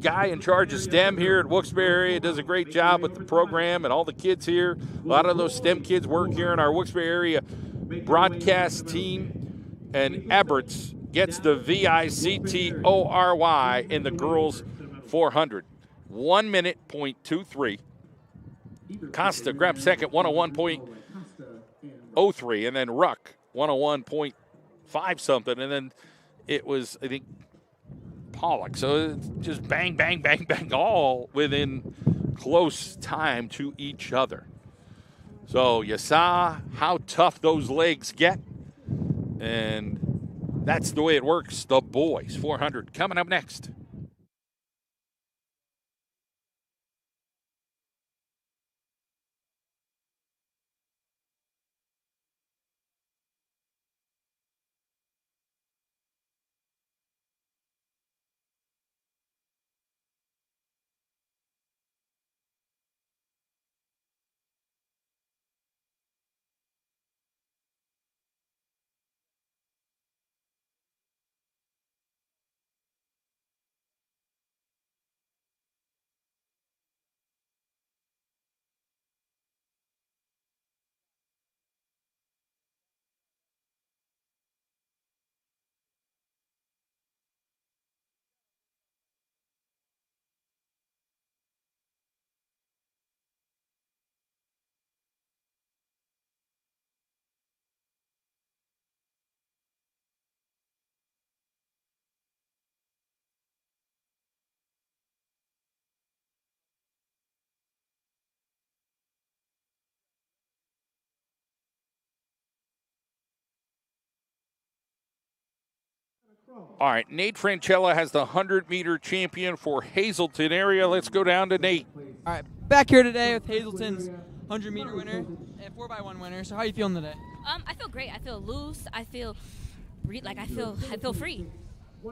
[SPEAKER 1] guy in charge of STEM here at Wilkes-Barre. Does a great job with the program and all the kids here. A lot of those STEM kids work here in our Wilkes-Barre area broadcast team. And Eberts gets the VICTORY in the girls 400. 1:23. Costa grabbed second, 101.03, and then Ruck, 101.5 something, and then it was, I think, Pollock. So it's just bang, bang, bang, bang, all within close time to each other. So you saw how tough those legs get, and that's the way it works. The boys 400 coming up next. All right, Nate Franchella has the 100-meter champion for Hazleton area. Let's go down to Nate.
[SPEAKER 5] All right, back here today with Hazleton's 100-meter winner and 4x1 winner. So how are you feeling today?
[SPEAKER 14] I feel great. I feel loose. I feel I feel free.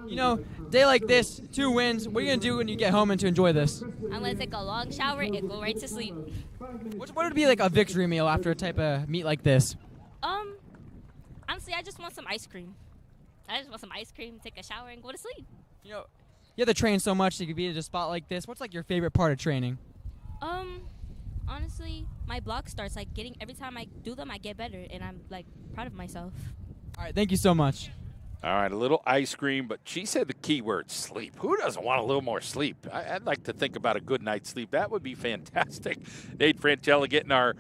[SPEAKER 5] You know, day like this, 2 wins. What are you gonna do when you get home and to enjoy this?
[SPEAKER 14] I'm gonna take a long shower and go right to sleep.
[SPEAKER 5] What would be like a victory meal after a type of meet like this?
[SPEAKER 14] Honestly, I just want some ice cream. Take a shower, and go to sleep.
[SPEAKER 5] You know, you have to train so much to be at a spot like this. What's like your favorite part of training?
[SPEAKER 14] Honestly, my block starts every time I do them, I get better, and I'm proud of myself.
[SPEAKER 5] All right, thank you so much.
[SPEAKER 1] All right, a little ice cream, but she said the key word, sleep. Who doesn't want a little more sleep? I'd like to think about a good night's sleep. That would be fantastic. Nate Franchella getting our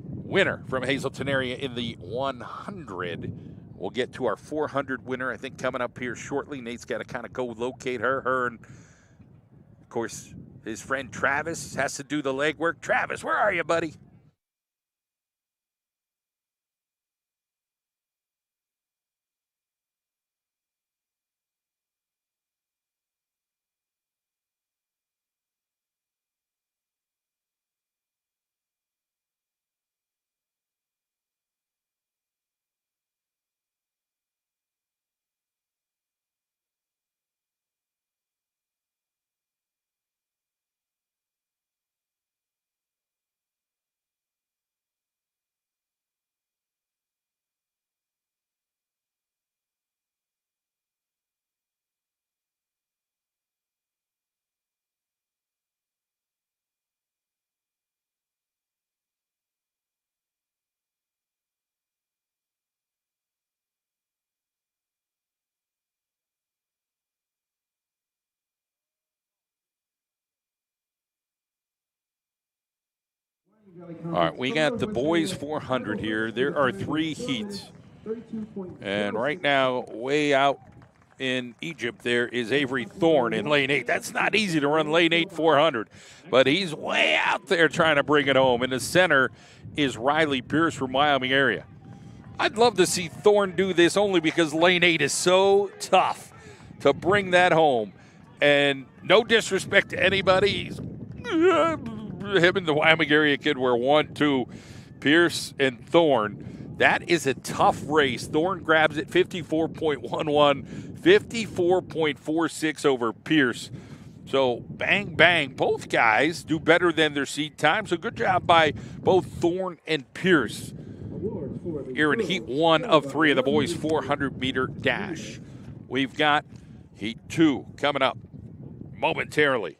[SPEAKER 1] winner from Hazleton area in the 100. We'll get to our 400 winner, I think, coming up here shortly. Nate's got to kind of go locate her, and, of course, his friend Travis has to do the legwork. Travis, where are you, buddy? All right, we got the boys 400 here. There are 3 heats. And right now, way out in Egypt, there is Avery Thorne in lane 8. That's not easy to run lane 8 400, but he's way out there trying to bring it home. In the center is Riley Pierce from Wyoming area. I'd love to see Thorne do this only because lane 8 is so tough to bring that home. And no disrespect to anybody, him and the Wyoming area kid were 1-2, Pierce and Thorne. That is a tough race. Thorne grabs it 54.11, 54.46 over Pierce. So bang, bang. Both guys do better than their seat time. So good job by both Thorne and Pierce here in heat 1 of 3 of the boys 400-meter dash. We've got heat 2 coming up momentarily.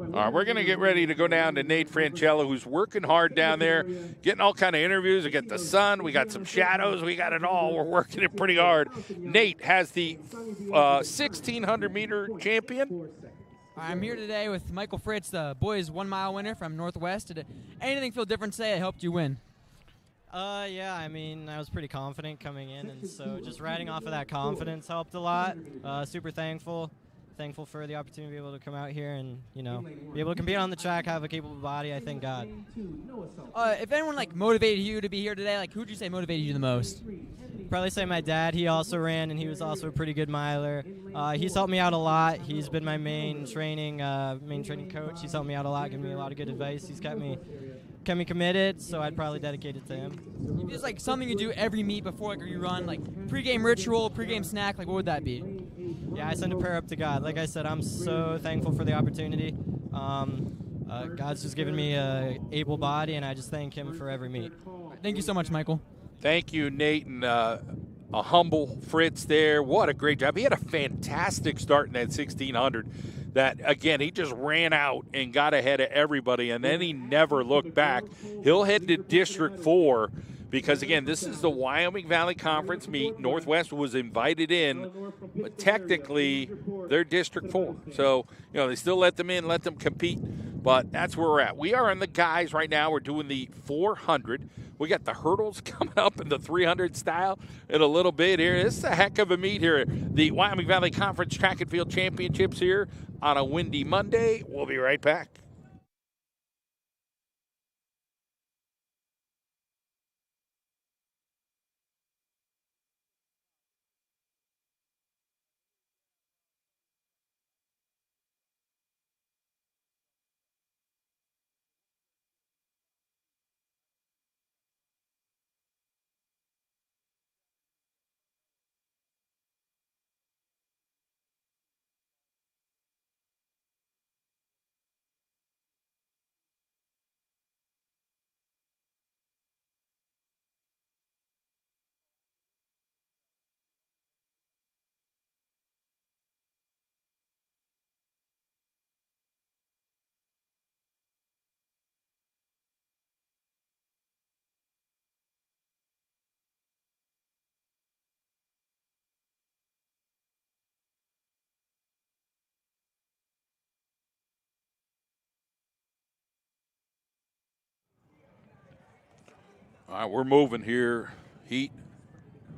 [SPEAKER 1] All right, we're going to get ready to go down to Nate Franchella, who's working hard down there, getting all kind of interviews. We got the sun, we got some shadows, we got it all. We're working it pretty hard. Nate has the 1,600-meter champion.
[SPEAKER 5] I'm here today with Michael Fritz, the boys 1-mile winner from Northwest. Did anything feel different today that helped you win?
[SPEAKER 18] Yeah, I mean, I was pretty confident coming in, and so just riding off of that confidence helped a lot. Super thankful for the opportunity to be able to come out here and, you know, be able to compete on the track, have a capable body. I thank God.
[SPEAKER 5] If anyone motivated you to be here today, who'd you say motivated you the most?
[SPEAKER 18] Probably say my dad. He also ran, and he was also a pretty good miler. He's helped me out a lot. He's been my main training coach. He's helped me out a lot, given me a lot of good advice. He's kept me committed, so I'd probably dedicate it to him.
[SPEAKER 5] Just something you do every meet before you run, pregame ritual, pregame snack, what would that be?
[SPEAKER 18] Yeah, I send a prayer up to God. Like I said, I'm so thankful for the opportunity. God's just given me an able body, and I just thank him for every meet.
[SPEAKER 5] Thank you so much, Michael.
[SPEAKER 1] Thank you, Nate, and a humble Fritz there. What a great job. He had a fantastic start in that 1,600. That, again, he just ran out and got ahead of everybody, and then he never looked back. He'll head to District 4 because, again, this is the Wyoming Valley Conference meet. Northwest was invited in, but technically they're District 4. So, they still let them in, let them compete, but that's where we're at. We are in the guys right now. We're doing the 400. We got the hurdles coming up in the 300 style in a little bit here. This is a heck of a meet here. The Wyoming Valley Conference Track and Field Championships here on a windy Monday. We'll be right back. All right, we're moving here. Heat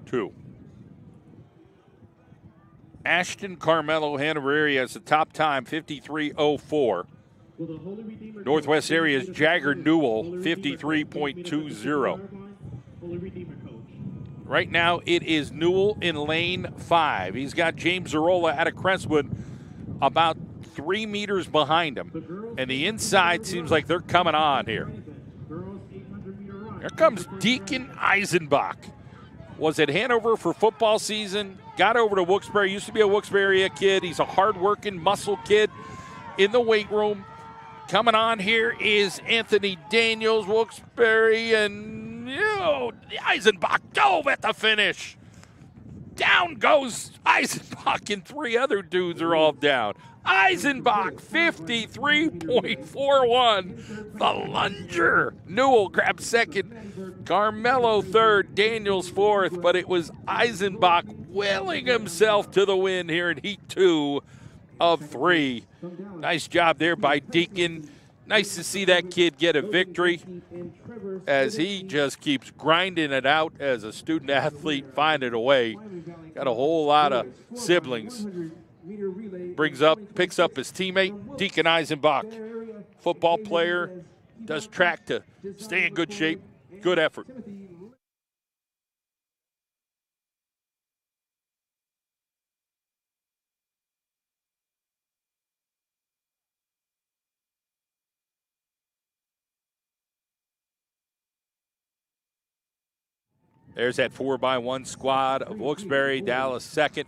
[SPEAKER 1] 2. Ashton Carmelo, Hanover area has the top time, 53.04. Northwest area's Jagger Newell, 53.20. Right now, it is Newell in lane 5. He's got James Zarola out of Crestwood about 3 meters behind him. And the inside seems like they're coming on here. Here comes Deacon Eisenbach. Was at Hanover for football season, got over to Wilkes-Barre, used to be a Wilkes-Barre area kid. He's a hard-working muscle kid in the weight room. Coming on here is Anthony Daniels, Wilkes-Barre, and Eisenbach dove at the finish. Down goes Eisenbach, and 3 other dudes are all down. Eisenbach, 53.41. The lunger. Newell grabs second. Carmelo third. Daniels fourth. But it was Eisenbach willing himself to the win here in Heat 2 of 3. Nice job there by Deacon. Nice to see that kid get a victory as he just keeps grinding it out as a student athlete, finding a way. Got a whole lot of siblings. Picks up his teammate, Deacon Eisenbach. Football player, does track to stay in good shape. Good effort. There's that 4x1 squad of Wilkes-Barre, Dallas second.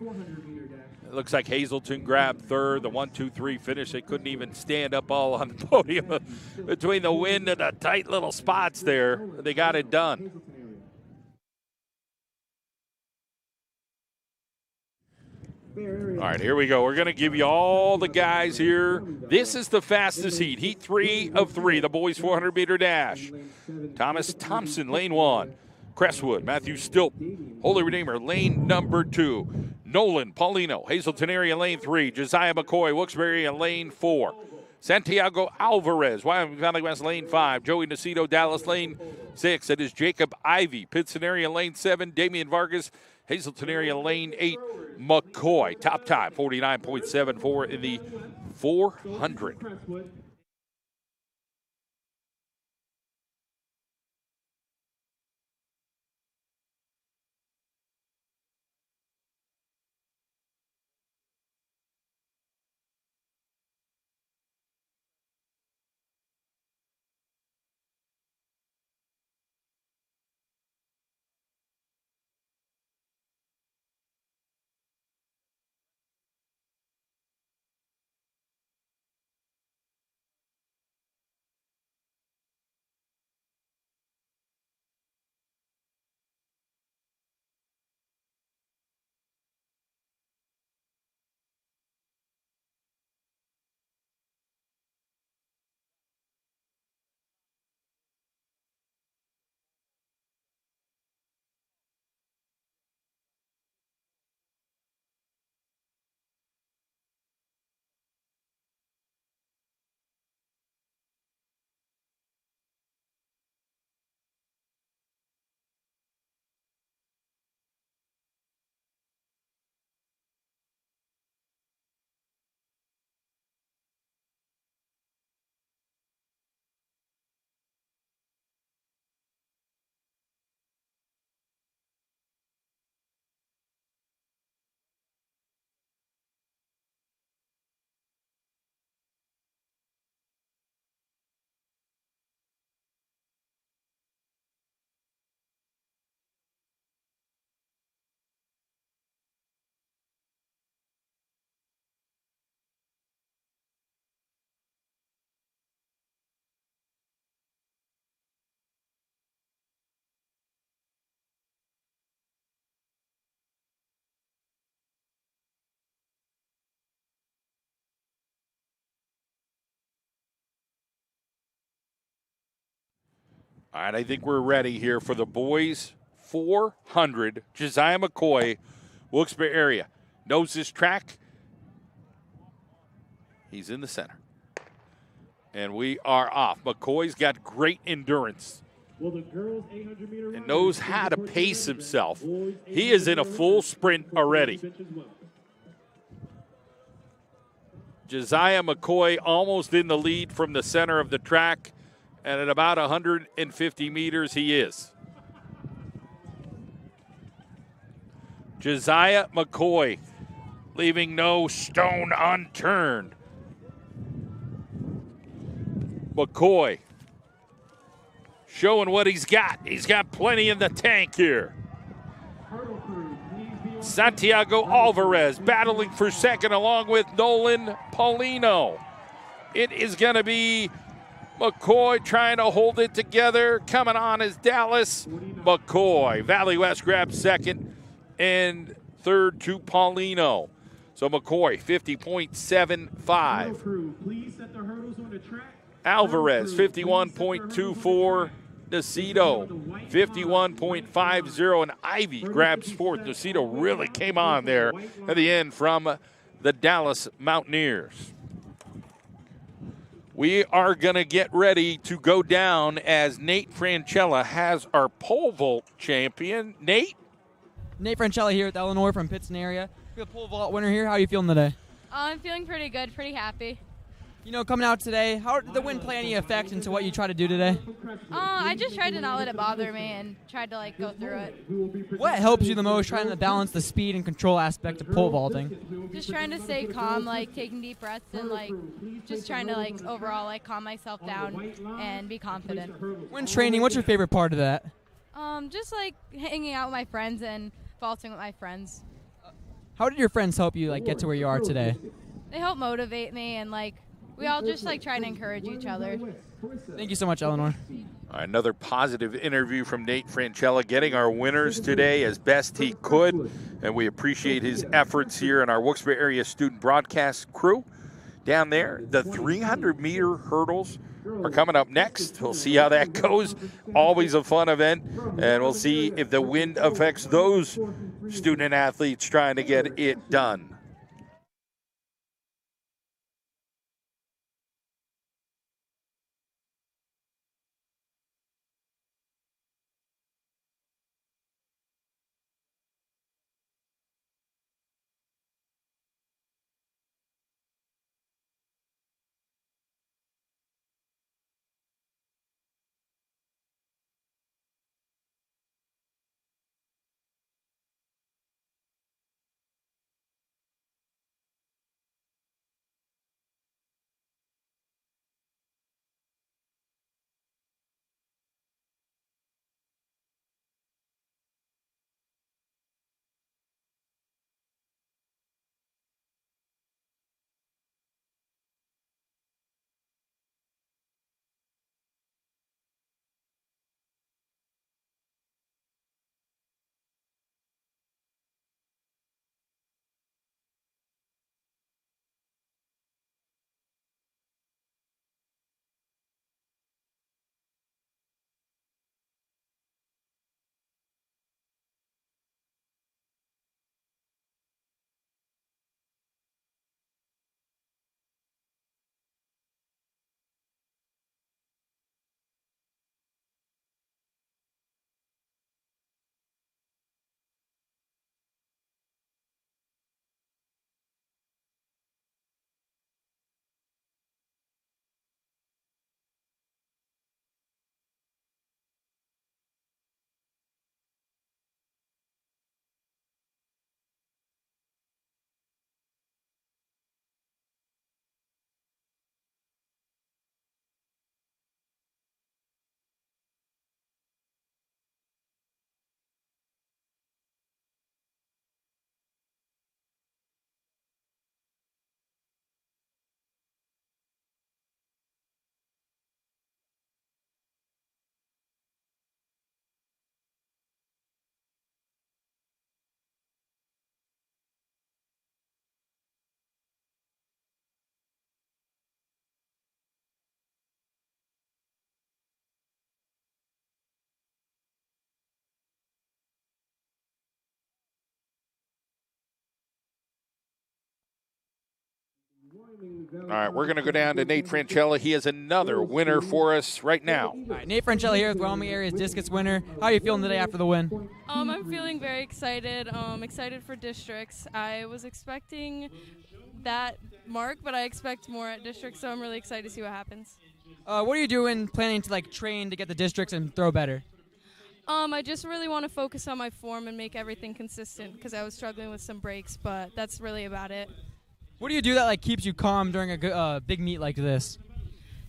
[SPEAKER 1] It looks like Hazleton grabbed third. The 1-2-3 finish. They couldn't even stand up all on the podium between the wind and the tight little spots there. They got it done. All right, here we go. We're going to give you all the guys here. This is the fastest heat. Heat 3 of 3, the boys 400-meter dash. Thomas Thompson, lane 1. Crestwood, Matthew Stilt, Holy Redeemer, lane number 2. Nolan Paulino, Hazleton area, lane 3. Josiah McCoy, Wilkes-Barre, lane 4. Santiago Alvarez, Wyoming Valley West, lane 5. Joey Nacito, Dallas, lane 6. It is Jacob Ivy, Pittston area, lane 7. Damian Vargas, Hazleton area, lane 8. McCoy, top time, 49.74 in the 400. All right, I think we're ready here for the boys 400. Josiah McCoy, Wilkes-Barre area. Knows this track. He's in the center. And we are off. McCoy's got great endurance and knows how to pace himself. He is in a full sprint already. Josiah McCoy almost in the lead from the center of the track, and at about 150 meters he is. Josiah McCoy leaving no stone unturned. McCoy showing what he's got. He's got plenty in the tank here. Santiago Alvarez battling for second along with Nolan Paulino. It is going to be McCoy trying to hold it together. Coming on is Dallas. McCoy. Valley West grabs second and third to Paulino. So McCoy, 50.75. Alvarez, 51.24. Nacito, 51.50. And Ivy grabs fourth. Nacito really came on there at the end from the Dallas Mountaineers. We are going to get ready to go down as Nate Franchella has our pole vault champion. Nate
[SPEAKER 5] Franchella here with Eleanor from Pittston area. You're the pole vault winner here. How are you feeling today?
[SPEAKER 13] I'm feeling pretty good, pretty happy.
[SPEAKER 5] You know, coming out today, how did the wind play any effect into what you try to do today?
[SPEAKER 13] I just tried to not let it bother me and tried to go through it.
[SPEAKER 5] What helps you the most trying to balance the speed and control aspect of pole vaulting?
[SPEAKER 13] Just trying to stay calm, taking deep breaths and just trying to overall calm myself down and be confident.
[SPEAKER 5] When training, what's your favorite part of that?
[SPEAKER 13] Just hanging out with my friends and vaulting with my friends.
[SPEAKER 5] How did your friends help you get to where you are today?
[SPEAKER 13] They help motivate me and we all just try to encourage each other.
[SPEAKER 5] Thank you so much, Eleanor.
[SPEAKER 1] All right, another positive interview from Nate Franchella, getting our winners today as best he could, and we appreciate his efforts here in our Wilkes-Barre area student broadcast crew. Down there, the 300-meter hurdles are coming up next. We'll see how that goes. Always a fun event, and we'll see if the wind affects those student athletes trying to get it done. All right, we're going to go down to Nate Franchella. He has another winner for us right now.
[SPEAKER 5] All right, Nate Franchella here with Wyoming Area's discus winner. How are you feeling today after the win?
[SPEAKER 19] I'm feeling very excited. Excited for districts. I was expecting that mark, but I expect more at districts, so I'm really excited to see what happens.
[SPEAKER 5] What are you doing, planning to train to get the districts and throw better?
[SPEAKER 19] I just really want to focus on my form and make everything consistent because I was struggling with some breaks, but that's really about it.
[SPEAKER 5] What do you do that keeps you calm during a big meet like this?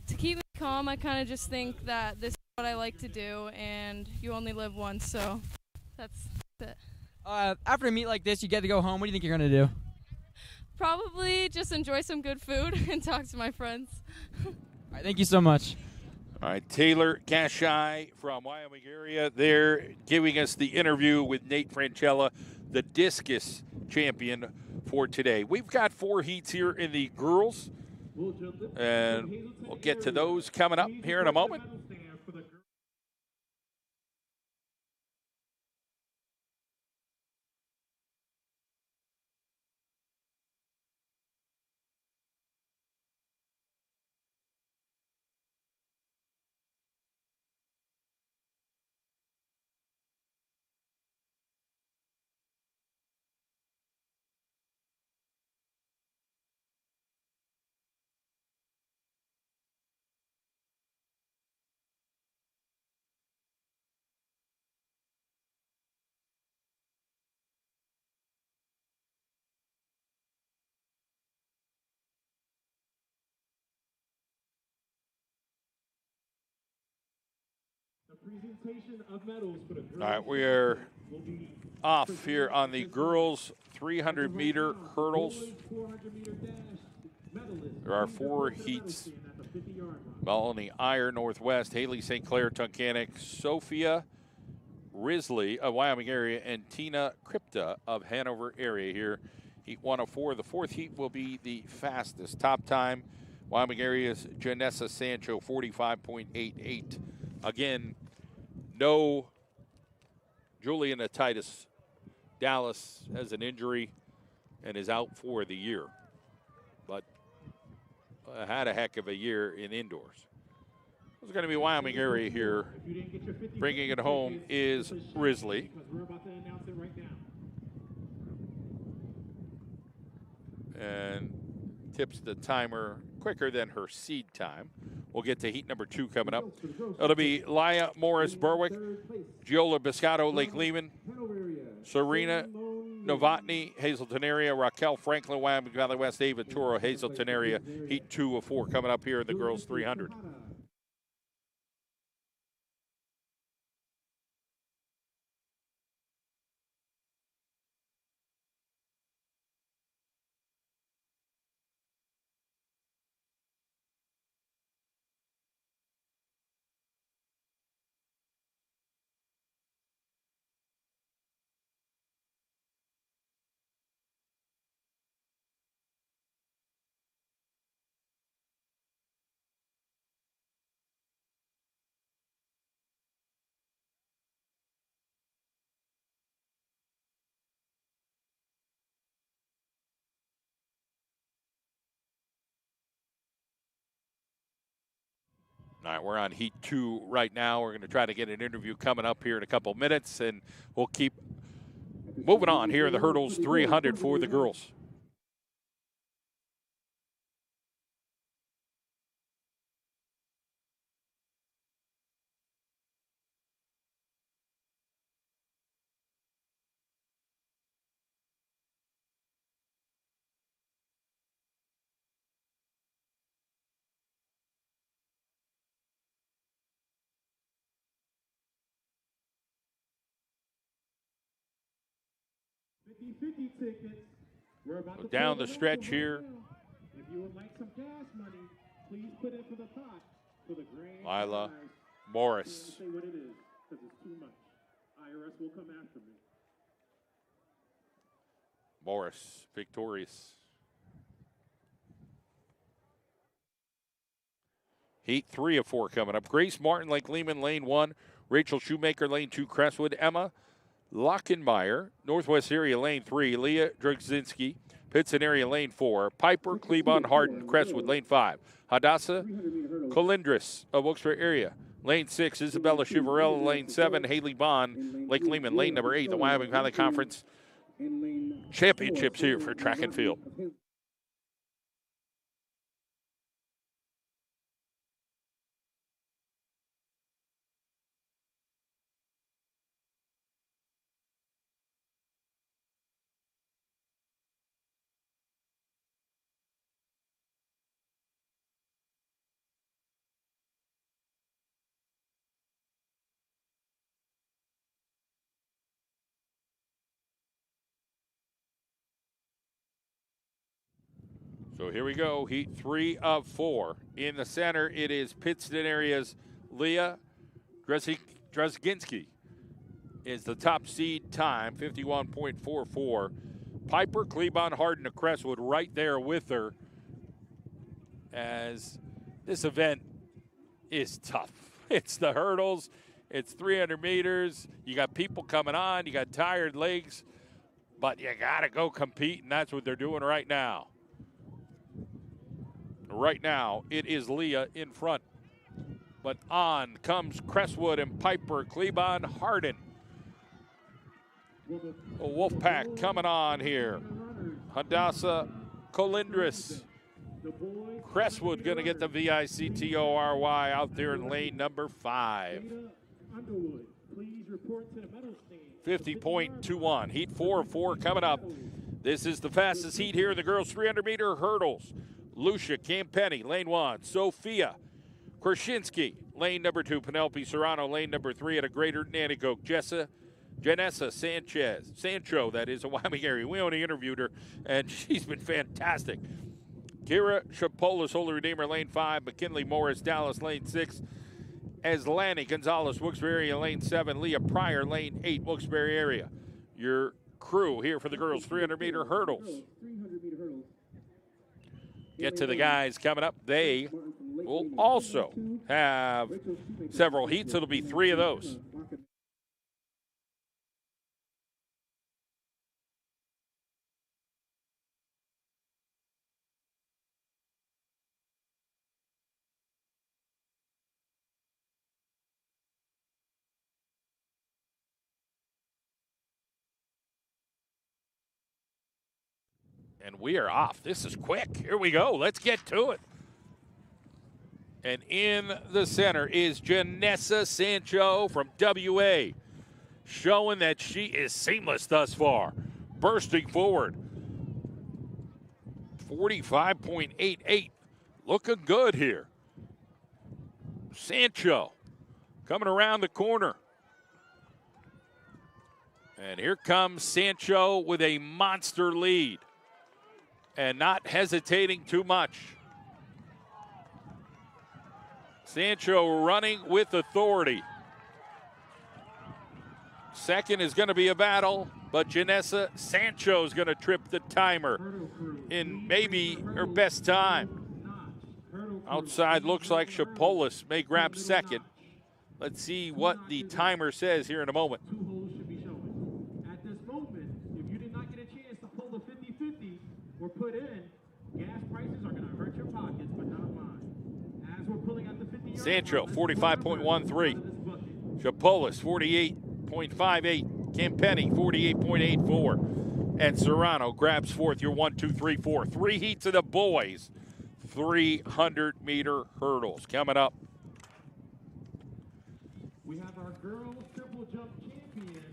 [SPEAKER 19] To keep me calm, I kind of just think that this is what I like to do, and you only live once, so that's it.
[SPEAKER 5] After a meet like this, you get to go home. What do you think you're going to do?
[SPEAKER 19] Probably just enjoy some good food and talk to my friends.
[SPEAKER 5] All right, thank you so much.
[SPEAKER 1] All right, Taylor Gashai from Wyoming area there giving us the interview with Nate Franchella, the discus champion for today. We've got 4 heats here in the girls, and we'll get to those coming up here in a moment. All right, we are off here on the girls' 300-meter hurdles. There are 4 heats. Melanie Iyer, Northwest, Haley St. Clair, Tunkhannock, Sophia Risley of Wyoming area, and Tina Kripta of Hanover area here. Heat 1 of 4. The 4th heat will be the fastest. Top time, Wyoming area's Janessa Sancho, 45.88. Again, no Juliana Titus. Dallas has an injury and is out for the year, but had a heck of a year in indoors. It's going to be Wyoming area here. Bringing it home is Risley. And tips the timer quicker than her seed time. We'll get to heat number 2 coming up. It'll be Laya Morris Berwick, Giola Biscotto Lake Lehman, Serena Novotny Hazelton area, Raquel Franklin Wyoming Valley West, Ava Toro Hazelton area. Heat 2 of 4 coming up here in the girls 300. All right, we're on heat 2 right now. We're going to try to get an interview coming up here in a couple minutes, and we'll keep moving on here in the hurdles 300 for the girls. Down the stretch here.
[SPEAKER 3] If you would like some gas money, please put it for the pot for the grand
[SPEAKER 1] Lila
[SPEAKER 3] prize.
[SPEAKER 1] Morris.
[SPEAKER 3] Say what it is, because it's too much. IRS will come after me.
[SPEAKER 1] Morris, victorious. Heat 3 of 4 coming up. Grace Martin, Lake Lehman, lane 1. Rachel Shoemaker, lane 2. Crestwood, Emma Lockenmeyer, Northwest area, lane 3. Leah Dragzinski, Pittston area, lane 4. Piper, Cleburne, Hardin, Crestwood, lane 5. Hadassah, Colindres of Wilkes-Barre area. Lane 6, Isabella Chivarella, lane 7. Haley Bond, Lake Lehman, lane number 8. The Wyoming Valley Conference Championships here for track and field. So here we go, heat 3 of 4. In the center, it is Pittston area's Leah Dresginski is the top seed time, 51.44. Piper, Cleburne, Hardin, to Crestwood right there with her, as this event is tough. It's the hurdles, it's 300 meters, you got people coming on, you got tired legs, but you got to go compete, and that's what they're doing right now. Right now, it is Leah in front. But on comes Crestwood and Piper, Cleburne, Hardin. A Wolfpack coming on here. Hadassah, Colindres. Crestwood going to get the VICTORY out there in lane number 5. 50.21. Heat 4 of 4 coming up. This is the fastest heat here in the girls' 300-meter hurdles. Lucia Campenny, lane 1. Sophia Korshinsky, lane number 2. Penelope Serrano, lane number 3 at a Greater Nanticoke. Janessa Sancho, that is a Wyoming area. We only interviewed her, and she's been fantastic. Kira Chapolis, Holy Redeemer, lane 5. McKinley Morris, Dallas, lane 6. Aslani Gonzalez, Wilkes-Barre area, lane 7. Leah Pryor, lane 8, Wilkes-Barre area. Your crew here for the girls' 300-meter hurdles. Get to the guys coming up. They will also have several heats. It'll be 3 of those. And we are off. This is quick. Here we go. Let's get to it. And in the center is Janessa Sancho from WA, showing that she is seamless thus far. Bursting forward. 45.88. Looking good here. Sancho coming around the corner. And here comes Sancho with a monster lead. And not hesitating too much. Sancho running with authority. Second is going to be a battle, but Janessa Sancho is going to trip the timer in maybe her best time. Outside looks like Chapolis may grab second. Let's see what the timer says here in a moment.
[SPEAKER 3] At this moment, if you did not get a chance to pull the 50-50 or put in, gas prices are going to hurt your pockets, but not mine. As we're pulling out the 50.
[SPEAKER 1] Sancho, 45.13. Chapolis, 48.58. Campenny, 48.84. And Serrano grabs fourth. Your 1, 2, 3, 4. 3 heats of the boys. 300-meter hurdles coming up.
[SPEAKER 3] We have our girls triple jump champion.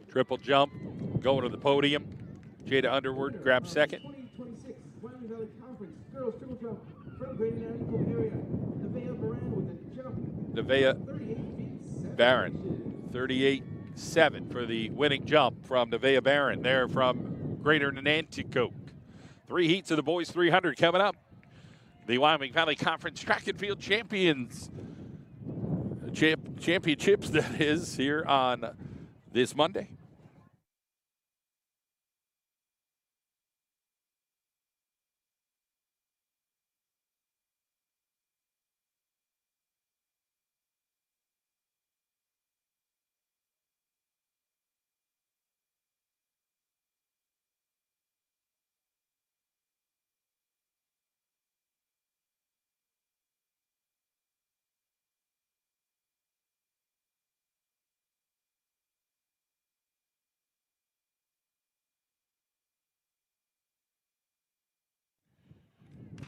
[SPEAKER 1] Triple jump, going to the podium. Jada Underwood grabs second.
[SPEAKER 2] 2026 Wyoming Valley Conference girls triple jump from Greater Nanticoke area. Nevaeh Baran with a jump.
[SPEAKER 1] Nevaeh Baran, 38.7 for the winning jump from Nevaeh Baran there from Greater Nanticoke. 3 heats of the boys 300 coming up. The Wyoming Valley Conference Track and Field Championships, that is, here on this Monday.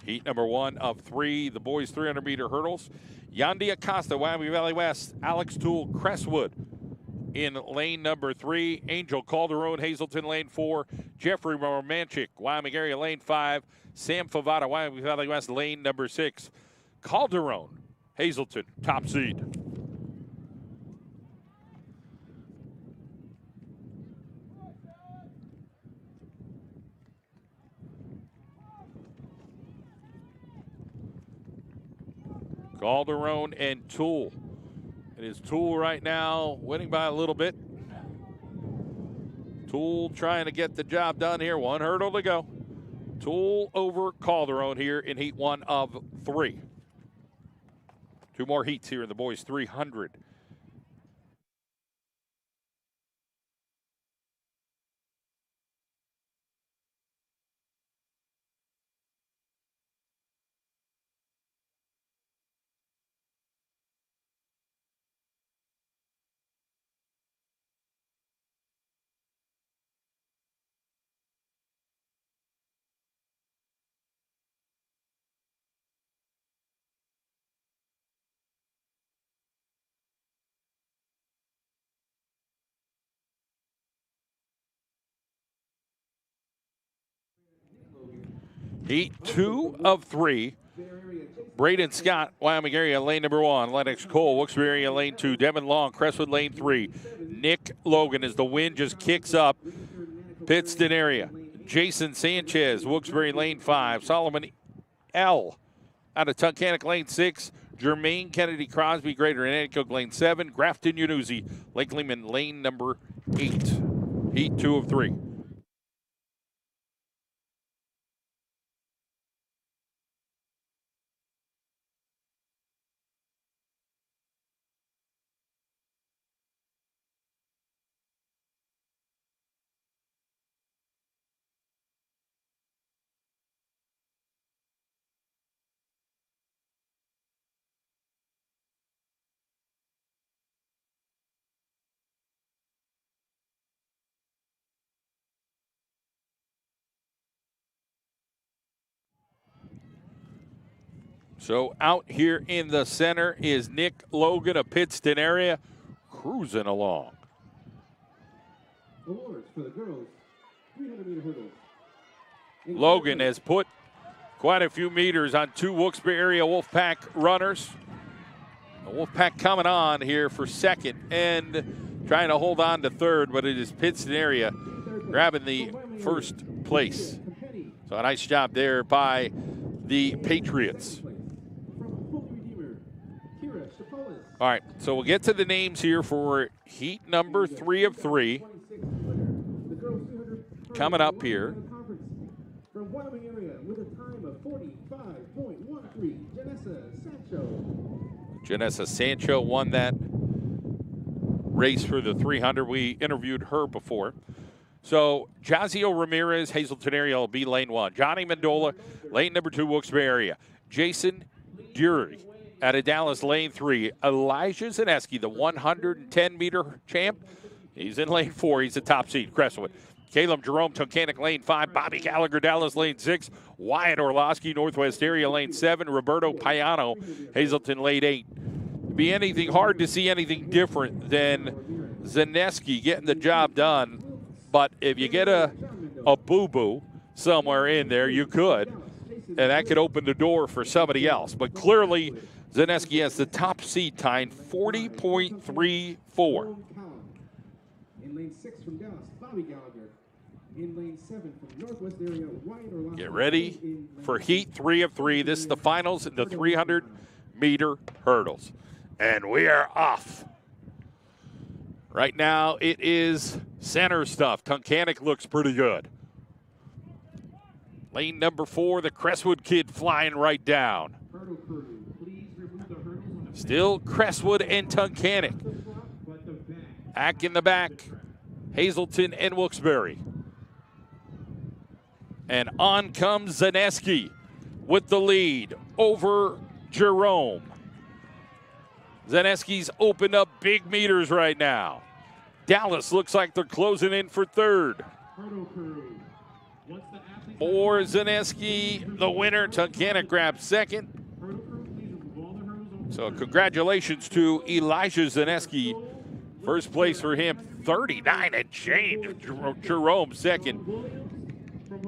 [SPEAKER 1] Heat number 1 of 3, the boys 300-meter hurdles. Yandy Acosta, Wyoming Valley West. Alex Toole, Crestwood in lane number 3. Angel Calderon, Hazleton, lane 4. Jeffrey Romanchik, Wyoming area, lane 5. Sam Favada, Wyoming Valley West, lane number 6. Calderon, Hazleton, top seed. Calderon and Toole. It is Toole right now winning by a little bit. Toole trying to get the job done here. 1 hurdle to go. Toole over Calderon here in heat 1 of 3. 2 more heats here in the boys 300. Heat 2 of 3. Braden Scott, Wyoming area, lane number 1. Lennox Cole, Wilkes-Barre area, lane 2. Devin Long, Crestwood, lane 3. Nick Logan as the wind just kicks up. Pittston area. Jason Sanchez, Wilkes-Barre, lane 5. Solomon L. out of Tunkhannock, lane 6. Jermaine Kennedy Crosby, Greater Nanticoke, lane 7. Grafton Unuzi, Lake Lehman, lane number 8. Heat 2 of 3. So out here in the center is Nick Logan of Pittston area, cruising along.
[SPEAKER 2] Awards for the girls 300-meter hurdles.
[SPEAKER 1] Logan has put quite a few meters on 2 Wilkes-Barre area Wolfpack runners. The Wolfpack coming on here for second and trying to hold on to third, but it is Pittston area grabbing the first place. So a nice job there by the Patriots. All right, so we'll get to the names here for heat number 3 of 3. Coming up here.
[SPEAKER 2] From Wyoming area with a time of 45.13, Janessa Sancho.
[SPEAKER 1] Janessa Sancho won that race for the 300. We interviewed her before. So Jazio Ramirez, Hazleton area will be lane 1. Johnny Mendola, lane number 2, Wilkes-Barre area. Jason Dury out of Dallas, lane 3. Elijah Zaneski, the 110-meter champ. He's in lane 4. He's the top seed, Crestwood. Caleb Jerome, Tunkhannock, lane 5. Bobby Gallagher, Dallas, lane 6. Wyatt Orlowski, Northwest area, lane 7. Roberto Payano, Hazleton, lane 8. It'd be anything hard to see anything different than Zaneski getting the job done. But if you get a boo-boo somewhere in there, you could. And that could open the door for somebody else. But clearly, Zaneski has the top seed time, 40.34.
[SPEAKER 2] In lane 6 from Dallas, Bobby Gallagher. In lane 7 from Northwest area, Wyatt Orlando.
[SPEAKER 1] Get ready for heat 3 of 3. This is the finals in the 300-meter hurdles. And we are off. Right now, it is center stuff. Tunkhannock looks pretty good. Lane number 4, the Crestwood kid flying right down. Still Crestwood and Tunkhannock. Back in the back, Hazelton and Wilkes-Barre. And on comes Zaneski with the lead over Jerome. Zaneski's opened up big meters right now. Dallas looks like they're closing in for third. For Zaneski, the winner. Tunkhannock grabs second. So congratulations to Elijah Zaneski. First place for him, 39 and change. Jerome second.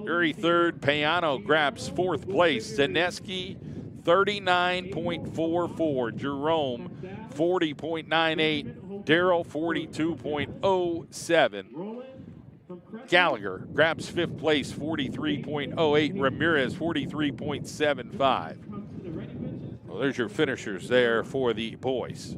[SPEAKER 1] Very third. Payano grabs fourth place. Zaneski 39.44. Jerome 40.98. Darrell 42.07. Gallagher grabs fifth place, 43.08. Ramirez 43.75. Well, there's your finishers there for the boys.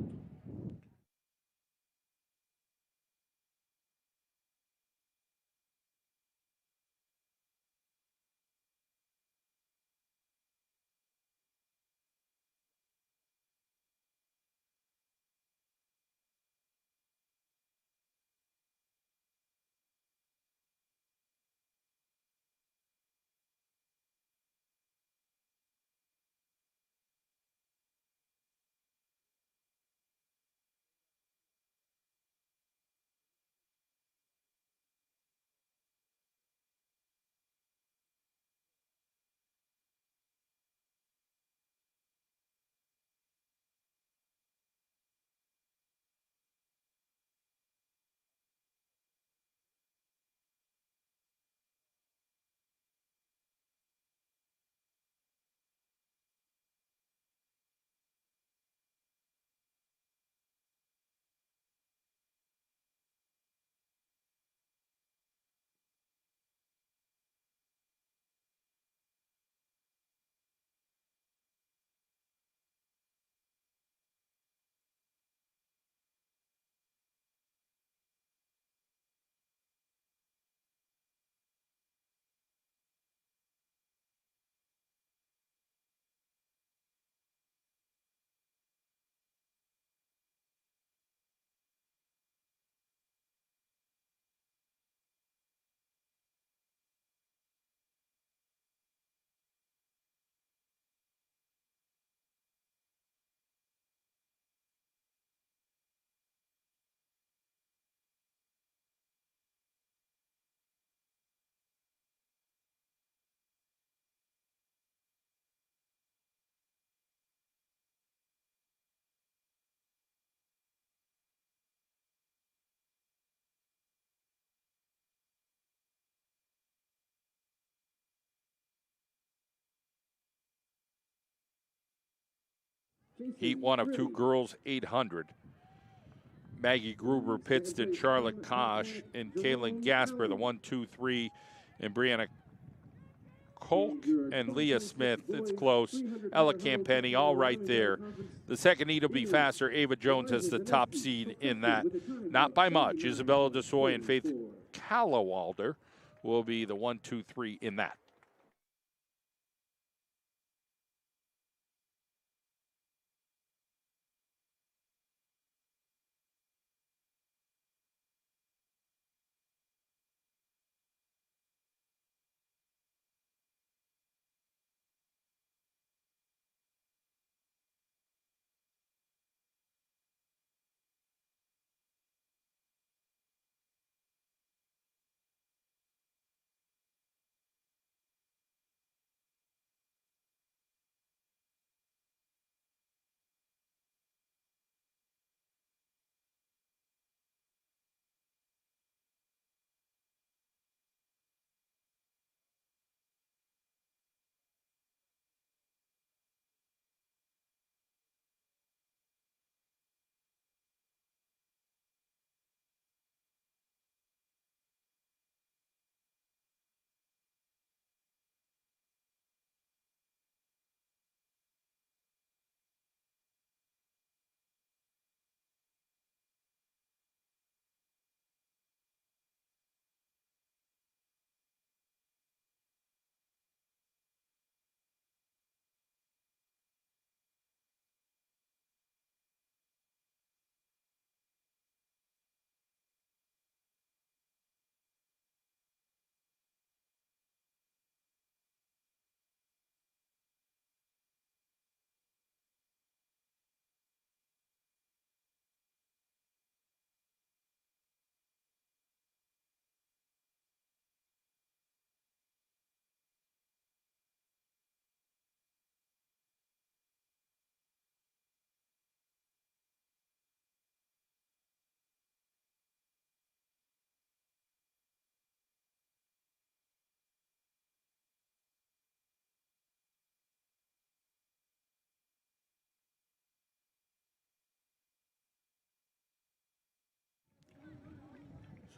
[SPEAKER 1] Heat 1 of 2 girls 800. Maggie Gruber, Pittston, Charlotte Kosh, and Kaylin Gasper, the 1, 2, 3, and Brianna Kolk and Leah Smith. It's close. Ella Campenny, all right there. The second heat will be faster. Ava Jones has the top seed in that. Not by much. Isabella DeSoy and Faith Callawalder will be the 1, 2, 3 in that.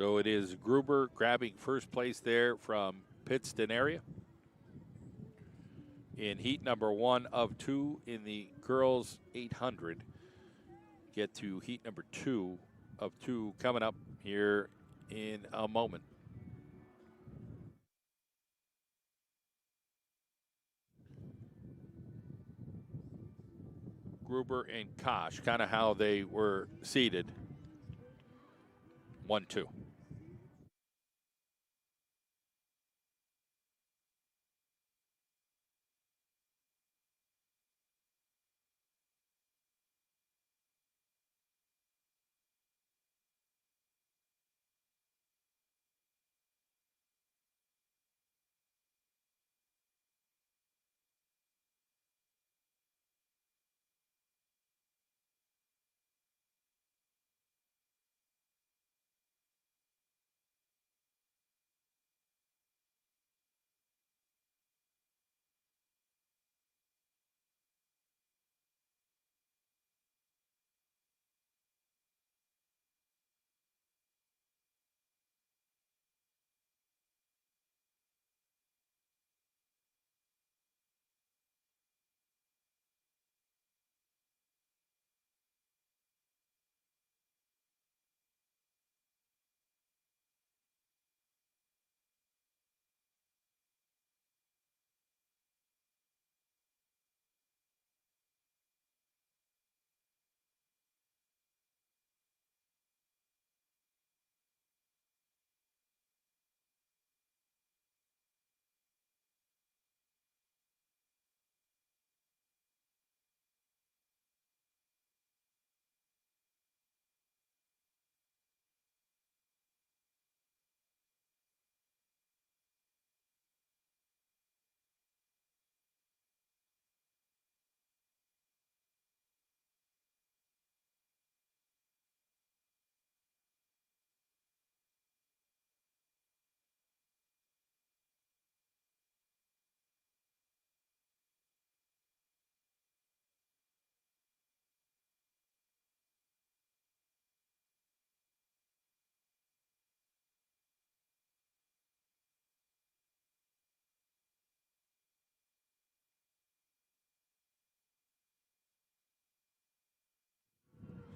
[SPEAKER 1] So it is Gruber grabbing first place there from Pittston area. In heat number 1 of 2 in the girls 800. Get to heat number 2 of 2 coming up here in a moment. Gruber and Kosh, kind of how they were seated. 1-2.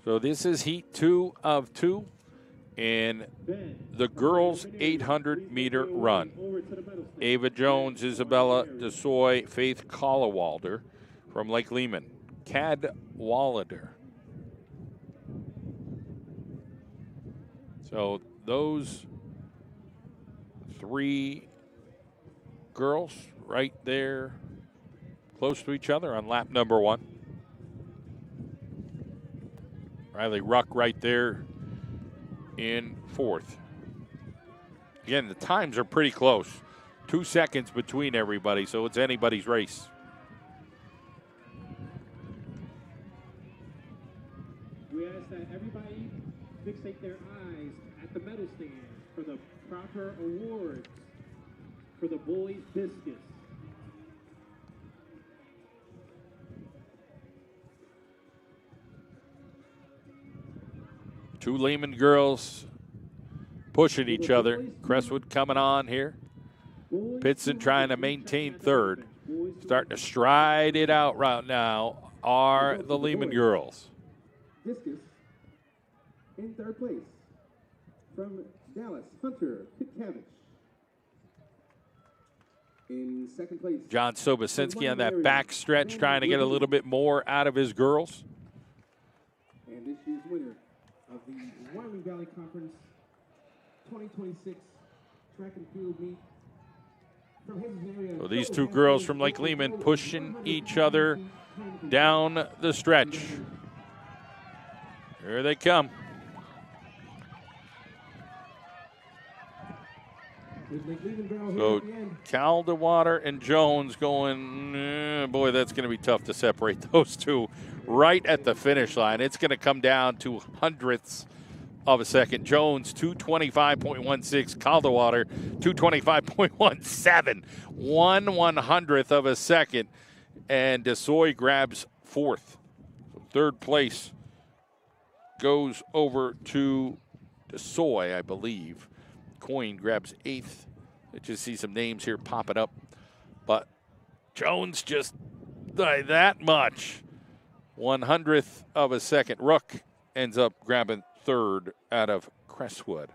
[SPEAKER 1] So this is heat 2 of 2 in the girls 800-meter run. Ava Jones, Isabella DeSoy, Faith Collewalder from Lake Lehman. Cad Wallader. So those 3 girls right there close to each other on lap number 1. Riley Ruck right there in 4th. Again, the times are pretty close. 2 seconds between everybody, so it's anybody's race.
[SPEAKER 3] We ask that everybody fixate their eyes at the medal stand for the proper awards for the boys' discus.
[SPEAKER 1] Two Lehman girls pushing each other. Crestwood coming on here. Pittston trying to maintain 3rd. Starting to stride it out right now are the Lehman girls.
[SPEAKER 2] Discus in 3rd place from Dallas, Hunter Pitcavage. In 2nd place,
[SPEAKER 1] John Sobosinski on that back stretch trying to get a little bit more out of his girls.
[SPEAKER 2] And this year's winner of the Wyoming Valley Conference 2026 track and field meet from Hazelton area.
[SPEAKER 1] So these 2 girls from Lake Lehman pushing each other down the stretch. Here they come. So Caldewater and Jones going, boy, that's going to be tough to separate those 2 right at the finish line. It's going to come down to hundredths of a second. Jones, 225.16. Caldewater, 225.17. 1/100th of a second. And DeSoy grabs 4th. So 3rd place goes over to DeSoy, I believe. Coyne grabs 8th. I just see some names here popping up. But Jones just by that much. 100th of a second. Rook ends up grabbing 3rd out of Crestwood.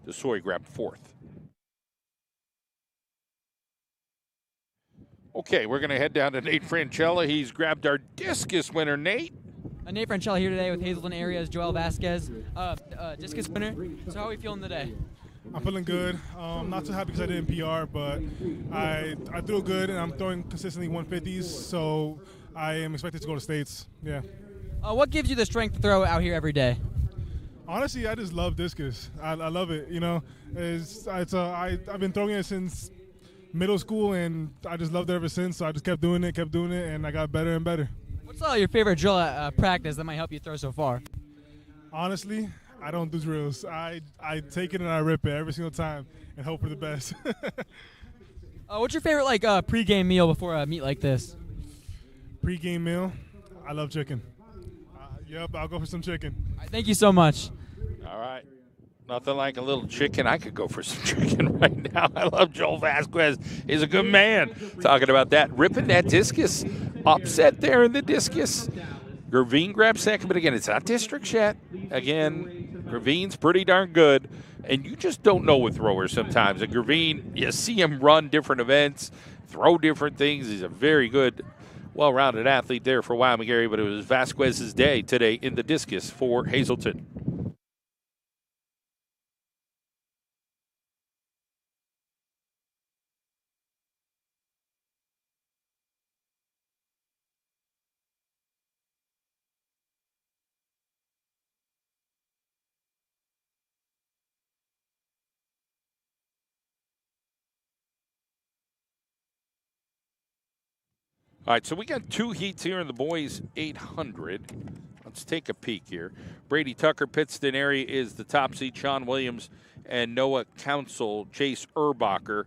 [SPEAKER 1] DeSoy grabbed 4th. Okay, we're going to head down to Nate Franchella. He's grabbed our discus winner, Nate.
[SPEAKER 5] Nate Franchella here today with Hazelton Area's Joel Vasquez, discus winner. So how are we feeling today?
[SPEAKER 20] I'm feeling good. Not too happy because I didn't PR, but I threw good, and I'm throwing consistently 150s, so I am expected to go to States. Yeah.
[SPEAKER 5] What gives you the strength to throw out here every day?
[SPEAKER 20] Honestly, I just love discus. I love it. You know, I've been throwing it since middle school, and I just loved it ever since. So I just kept doing it, and I got better and better.
[SPEAKER 5] What's your favorite drill at practice that might help you throw so far?
[SPEAKER 20] Honestly, I don't do drills. I take it and I rip it every single time and hope for the best.
[SPEAKER 5] What's your favorite pre-game meal before a meet like this?
[SPEAKER 20] Pre-game meal? I love chicken. Yep, I'll go for some chicken.
[SPEAKER 5] Thank you so much.
[SPEAKER 1] All right. Nothing like a little chicken. I could go for some chicken right now. I love Joel Vasquez. He's a good man. Talking about that. Ripping that discus. Upset there in the discus. Gravine grabs 2nd, but again, it's not districts yet. Again, Gravine's pretty darn good. And you just don't know with throwers sometimes. And Gravine, you see him run different events, throw different things. He's a very good, well-rounded athlete there for Wyoming area, but it was Vasquez's day today in the discus for Hazelton. All right, so we got 2 heats here in the boys 800. Let's take a peek here. Brady Tucker, Pittston area is the top seed. Sean Williams and Noah Council, Chase Erbacher,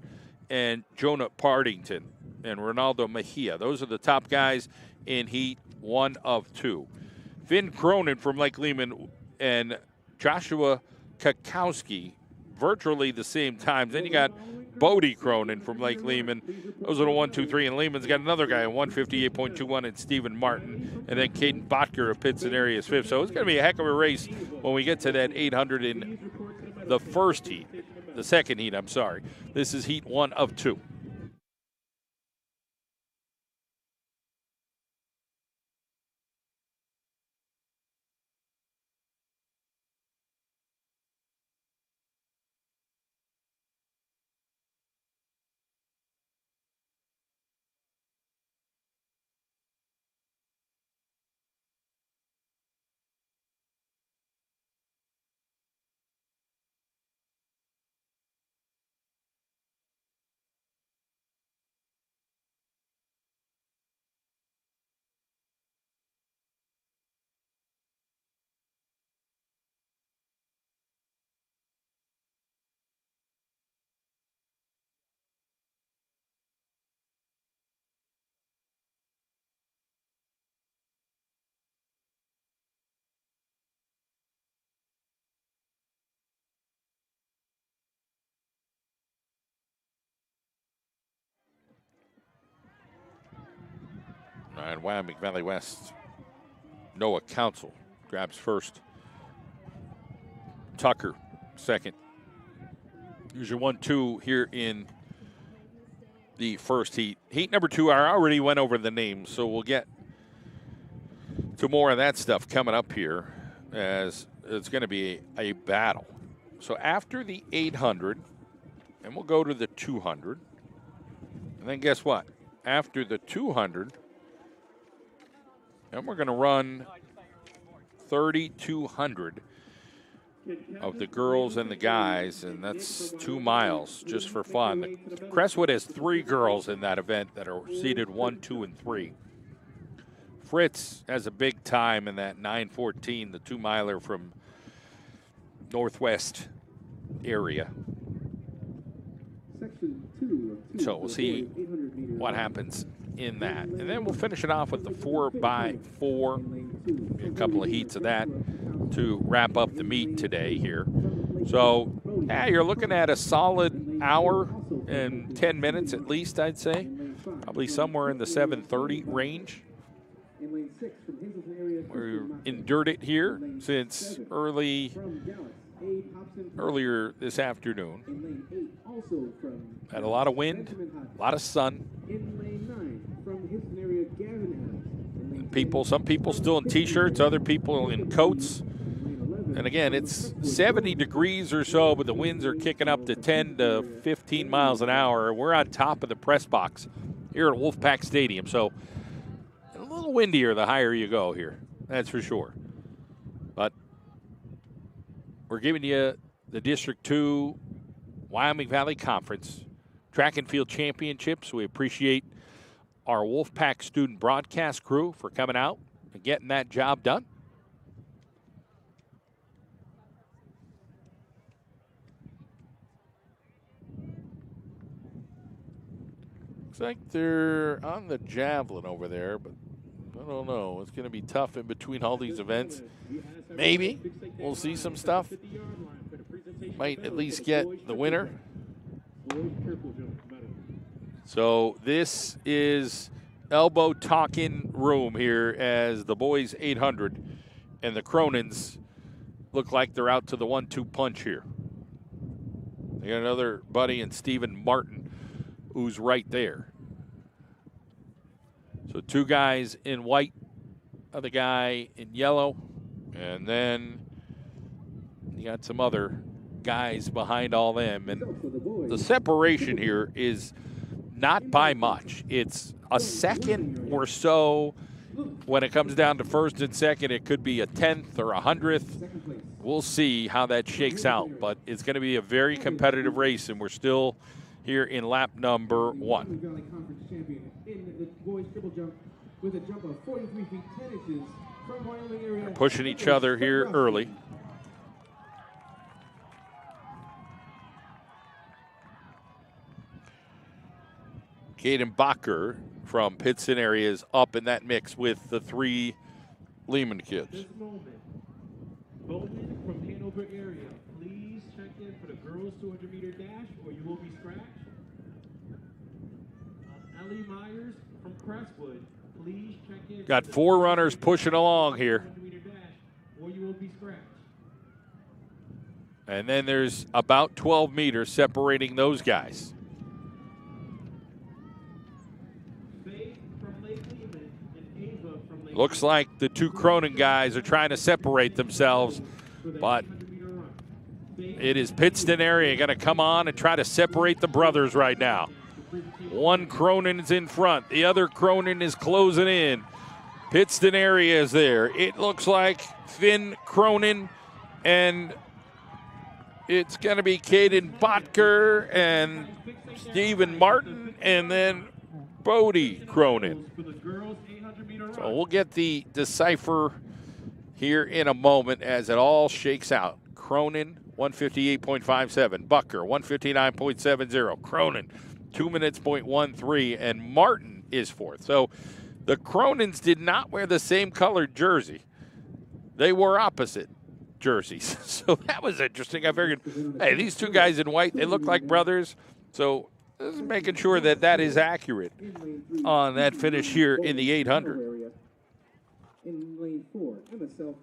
[SPEAKER 1] and Jonah Partington, and Ronaldo Mejia. Those are the top guys in heat 1 of 2. Finn Cronin from Lake Lehman and Joshua Kakowski, virtually the same times. Then you got Bodie Cronin from Lake Lehman. Those are the 1, 2, 3. And Lehman's got another guy at 158.21 and Stephen Martin. And then Caden Botker of Pittston area is 5th. So it's going to be a heck of a race when we get to that 800 in the first heat. The second heat, I'm sorry. This is heat 1 of 2. All right, Wyoming Valley West. Noah Council grabs 1st. Tucker 2nd. Here's your 1, 2 here in the first heat. Heat number 2, I already went over the names, so we'll get to more of that stuff coming up here as it's going to be a battle. So after the 800, and we'll go to the 200, and then guess what? After the 200, and we're going to run 3,200 of the girls and the guys, and that's 2 miles just for fun. Crestwood has 3 girls in that event that are seeded 1, 2, and 3. Fritz has a big time in that 9:14, the 2-miler from Northwest area. So we'll see what happens in that. And then we'll finish it off with the 4x4. A couple of heats of that to wrap up the meet today here. So, yeah, you're looking at a solid hour and 10 minutes at least, I'd say. Probably somewhere in the 7:30 range. We're endured it here since earlier this afternoon. Had a lot of wind, a lot of sun. Some people still in t-shirts, other people in coats. And again, it's 70 degrees or so, but the winds are kicking up to 10 to 15 miles an hour. We're on top of the press box here at Wolfpack Stadium. So a little windier the higher you go here, that's for sure. But we're giving you the District 2 Wyoming Valley Conference Track and Field Championships. We appreciate our Wolfpack student broadcast crew for coming out and getting that job done. Looks like they're on the javelin over there, but I don't know. It's going to be tough in between all these events. Maybe we'll see some stuff. Might at least get the winner. So this is elbow talking room here as the boys 800 and the Cronins look like they're out to the 1-2 punch here. They got another buddy in Stephen Martin who's right there. So two guys in white, other guy in yellow, and then you got some other guys behind all them. And the separation here is not by much. It's a second or so. When it comes down to first and second, it could be a 10th or a 100th. We'll see how that shakes out, but it's going to be a very competitive race, and we're still here in lap number 1. They're pushing each other here early. Caden Bacher from Pittston area is up in that mix with the 3 Lehman kids.
[SPEAKER 3] This moment, Bowman from Hanover area, please check in for the girls 200-meter dash or you will be scratched. Ellie Myers from Crestwood, please check in.
[SPEAKER 1] Got 4 runners pushing along here.
[SPEAKER 3] Or you will be scratched.
[SPEAKER 1] And then there's about 12 meters separating those guys. Looks like the 2 Cronin guys are trying to separate themselves, but it is Pittston area going to come on and try to separate the brothers right now. One Cronin is in front. The other Cronin is closing in. Pittston area is there. It looks like Finn Cronin, and it's going to be Caden Botker and Stephen Martin, and then Bodie Cronin. So we'll get the decipher here in a moment as it all shakes out. Cronin, 158.57. Bucker, 159.70. Cronin, 2 minutes, 0.13. And Martin is 4th. So the Cronins did not wear the same colored jersey. They wore opposite jerseys. So that was interesting. I figured, hey, these 2 guys in white, they look like brothers. So just making sure that that is accurate on that finish here in the 800.
[SPEAKER 2] In lane 4, MSL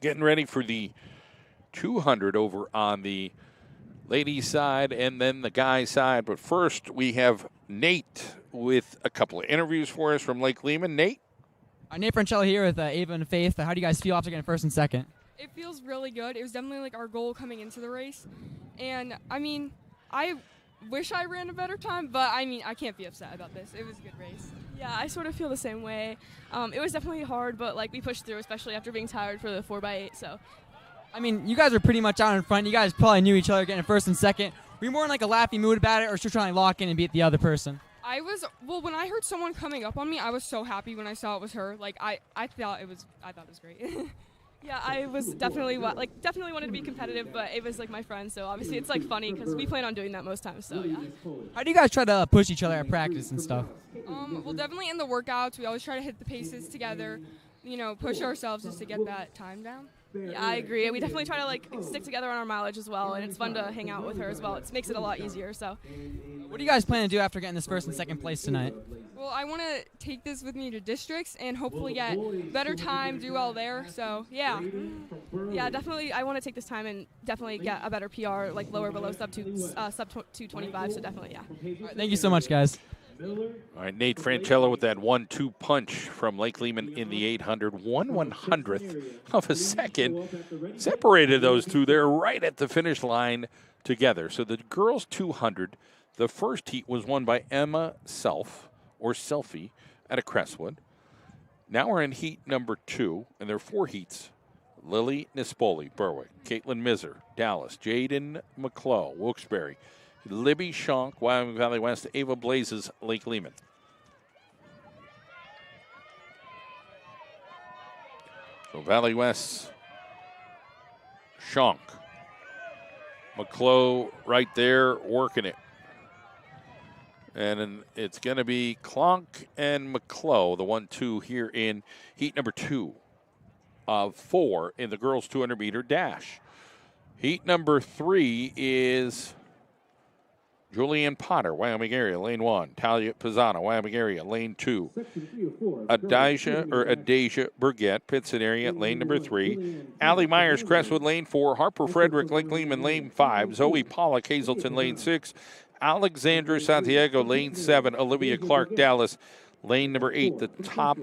[SPEAKER 1] getting ready for the 200 over on the ladies' side and then the guys' side. But first, we have Nate with a couple of interviews for us from Lake Lehman. Nate?
[SPEAKER 5] Nate Franchella here with Ava and Faith. How do you guys feel after getting first and second?
[SPEAKER 21] It feels really good. It was definitely like our goal coming into the race. And I mean, I wish I ran a better time, but I mean, I can't be upset about this. It was a good race.
[SPEAKER 13] Yeah, I sort of feel the same way. It was definitely hard, but like we pushed through, especially after being tired for the 4x8. So,
[SPEAKER 5] I mean, you guys are pretty much out in front. You guys probably knew each other getting first and second. Were you more in like a laughy mood about it, or still trying to lock in and beat the other person?
[SPEAKER 21] When I heard someone coming up on me, I was so happy when I saw it was her. Like I thought it was great.
[SPEAKER 13] yeah, I was definitely wanted to be competitive, but it was like my friend, so obviously it's like funny because we plan on doing that most times. So yeah.
[SPEAKER 5] How do you guys try to push each other at practice and stuff?
[SPEAKER 21] Well, definitely in the workouts, we always try to hit the paces together. Push ourselves just to get that time down.
[SPEAKER 13] Yeah, I agree. We definitely try to like stick together on our mileage as well, and it's fun to hang out with her as well. It makes it a lot easier. So,
[SPEAKER 5] what do you guys plan to do after getting this first and second place tonight?
[SPEAKER 21] Well, I want to take this with me to districts and hopefully get better time, do well there. So, yeah,
[SPEAKER 13] definitely. I want to take this time and definitely get a better PR, like lower below sub 225. So definitely, yeah.
[SPEAKER 5] All right, thank you so much, guys.
[SPEAKER 1] All right, Nate Franchella with that 1-2 punch from Lake Lehman in the 800. 1/100th of a second separated those two there right at the finish line together. So the girls 200, the first heat was won by Emma Selfie out of Crestwood. Now we're in heat number 2, and there are 4 heats. Lily Nispoli, Berwick, Caitlin Miser, Dallas, Jaden McClough, Wilkes-Barre, Libby Schonk, Wyoming Valley West, Ava Blazes, Lake Lehman. So Valley West, Schonk. McClough right there working it. And then it's going to be Clonk and McClough, the 1-2 here in heat number 2 of 4 in the girls 200-meter dash. Heat number 3 is Julianne Potter, Wyoming area, lane 1. Talia Pisano, Wyoming area, lane 2. Adasia Burgett, Pittston area, lane number 3. Allie Myers, Crestwood, lane 4. Harper Frederick, Lake Lehman, lane 5. Zoe Pollock, Hazelton, lane 6. Alexandra Santiago, lane 7. Olivia Clark, Dallas, lane number 8. The top,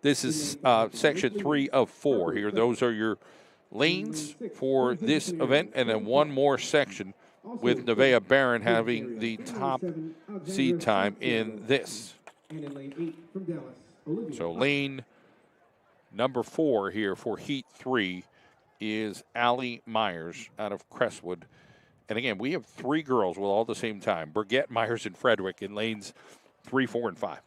[SPEAKER 1] this is section 3 of 4 here. Those are your lanes for this event, and then one more section with Nevaeh Barron having the top seed time in this. So lane number 4 here for heat 3 is Allie Myers out of Crestwood. And again, we have 3 girls with all the same time. Burgett, Myers, and Frederick in lanes 3, 4, and 5.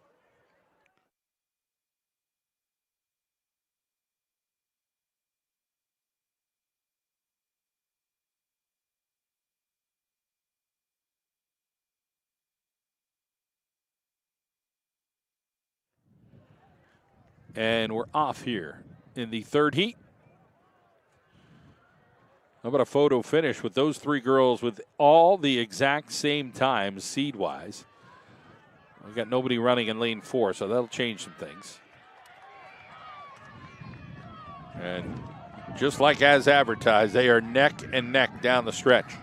[SPEAKER 1] And we're off here in the 3rd heat. How about a photo finish with those 3 girls with all the exact same times seed-wise? We got nobody running in lane 4, so that'll change some things. And just like as advertised, they are neck and neck down the stretch.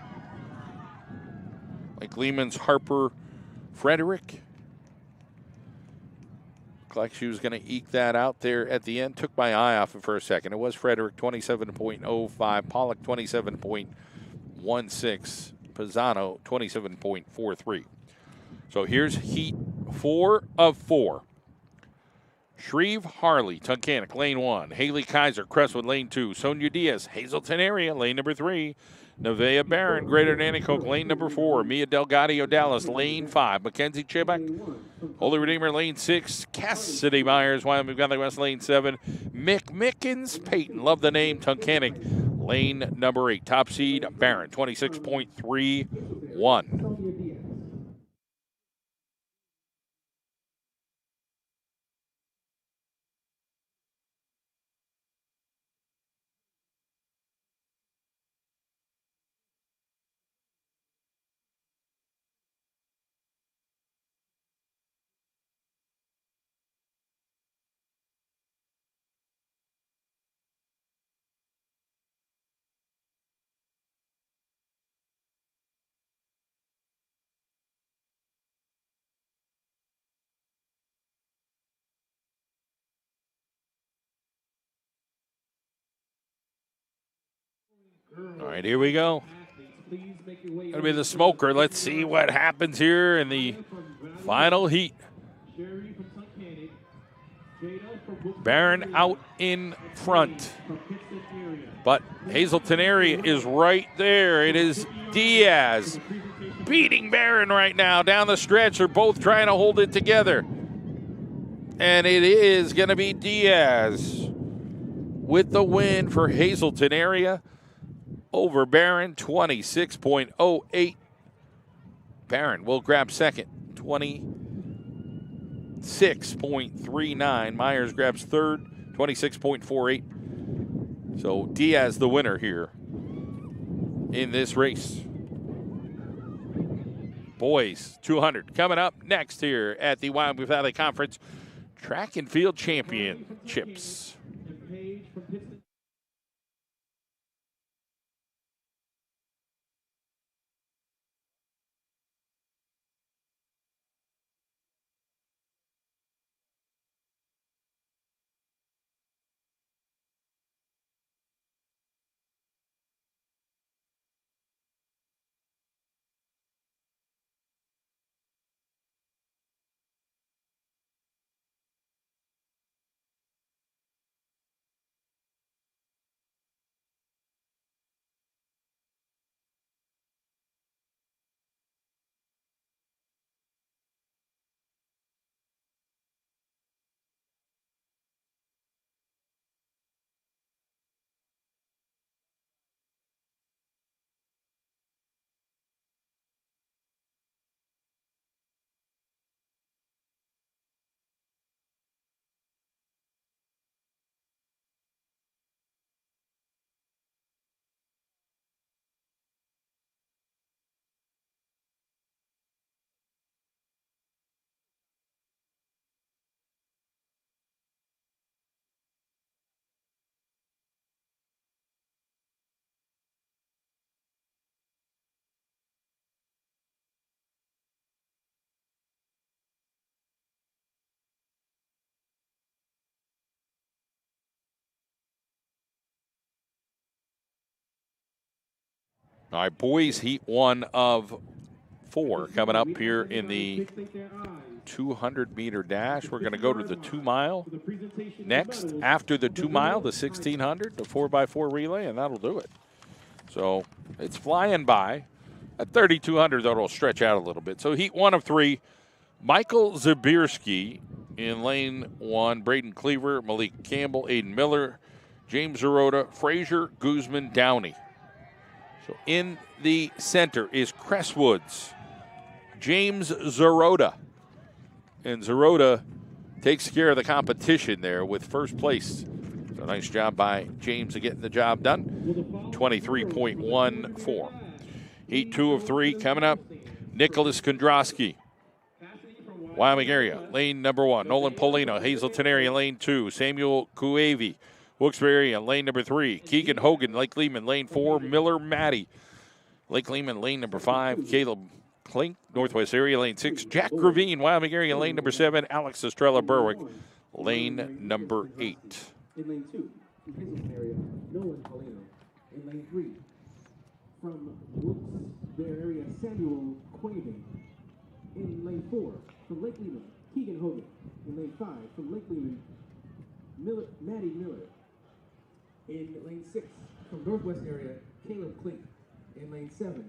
[SPEAKER 1] Like Lehman's Harper Frederick. Like she was going to eke that out there at the end. Took my eye off it for a second. It was Frederick, 27.05. Pollock, 27.16. Pisano, 27.43. So here's heat 4 of 4. Shreve Harley, Tunkhannock, lane 1. Haley Kaiser, Crestwood, lane 2. Sonia Diaz, Hazelton area, lane number 3. Nevaeh Barron, Greater Nanticoke, lane number 4. Mia Delgadio, Dallas, lane 5. Mackenzie Chibak, Holy Redeemer, lane 6. Cassidy Myers, Wyoming Valley West, lane 7. Mick Mickens, Peyton, love the name, Tunkhannock, lane number 8. Top seed, Barron, 26.31. All right, here we go. Gonna be the smoker. Let's see what happens here in the final heat. Barron out in front. But Hazleton area is right there. It is Diaz beating Barron right now down the stretch. They're both trying to hold it together. And it is going to be Diaz with the win for Hazleton area over Barron, 26.08. Barron will grab second, 26.39. Myers grabs third, 26.48. So Diaz the winner here in this race. Boys 200 coming up next here at the Wyoming Valley Conference Track and Field Championships. All right, boys, heat one of 4 coming up here in the 200-meter dash. We're going to go to the 2-mile next. After the 2-mile, the 1,600, the 4x4 relay, and that'll do it. So it's flying by. At 3,200, though, it'll stretch out a little bit. So heat 1 of 3, Michael Zabierski in lane 1, Braden Cleaver, Malik Campbell, Aiden Miller, James Zarota, Frazier, Guzman, Downey. So in the center is Crestwood's James Zarota. And Zarota takes care of the competition there with first place. So nice job by James of getting the job done. 23.14. Heat 2 of 3 coming up. Nicholas Kondrowski, Wyoming area, lane number 1. Nolan Polino, Hazleton area, lane 2. Samuel Kuavi, Wilkes-Barre, lane number 3. Keegan Hogan, Lake Lehman, lane 4. Miller Matty, Lake Lehman, lane number 5. Caleb Klink, Northwest area, lane 6. Jack Gravine, Wyoming area, lane number 7. Alex Estrella Berwick, lane number 8.
[SPEAKER 2] In lane 2, from Hazleton area, Nolan Polino. In lane 3, from Wilkes-Barre area, Samuel Quaving. In lane 4, from Lake Lehman, Keegan Hogan. In lane 5, from Lake Lehman, Maddie Miller. In lane 6, from Northwest area, Caleb Klink. In lane 7,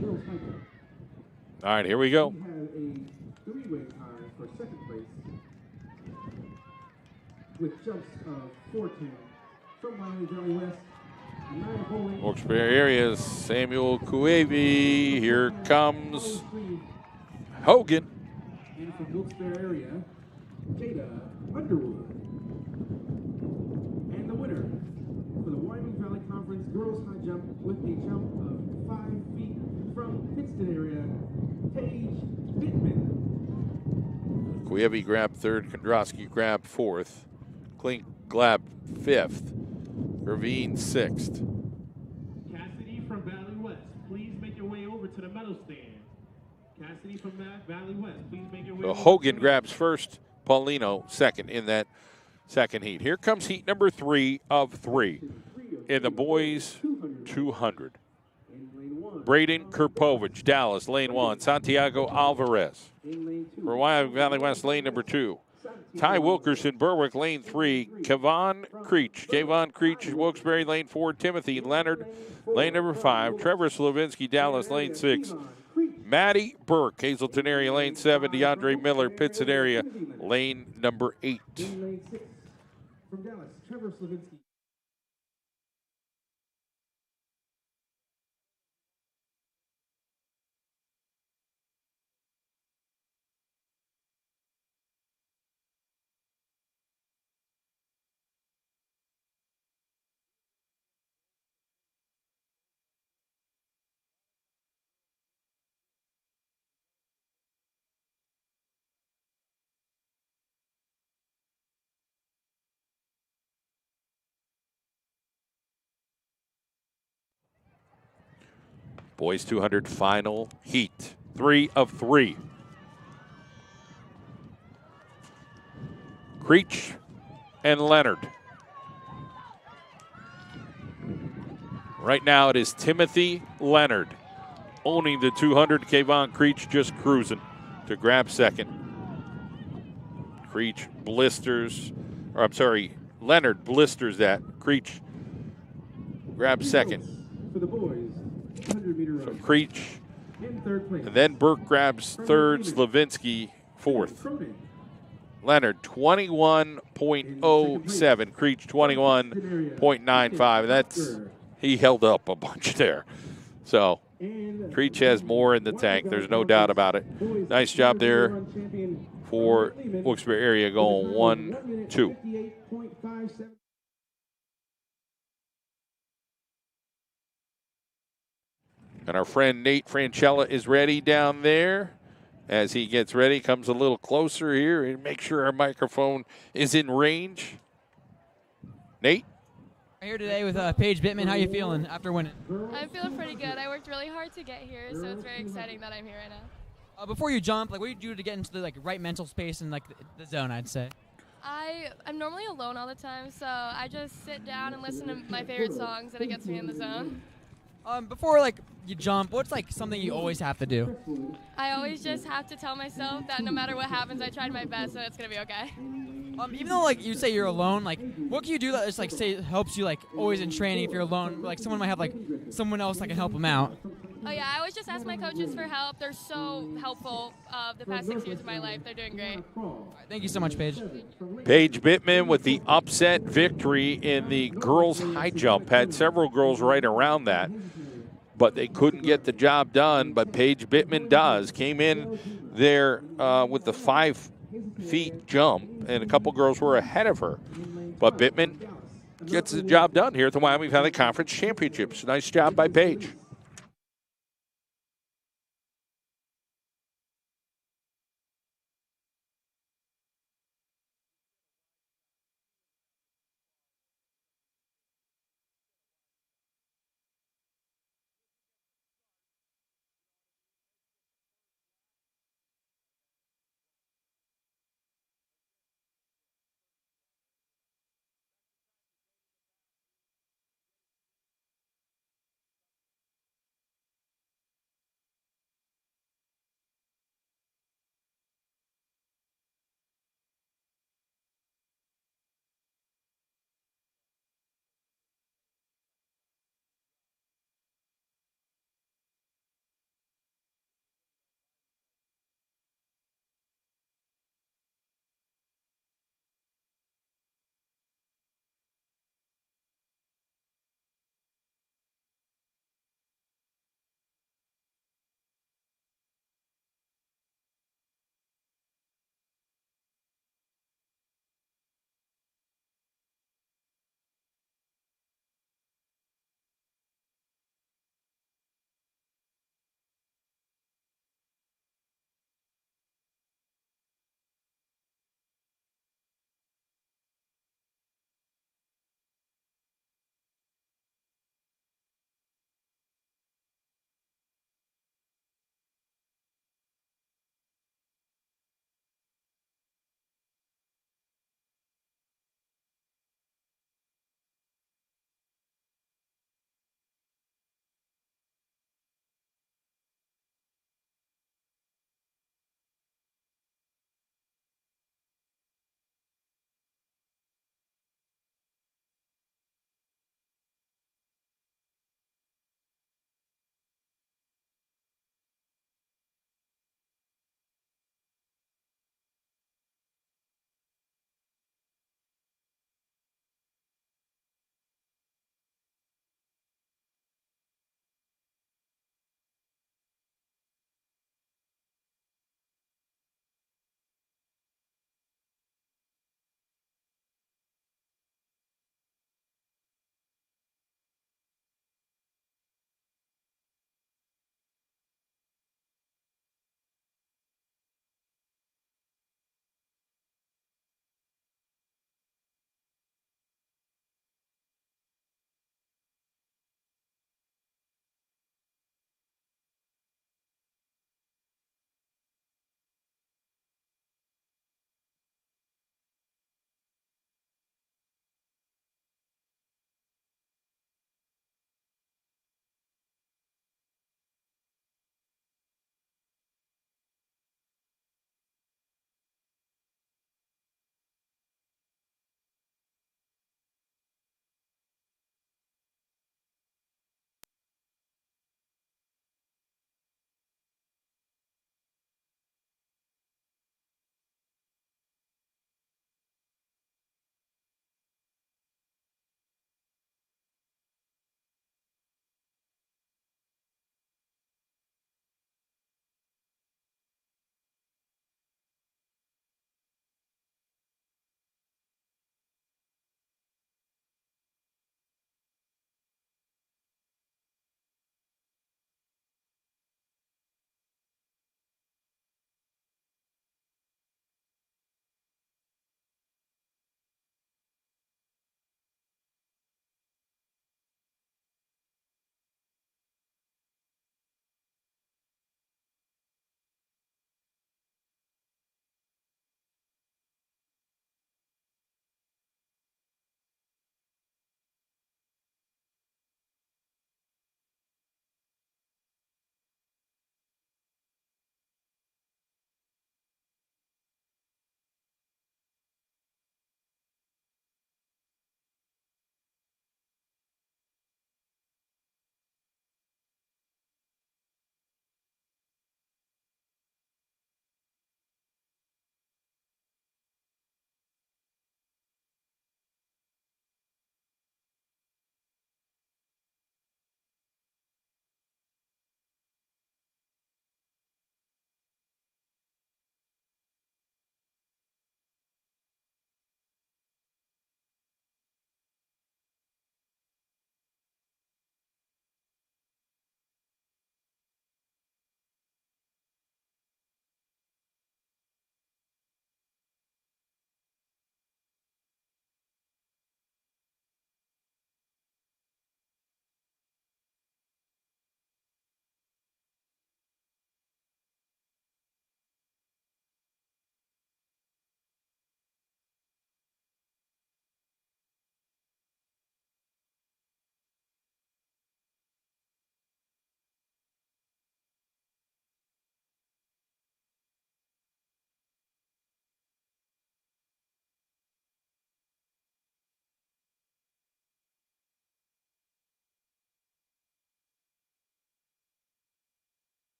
[SPEAKER 2] girls high jump.
[SPEAKER 1] All right, here we go.
[SPEAKER 2] We have a three-way tie for second place with jumps of 410 from Wyoming Valley West.
[SPEAKER 1] Wilkes-Barre area, Samuel Kuevi. Here comes Hogan.
[SPEAKER 2] And from Wilkes-Barre area, Jada Underwood. And the winner for the Wyoming Valley Conference Girls High Jump with a jump of 5 feet from Pittston area, Paige Bittman.
[SPEAKER 1] Kuevi grabbed third, Kondrowski grabbed fourth, Klink grabbed fifth, Ravine sixth.
[SPEAKER 3] Cassidy from Valley West, please make your way over to the medal stand. Cassidy from Valley West, please make your way
[SPEAKER 1] So
[SPEAKER 3] over.
[SPEAKER 1] Hogan grabs first, Paulino second in that second heat. Here comes heat number 3 of 3 in the boys 200. Braden Kerpovich, Dallas, lane 1. Santiago Alvarez for Wyoming Valley West, lane number 2. Ty Wilkerson, Berwick, lane 3. Kevon Creech, Wilkes-Barre, lane 4. Timothy Leonard, lane number 5. Trevor Slavinsky, Dallas, lane 6. Maddie Burke, Hazleton area, lane 7. DeAndre Miller, Pittston area, lane number 8.
[SPEAKER 2] In lane 6 from Dallas, Trevor Slavinsky.
[SPEAKER 1] Boys 200 final heat, 3 of 3. Creech and Leonard. Right now it is Timothy Leonard owning the 200. Kevon Creech just cruising to grab second. Creech blisters, or I'm sorry, Leonard blisters that. Creech grabs second.
[SPEAKER 2] For the boys, 100-meter run.
[SPEAKER 1] So Creech,
[SPEAKER 2] In third place.
[SPEAKER 1] and then Burke grabs third, Slavinsky fourth. Leonard 21.07, Creech 21.95. That's, he held up a bunch there. So Creech has more in the tank. There's no doubt about it. Nice job there for Wilkes-Barre area going 1-2. And our friend Nate Franchella is ready down there. As he gets ready, comes a little closer here and make sure our microphone is in range. Nate?
[SPEAKER 5] We're here today with Paige Bittman. How you feeling after winning?
[SPEAKER 13] I'm feeling pretty good. I worked really hard to get here, so it's very exciting that I'm here right now.
[SPEAKER 5] Before you jump, like, what do you do to get into the right mental space and the zone? I'd say.
[SPEAKER 13] I'm normally alone all the time, so I just sit down and listen to my favorite songs, and it gets me in the zone.
[SPEAKER 5] Before you jump, what's something you always have to do?
[SPEAKER 13] I always just have to tell myself that no matter what happens, I tried my best, and it's gonna be okay.
[SPEAKER 5] Even though you say you're alone, what can you do that just say helps you always in training if you're alone? Someone might have someone else that can help them out.
[SPEAKER 13] Oh yeah, I always just ask my coaches for help. They're so helpful. The past 6 years of my life, they're doing great.
[SPEAKER 5] Thank you so much, Paige.
[SPEAKER 1] Paige Bittman with the upset victory in the girls' high jump. Had several girls right around that, but they couldn't get the job done. But Paige Bittman does. Came in there with the 5 feet jump, and a couple girls were ahead of her. But Bittman gets the job done here at the Wyoming Valley Conference Championships. Nice job by Paige.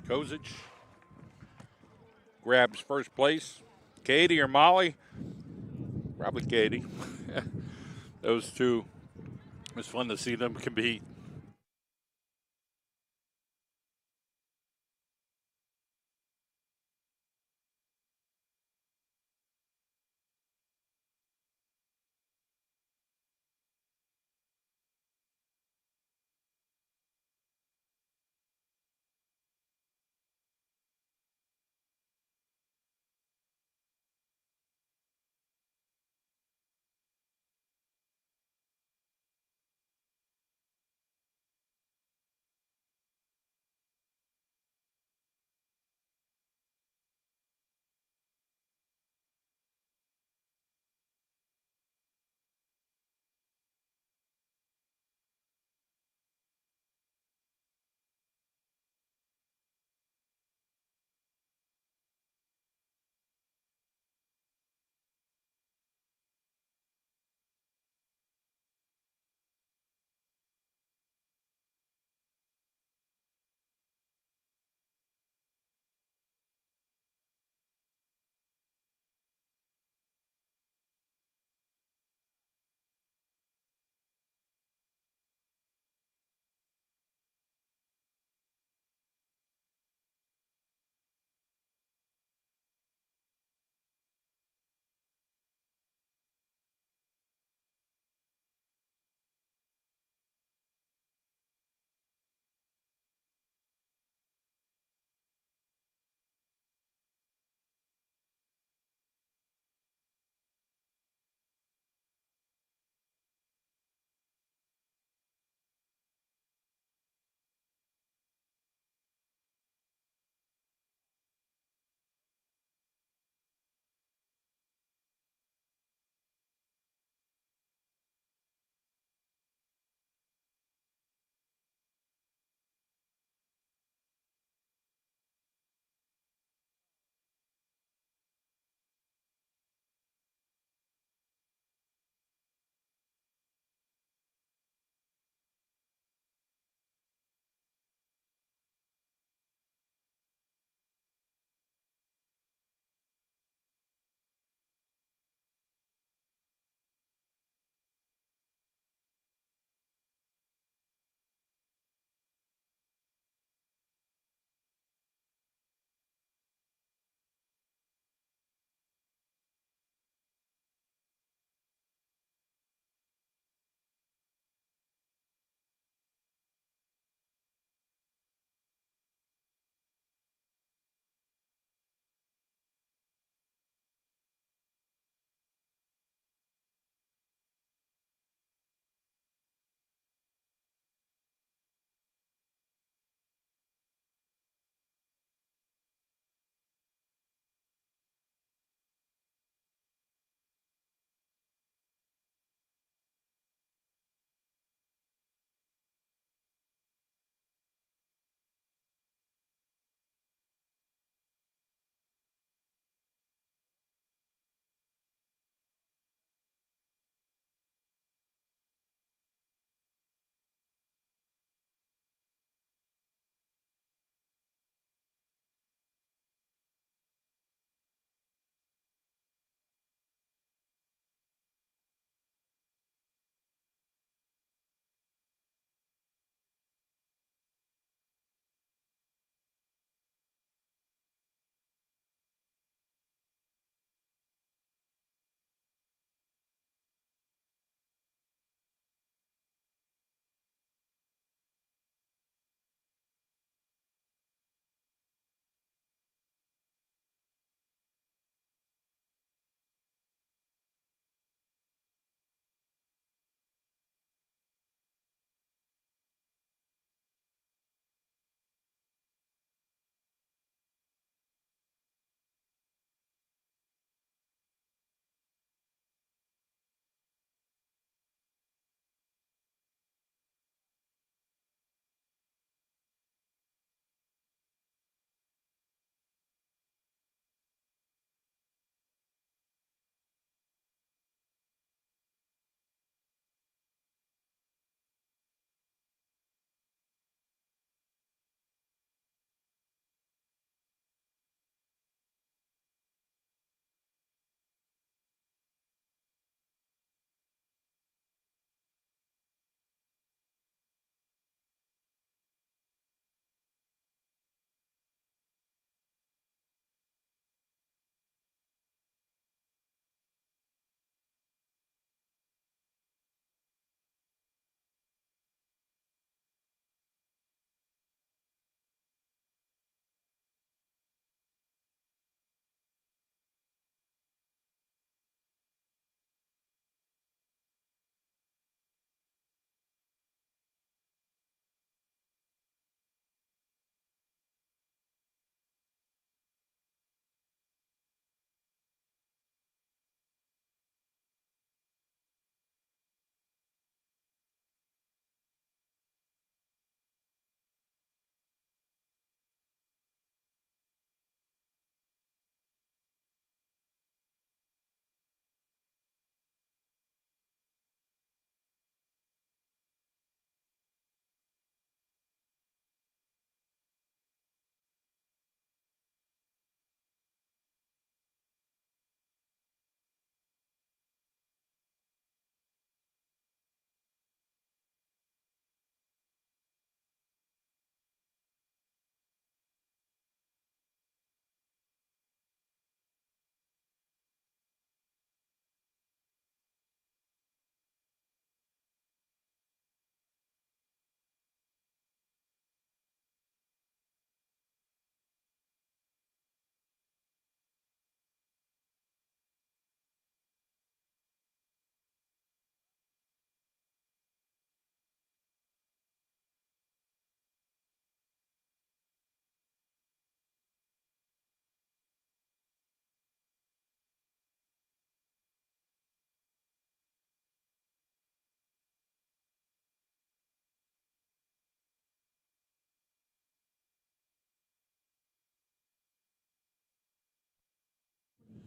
[SPEAKER 1] Kozic grabs first place. Katie or Molly? Probably Katie. Those two, it was fun to see them compete.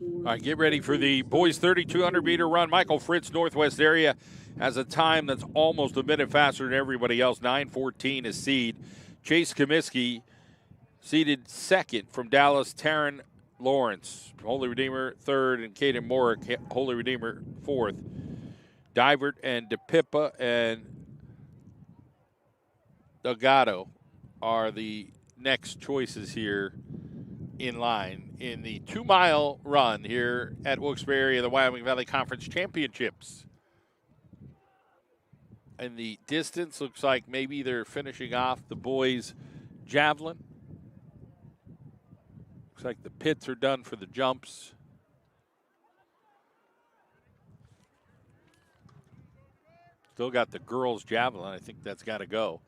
[SPEAKER 1] All right, get ready for the boys 3,200 meter run. Michael Fritz, Northwest area, has a time that's almost a minute faster than everybody else. 9:14 is seed. Chase Comiskey, seeded second from Dallas. Taryn Lawrence, Holy Redeemer, third, and Caden Morick, Holy Redeemer, fourth. Divert and DePippa and Delgado are the next choices here in line in the 2-mile run here at Wilkes-Barre, the Wyoming Valley Conference Championships. And the distance looks like maybe they're finishing off the boys' javelin. Looks like the pits are done for the jumps. Still got the girls' javelin. I think that's got to go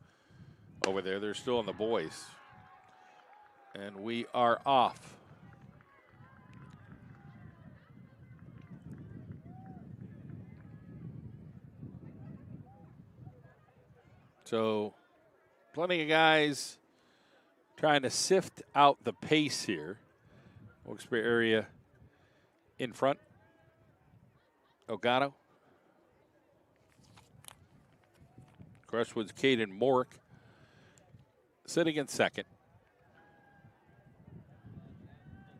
[SPEAKER 1] over there. They're still in the boys. And we are off. So plenty of guys trying to sift out the pace here. Wilkes-Barre area in front. Ogado. Crestwood's Caden Morick sitting in second.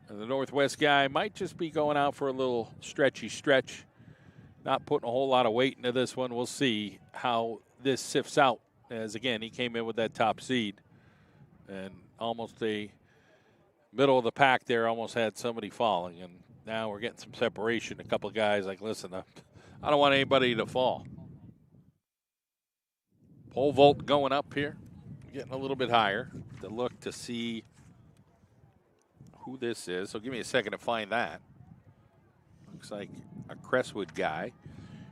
[SPEAKER 1] And the Northwest guy might just be going out for a little stretchy stretch. Not putting a whole lot of weight into this one. We'll see how this sifts out. As, again, he came in with that top seed. And almost a middle of the pack there, almost had somebody falling. And now we're getting some separation. A couple of guys like, listen, I don't want anybody to fall. Pole vault going up here. Getting a little bit higher to look to see who this is. So give me a second to find that. Looks like a Crestwood guy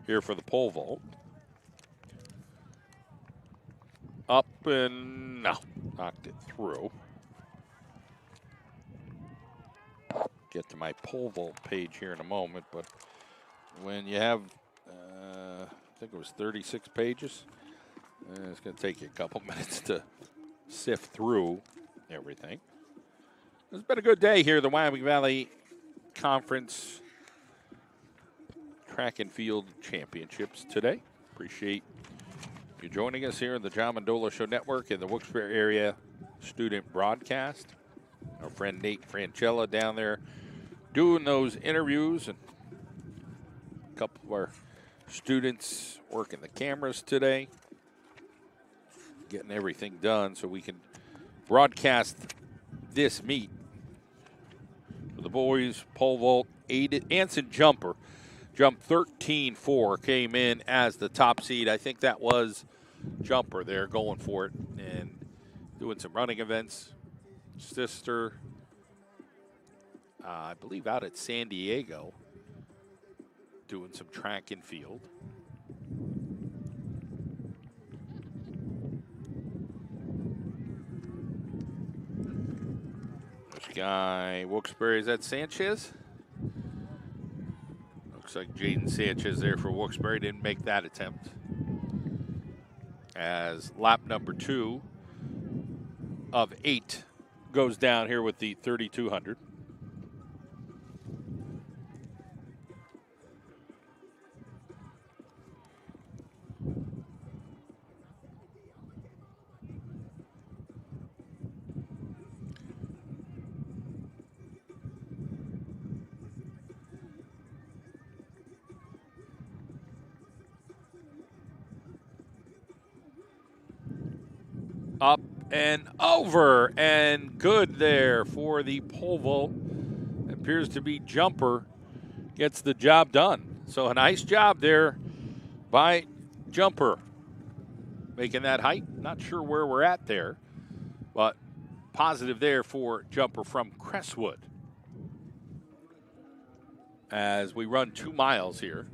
[SPEAKER 1] here for the pole vault. Up and no, knocked it through. Get to my pole vault page here in a moment, but when you have, I think it was 36 pages, it's going to take you a couple minutes to sift through everything. It's been a good day here at the Wyoming Valley Conference Track and Field Championships today. Appreciate you joining us here in the John Mandola Show Network in the Wilkes-Barre area student broadcast. Our friend Nate Franchella down there doing those interviews, and a couple of our students working the cameras today, getting everything done so we can broadcast this meet. For the boys, pole vault, Anson Jumper jumped 13.4, came in as the top seed. I think that was Jumper there going for it and doing some running events. Sister, I believe out at San Diego, doing some track and field. This guy, Wilkes-Barre, is that Sanchez? Looks like Jaden Sanchez there for Wilkes-Barre. Didn't make that attempt. As lap number 2 of 8 goes down here with the 3,200. Up and over, and good there for the pole vault. Appears to be Jumper gets the job done. So a nice job there by Jumper, making that height. Not sure where we're at there, but positive there for Jumper from Crestwood. As we run 2 miles here.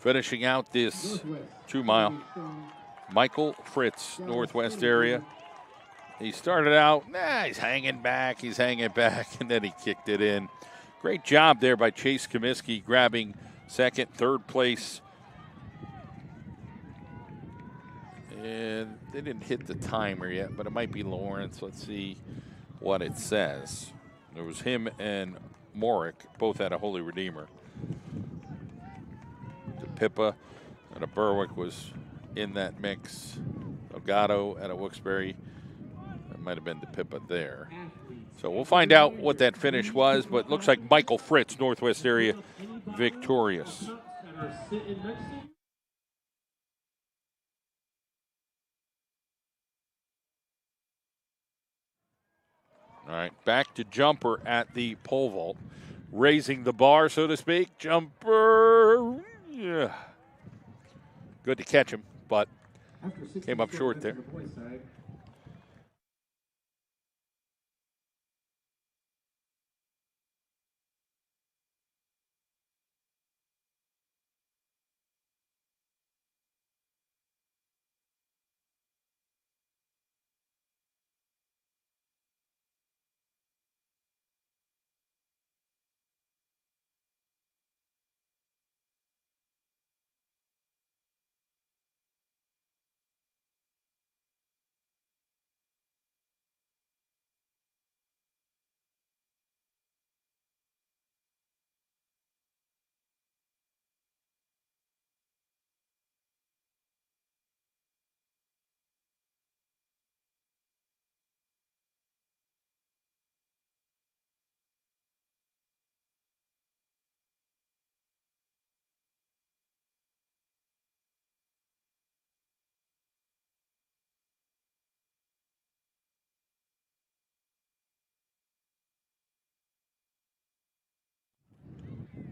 [SPEAKER 1] Finishing out this 2-mile, Michael Fritz, Northwest area. He started out, he's hanging back, and then he kicked it in. Great job there by Chase Comiskey, grabbing second, third place. And they didn't hit the timer yet, but it might be Lawrence. Let's see what it says. There was him and Morick, both had a Holy Redeemer. DePippa and a Berwick was in that mix. Elgato at a Wilkes-Barre. That might have been DePippa there. So we'll find out what that finish was, but looks like Michael Fritz, Northwest area, victorious. All right, back to jumper at the pole vault. Raising the bar, so to speak. Jumper. Yeah. Good to catch him, but came up short there.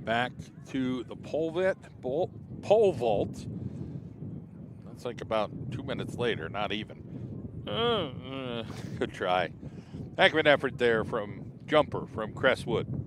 [SPEAKER 1] Back to the pole vault. That's like about 2 minutes later, not even. Good try. Heck of an effort there from jumper from Crestwood.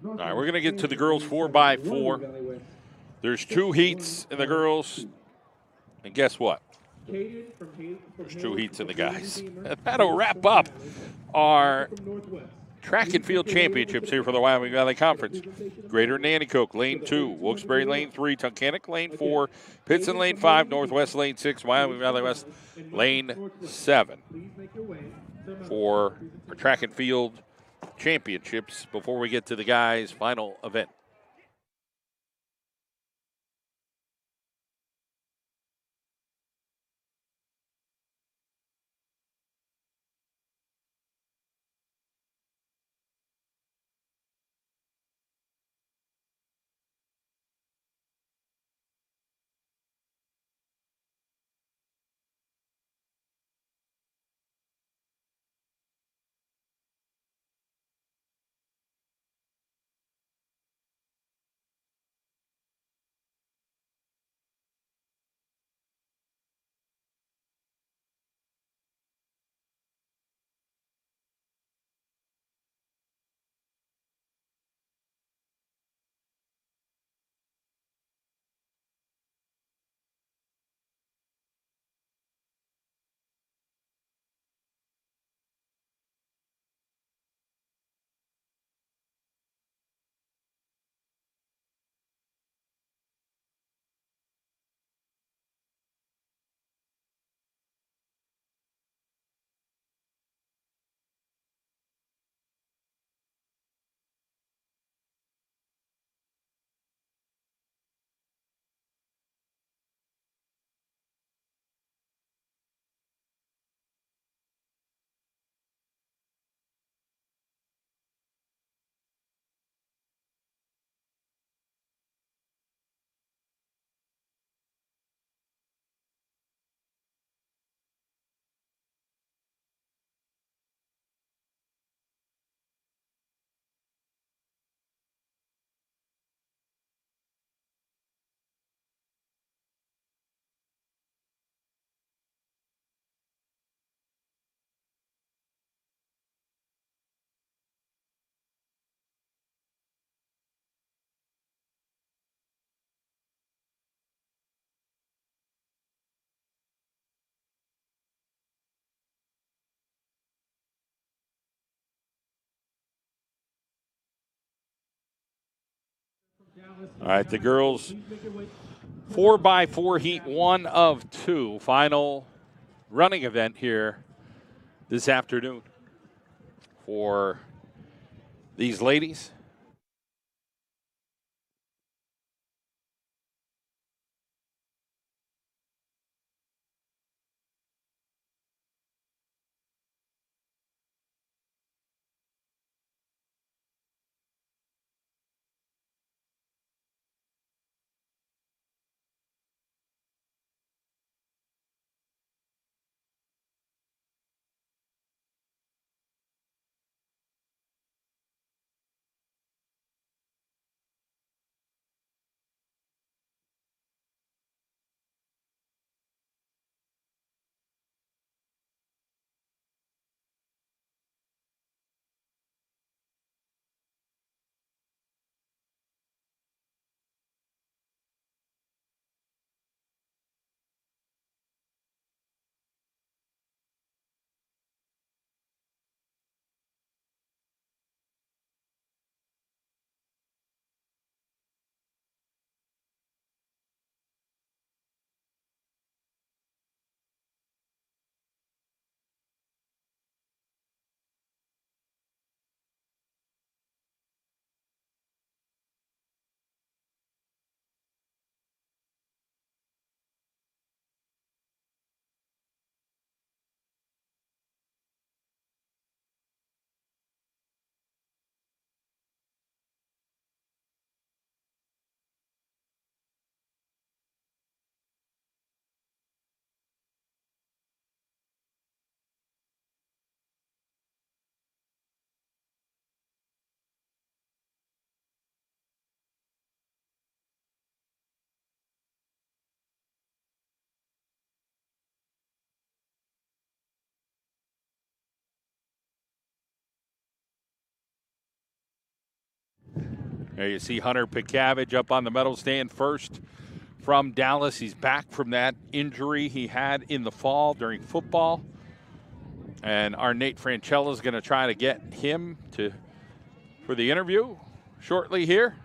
[SPEAKER 1] All right, we're going to get to the girls 4x4. There's 2 heats in the girls, and guess what? There's 2 heats in the guys. That'll wrap up our track and field championships here for the Wyoming Valley Conference. Greater Nanticoke, lane 2, Wilkes-Barre, lane 3, Tunkhannock, lane 4, Pittston, lane 5, Northwest, lane 6, Wyoming Valley West, lane 7 for our track and field championships before we get to the guys' final event. All right, the girls 4x4 heat 1 of 2. Final running event here this afternoon for these ladies. There you see Hunter Picavage up on the medal stand first from Dallas. He's back from that injury he had in the fall during football. And our Nate Franchella is going to try to get him for the interview shortly here.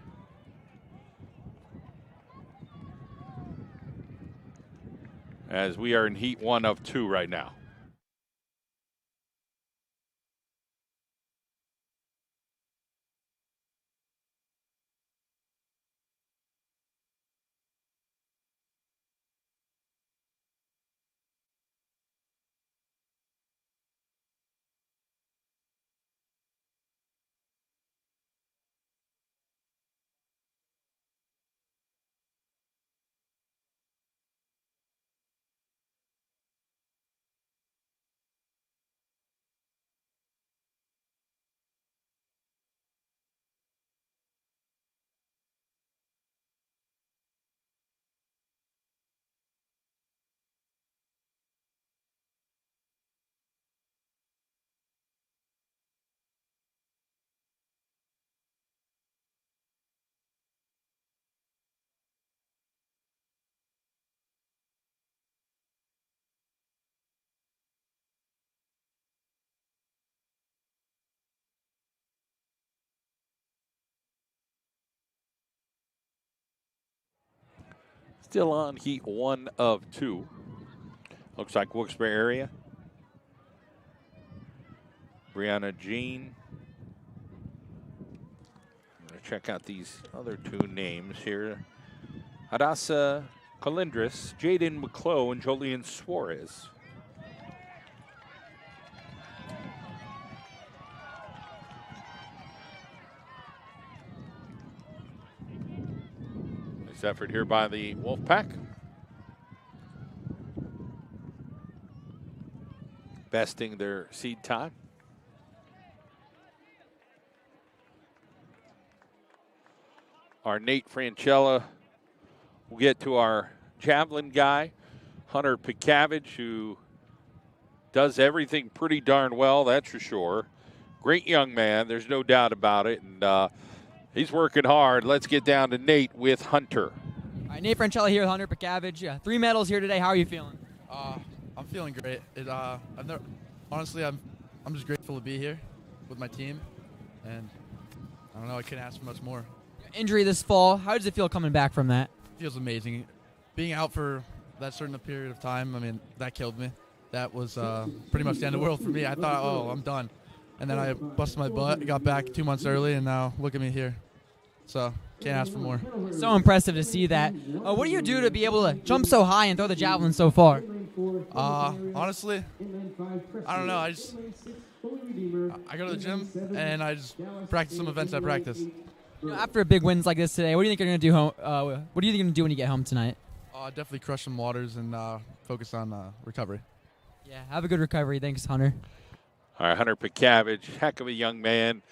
[SPEAKER 1] As we are in heat 1 of 2 right now. Still on heat 1 of 2. Looks like Wilkes-Barre area. Brianna Jean. I'm going to check out these other 2 names here. Hadassah Colindres, Jaden McClough, and Jolene Suarez. Nice effort here by the Wolfpack. Besting their seed time. Our Nate Franchella will get to our javelin guy, Hunter Picavage, who does everything pretty darn well, that's for sure. Great young man, there's no doubt about it, and he's working hard. Let's get down to Nate with Hunter.
[SPEAKER 5] All right, Nate Franchella here with Hunter Picavage. 3 medals here today. How are you feeling?
[SPEAKER 7] I'm feeling great. Honestly, I'm just grateful to be here with my team, and I don't know, I can't ask for much more.
[SPEAKER 5] injury this fall. How does it feel coming back from that?
[SPEAKER 7] Feels amazing. Being out for that certain period of time, I mean, that killed me. That was pretty much the end of the world for me. I thought, oh, I'm done. And then I busted my butt, got back 2 months early, and now look at me here. So can't ask for more.
[SPEAKER 5] So impressive to see that. What do you do to be able to jump so high and throw the javelin so far?
[SPEAKER 7] Honestly, I don't know. I go to the gym and I just practice some events I practice.
[SPEAKER 5] You know, after big wins like this today, what do you think you're going to do home? What do you think you're going to do when you get home tonight?
[SPEAKER 7] Definitely crush some waters and focus on recovery.
[SPEAKER 5] Yeah, have a good recovery. Thanks, Hunter.
[SPEAKER 1] All right, Hunter Pikavage, heck of a young man.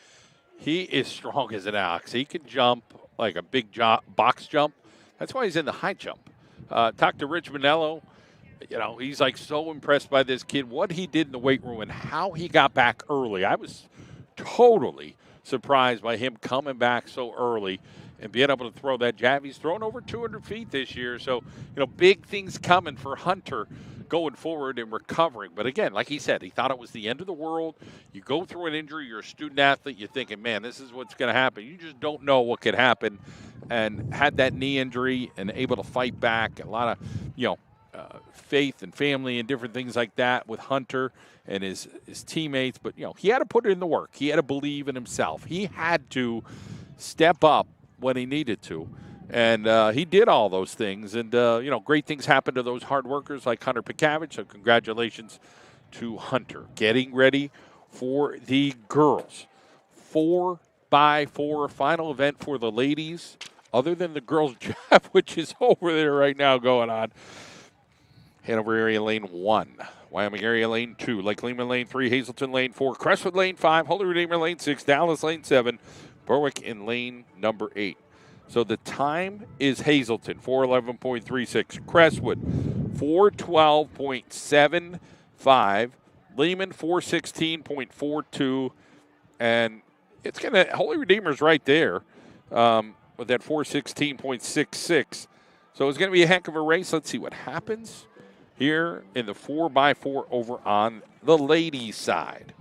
[SPEAKER 1] He is strong as an ox. He can jump like a big box jump. That's why he's in the high jump. Talk to Rich Manello. You know, he's like so impressed by this kid, what he did in the weight room and how he got back early. I was totally surprised by him coming back so early and being able to throw that jab. He's thrown over 200 feet this year. So, you know, big things coming for Hunter going forward and recovering. But again, like he said, he thought it was the end of the world. You go through an injury, you're a student athlete, you're thinking, man, this is what's going to happen. You just don't know what could happen. And had that knee injury and able to fight back. A lot of, you know, faith and family and different things like that with Hunter and his teammates. But, you know, he had to put in the work. He had to believe in himself. He had to step up when he needed to. And he did all those things. And, you know, great things happen to those hard workers like Hunter Pikavage. So congratulations to Hunter. Getting ready for the girls. 4x4 final event for the ladies, other than the girls' jab, which is over there right now going on. Hanover area lane 1, Wyoming area lane 2, Lake Lehman lane 3, Hazleton lane 4, Crestwood lane 5, Holy Redeemer lane 6, Dallas lane 7, Berwick in lane number 8. So the time is Hazleton, 4:11.36, Crestwood, 4:12.75, Lehman, 4:16.42, and it's going to, Holy Redeemer's right there with that 4:16.66. So it's going to be a heck of a race. Let's see what happens here in the 4x4 over on the ladies' side.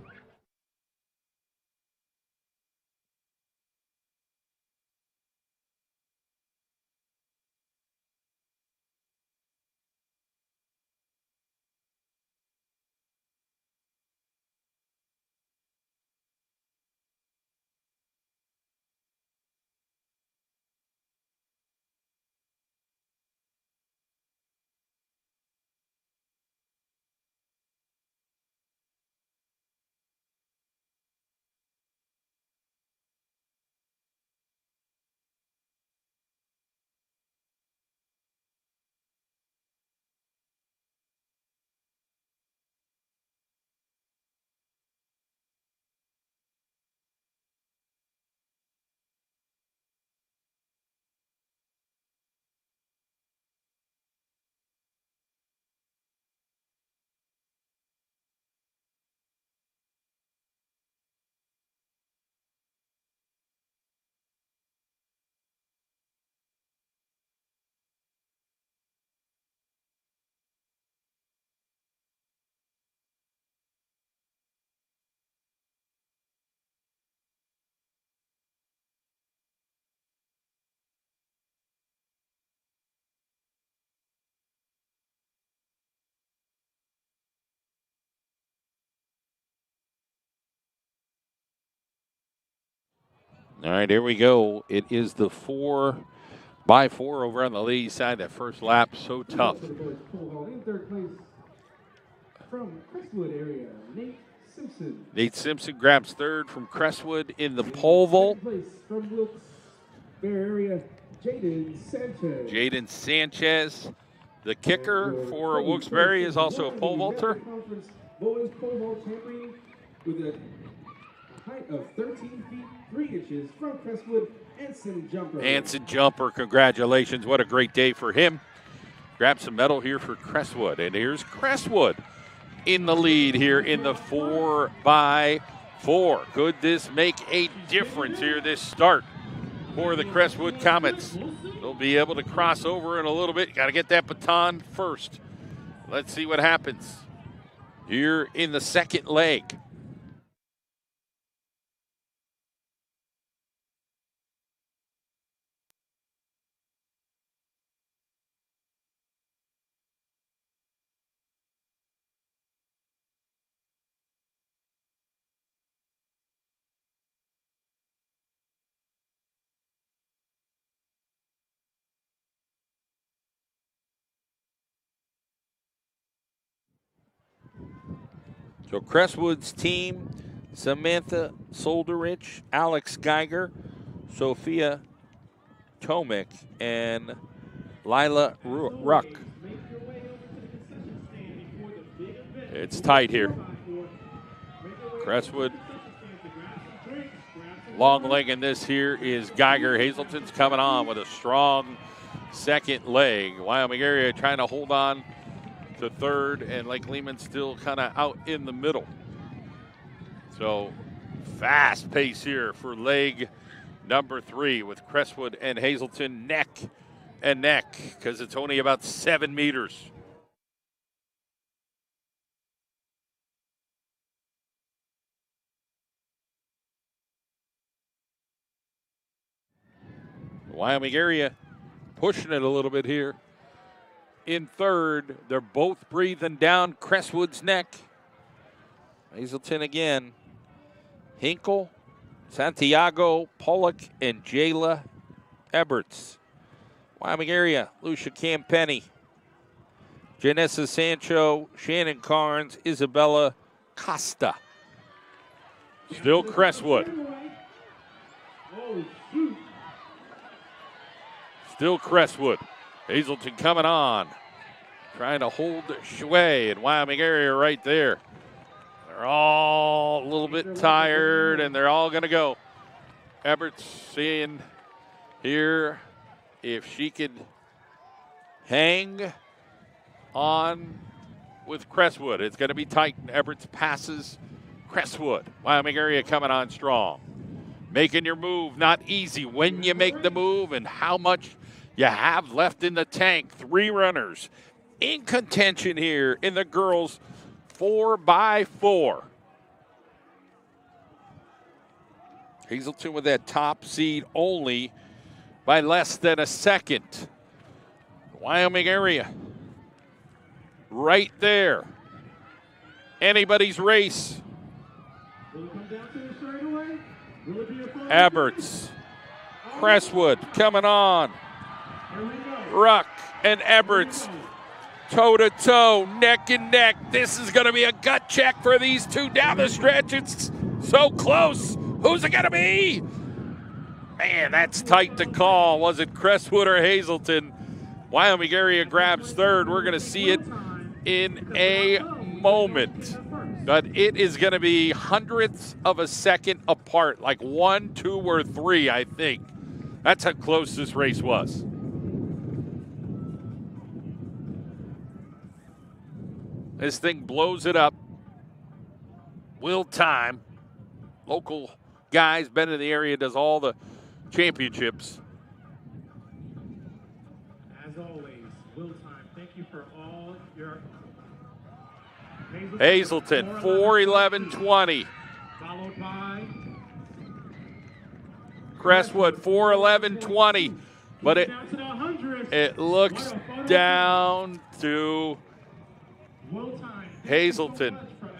[SPEAKER 1] All right, here we go. It is the 4x4 over on the ladies' side. That first lap, so tough.
[SPEAKER 2] In third place from Crestwood area, Nate Simpson.
[SPEAKER 1] Nate Simpson grabs third from Crestwood in the pole vault.
[SPEAKER 2] Second place from Wilkes Bear area, Jaden Sanchez.
[SPEAKER 1] Jaden Sanchez, the kicker for Wilkes-Barre, is also a pole vaulter.
[SPEAKER 2] Bowens pole vault champion with a height of 13 feet 3 inches from Crestwood, Anson Jumper.
[SPEAKER 1] Anson Jumper, congratulations. What a great day for him. Grab some medal here for Crestwood. And here's Crestwood in the lead here in the 4x4. Could this make a difference here this start for the Crestwood Comets? They'll be able to cross over in a little bit. Got to get that baton first. Let's see what happens here in the second leg. So Crestwood's team, Samantha Solderich, Alex Geiger, Sophia Tomic, and Lila Ruck. It's tight here. Crestwood, long leg in this here is Geiger. Hazelton's coming on with a strong second leg. Wyoming area trying to hold on to third, and Lake Lehman still kind of out in the middle. So fast pace here for leg number 3 with Crestwood and Hazelton neck and neck because it's only about 7 meters. Wyoming area pushing it a little bit here. In third, they're both breathing down Crestwood's neck. Hazelton again. Hinkle, Santiago, Pollock, and Jayla Eberts. Wyoming area, Lucia Campenny, Janessa Sancho, Shannon Carnes, Isabella Costa. Still Crestwood. Still Crestwood. Hazelton coming on. Trying to hold Shui and Wyoming area right there. They're all a little bit tired, and they're all going to go. Eberts seeing here if she could hang on with Crestwood. It's going to be tight. Eberts passes Crestwood. Wyoming area coming on strong. Making your move, not easy. When you make the move and how much you have left in the tank. 3 runners in contention here in the girls 4x4. Hazelton with that top seed only by less than a second. Wyoming area right there. Anybody's race. Eberts, Crestwood coming on. Ruck and Eberts toe-to-toe, neck and neck. This is going to be a gut check for these two down the stretch. It's so close. Who's it going to be? Man, that's tight to call. Was it Crestwood or Hazelton? Wyoming area grabs third. We're going to see it in a moment. But it is going to be hundredths of a second apart, like 1, 2, or 3, I think. That's how close this race was. This thing blows it up. Will Time, local guys, been in the area, does all the championships.
[SPEAKER 3] As always, Will Time, thank you for all your...
[SPEAKER 1] Hazelton, 4:11:20.
[SPEAKER 3] Followed by...
[SPEAKER 1] Crestwood, 4:11:20. But it looks down to Hazelton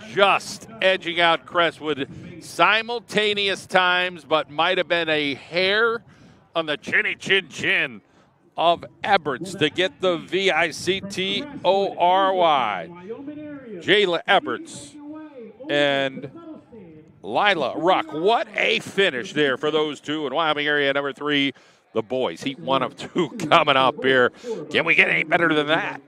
[SPEAKER 1] just edging out Crestwood. Simultaneous times, but might have been a hair on the chinny chin chin of Eberts to get the VICTORY. Jayla Eberts and Lila Ruck. What a finish there for those two. And Wyoming area number 3, the boys. Heat 1 of 2 coming up here. Can we get any better than that?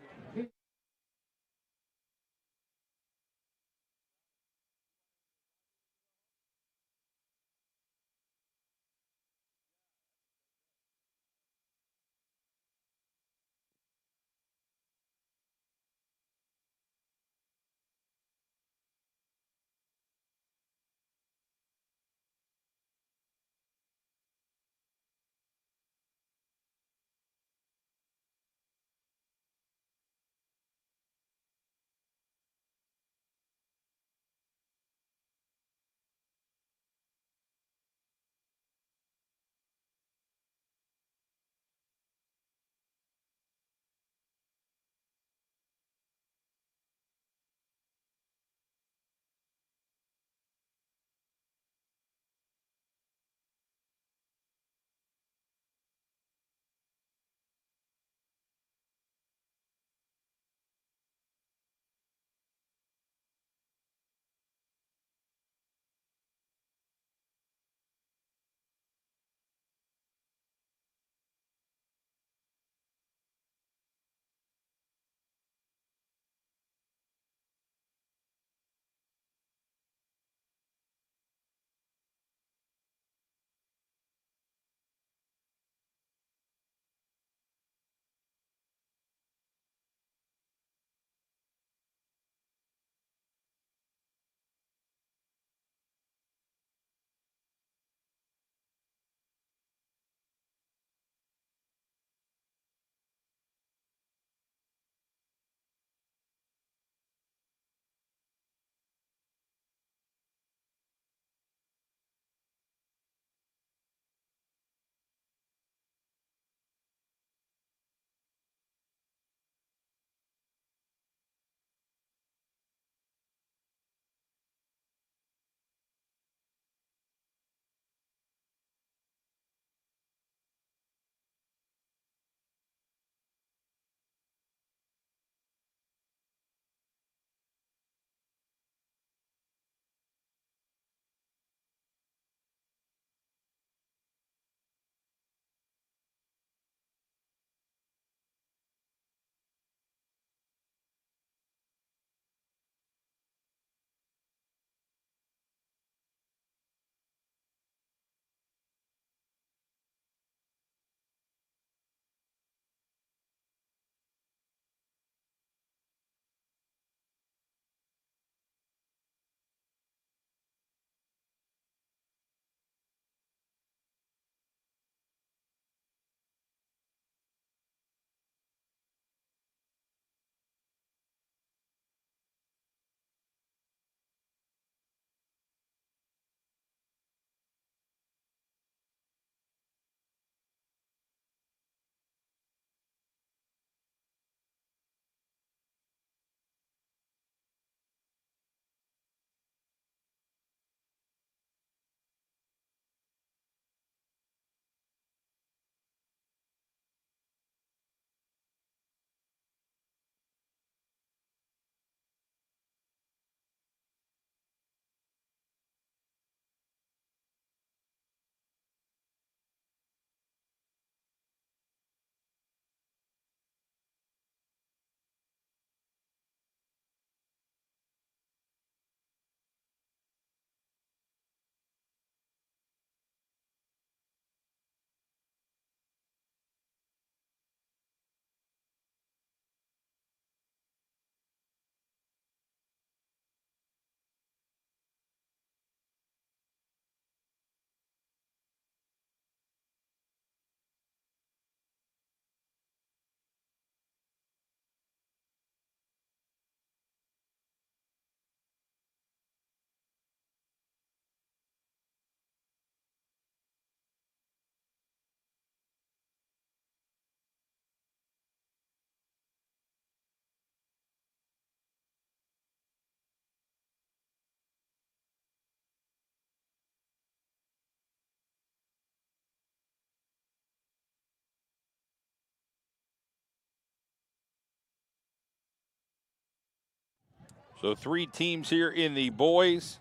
[SPEAKER 1] So 3 teams here in the boys.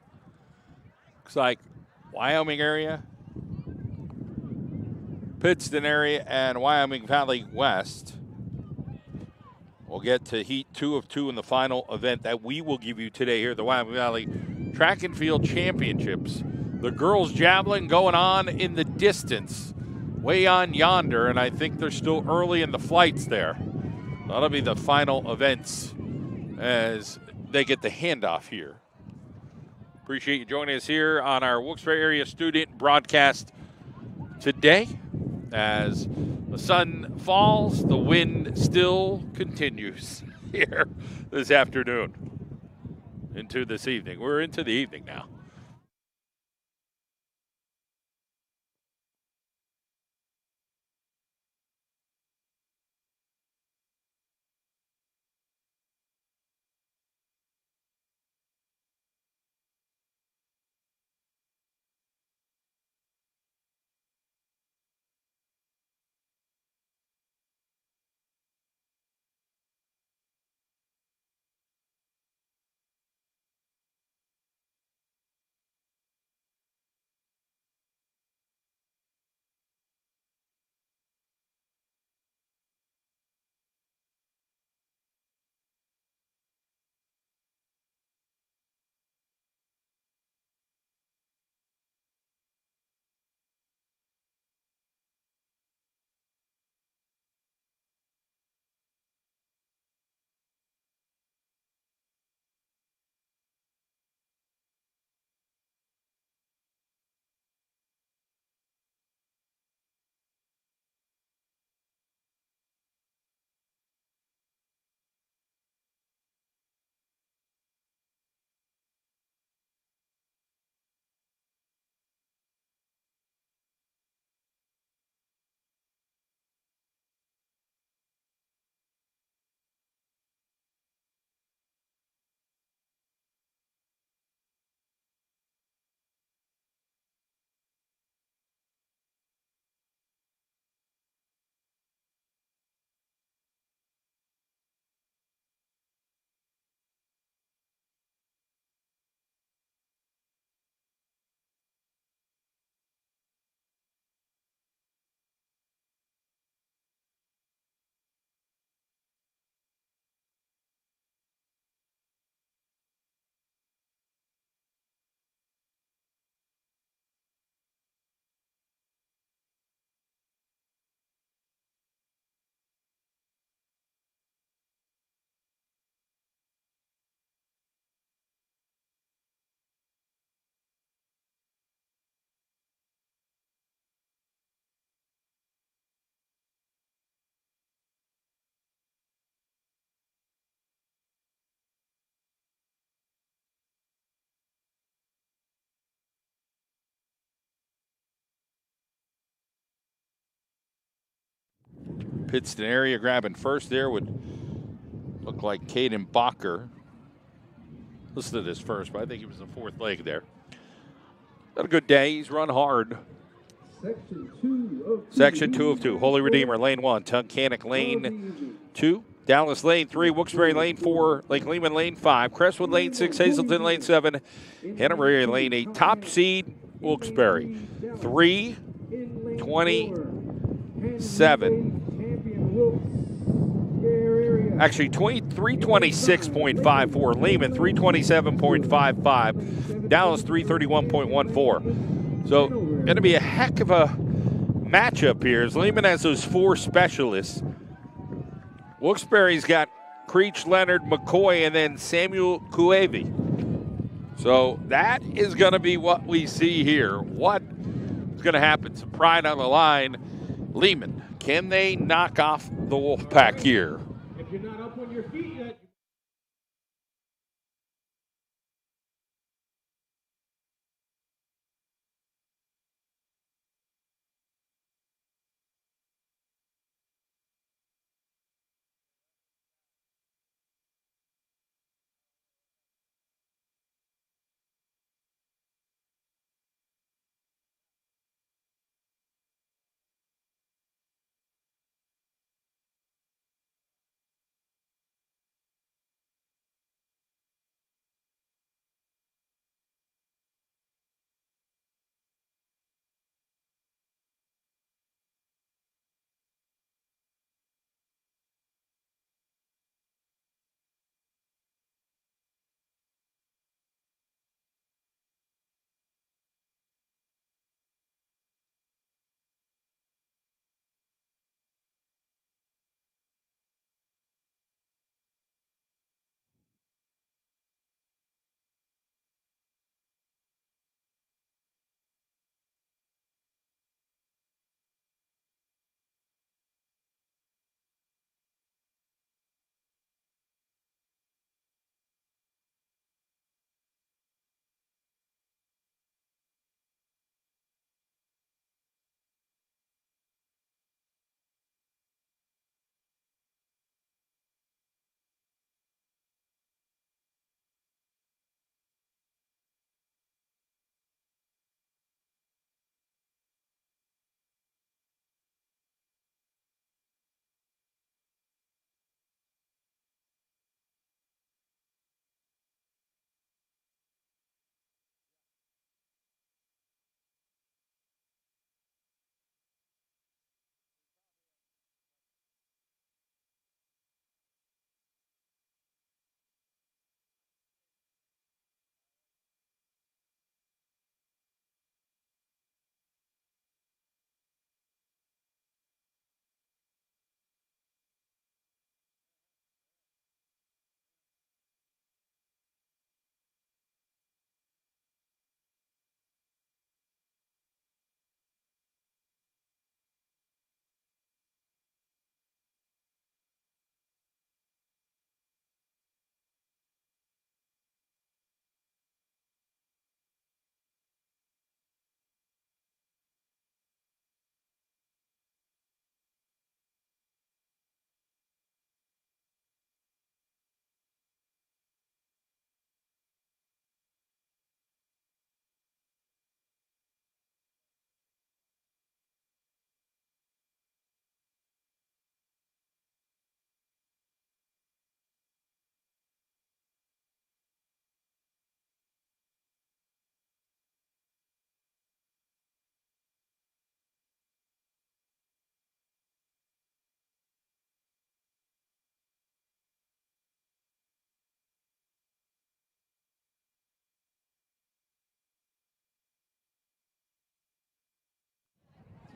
[SPEAKER 1] Looks like Wyoming area, Pittston area, and Wyoming Valley West. We'll get to heat 2 of 2 in the final event that we will give you today here at the Wyoming Valley Track and Field Championships. The girls' javelin going on in the distance, way on yonder, and I think they're still early in the flights there. That'll be the final events as they get the handoff here. Appreciate you joining us here on our Wilkes-Barre area student broadcast today. As the sun falls, the wind still continues here this afternoon into this evening. We're into the evening now. Pittston area grabbing first there would look like Caden Bacher. Listen to this first, but I think he was the 4th leg there. Had a good day. He's run hard. Section 2 of 2. Holy Redeemer, lane 1. Tunkhannock, lane 2. Dallas, lane 3. Wilkes-Barre, lane 4. Lake Lehman, lane 5. Crestwood, lane 6. Hazleton, lane 7. Hanover area, lane 8. Top seed, Wilkes-Barre. 3:27. Actually, 326.54. Lehman, 327.55. Dallas, 331.14. So, going to be a heck of a matchup here as Lehman has those 4 specialists. Wilkes-Barre's got Creech, Leonard, McCoy, and then Samuel Kuevi. So, that is going to be what we see here. What is going to happen? Some pride on the line. Lehman, can they knock off the Wolfpack here?
[SPEAKER 3] If you're not up on your feet yet,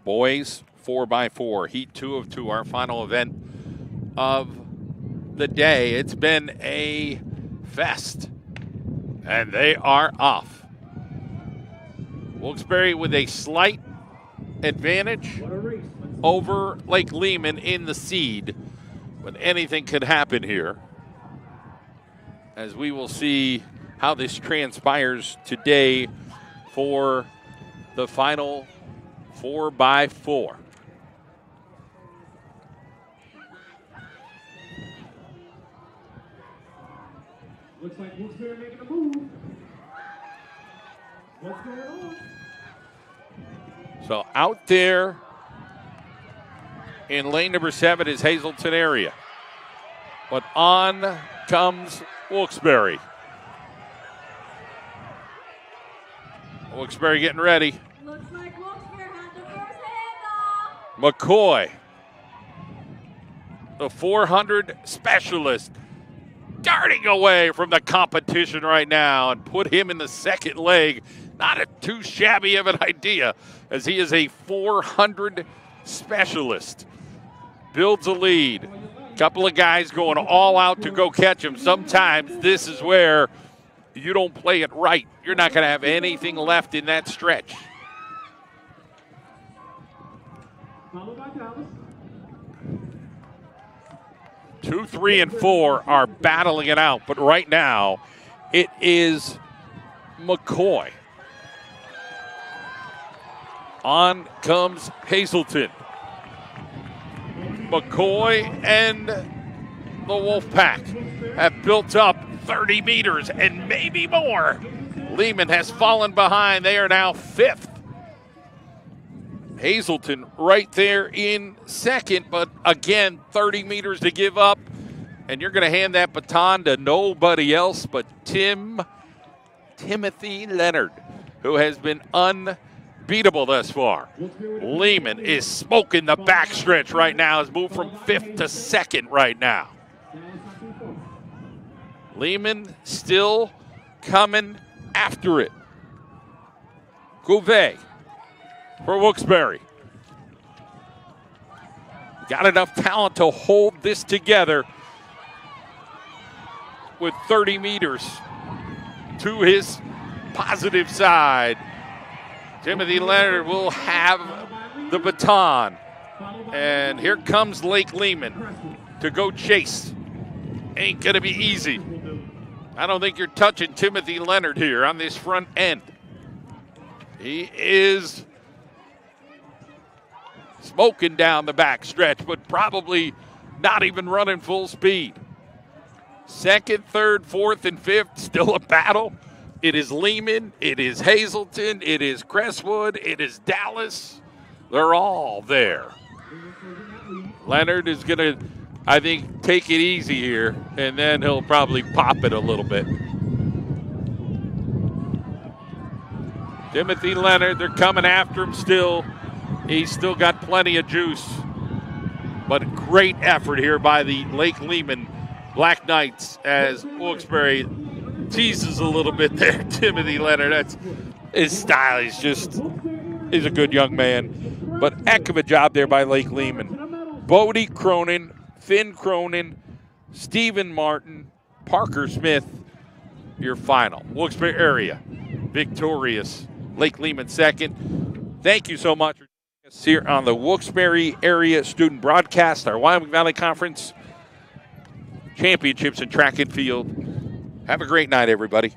[SPEAKER 1] Boys 4x4, Heat 2 of 2, our final event of the day. It's been a fest, and they are off. Wilkes-Barre with a slight advantage over Lake Lehman in the seed, but anything could happen here, as we will see how this transpires today for the final 4x4.
[SPEAKER 2] Looks like Wilkes-Barre making a move. What's going on?
[SPEAKER 1] So out there in lane number 7 is Hazleton area. But on comes Wilkes-Barre. Wilkes-Barre getting ready.
[SPEAKER 6] Looks like Wilkes-Barre had the first handoff.
[SPEAKER 1] McCoy, the 400 specialist, darting away from the competition right now and put him in the second leg. Not a too shabby of an idea, as he is a 400 specialist. Builds a lead. Couple of guys going all out to go catch him. Sometimes this is where you don't play it right. You're not going to have anything left in that stretch.
[SPEAKER 2] Followed by Dallas.
[SPEAKER 1] 2, 3, and 4 are battling it out, but right now it is McCoy. On comes Hazleton. McCoy and the Wolfpack have built up 30 meters and maybe more. Lehman has fallen behind. They are now 5th. Hazleton right there in second, but again, 30 meters to give up. And you're going to hand that baton to nobody else but Timothy Leonard, who has been unbeatable thus far. Lehman is smoking the backstretch right now. Has moved from 5th to 2nd right now. Lehman still coming after it. Gouvet for Wilkes-Barre. Got enough talent to hold this together with 30 meters to his positive side. Timothy Leonard will have the baton. And here comes Lake Lehman to go chase. Ain't going to be easy. I don't think you're touching Timothy Leonard here on this front end. He is smoking down the back stretch, but probably not even running full speed. 2nd, 3rd, 4th, and 5th, still a battle. It is Lehman, it is Hazleton, it is Crestwood, it is Dallas. They're all there. Leonard is going to, I think, take it easy here, and then he'll probably pop it a little bit. Timothy Leonard, they're coming after him still. He's still got plenty of juice. But great effort here by the Lake Lehman Black Knights as Wilkes-Barre teases a little bit there. Timothy Leonard, that's his style. He's a good young man. But heck of a job there by Lake Lehman. Bodie Cronin, Finn Cronin, Stephen Martin, Parker Smith, your final. Wilkes-Barre area victorious. Lake Lehman 2nd. Thank you so much for joining us here on the Wilkes-Barre area student broadcast, our Wyoming Valley Conference Championships in track and field. Have a great night, everybody.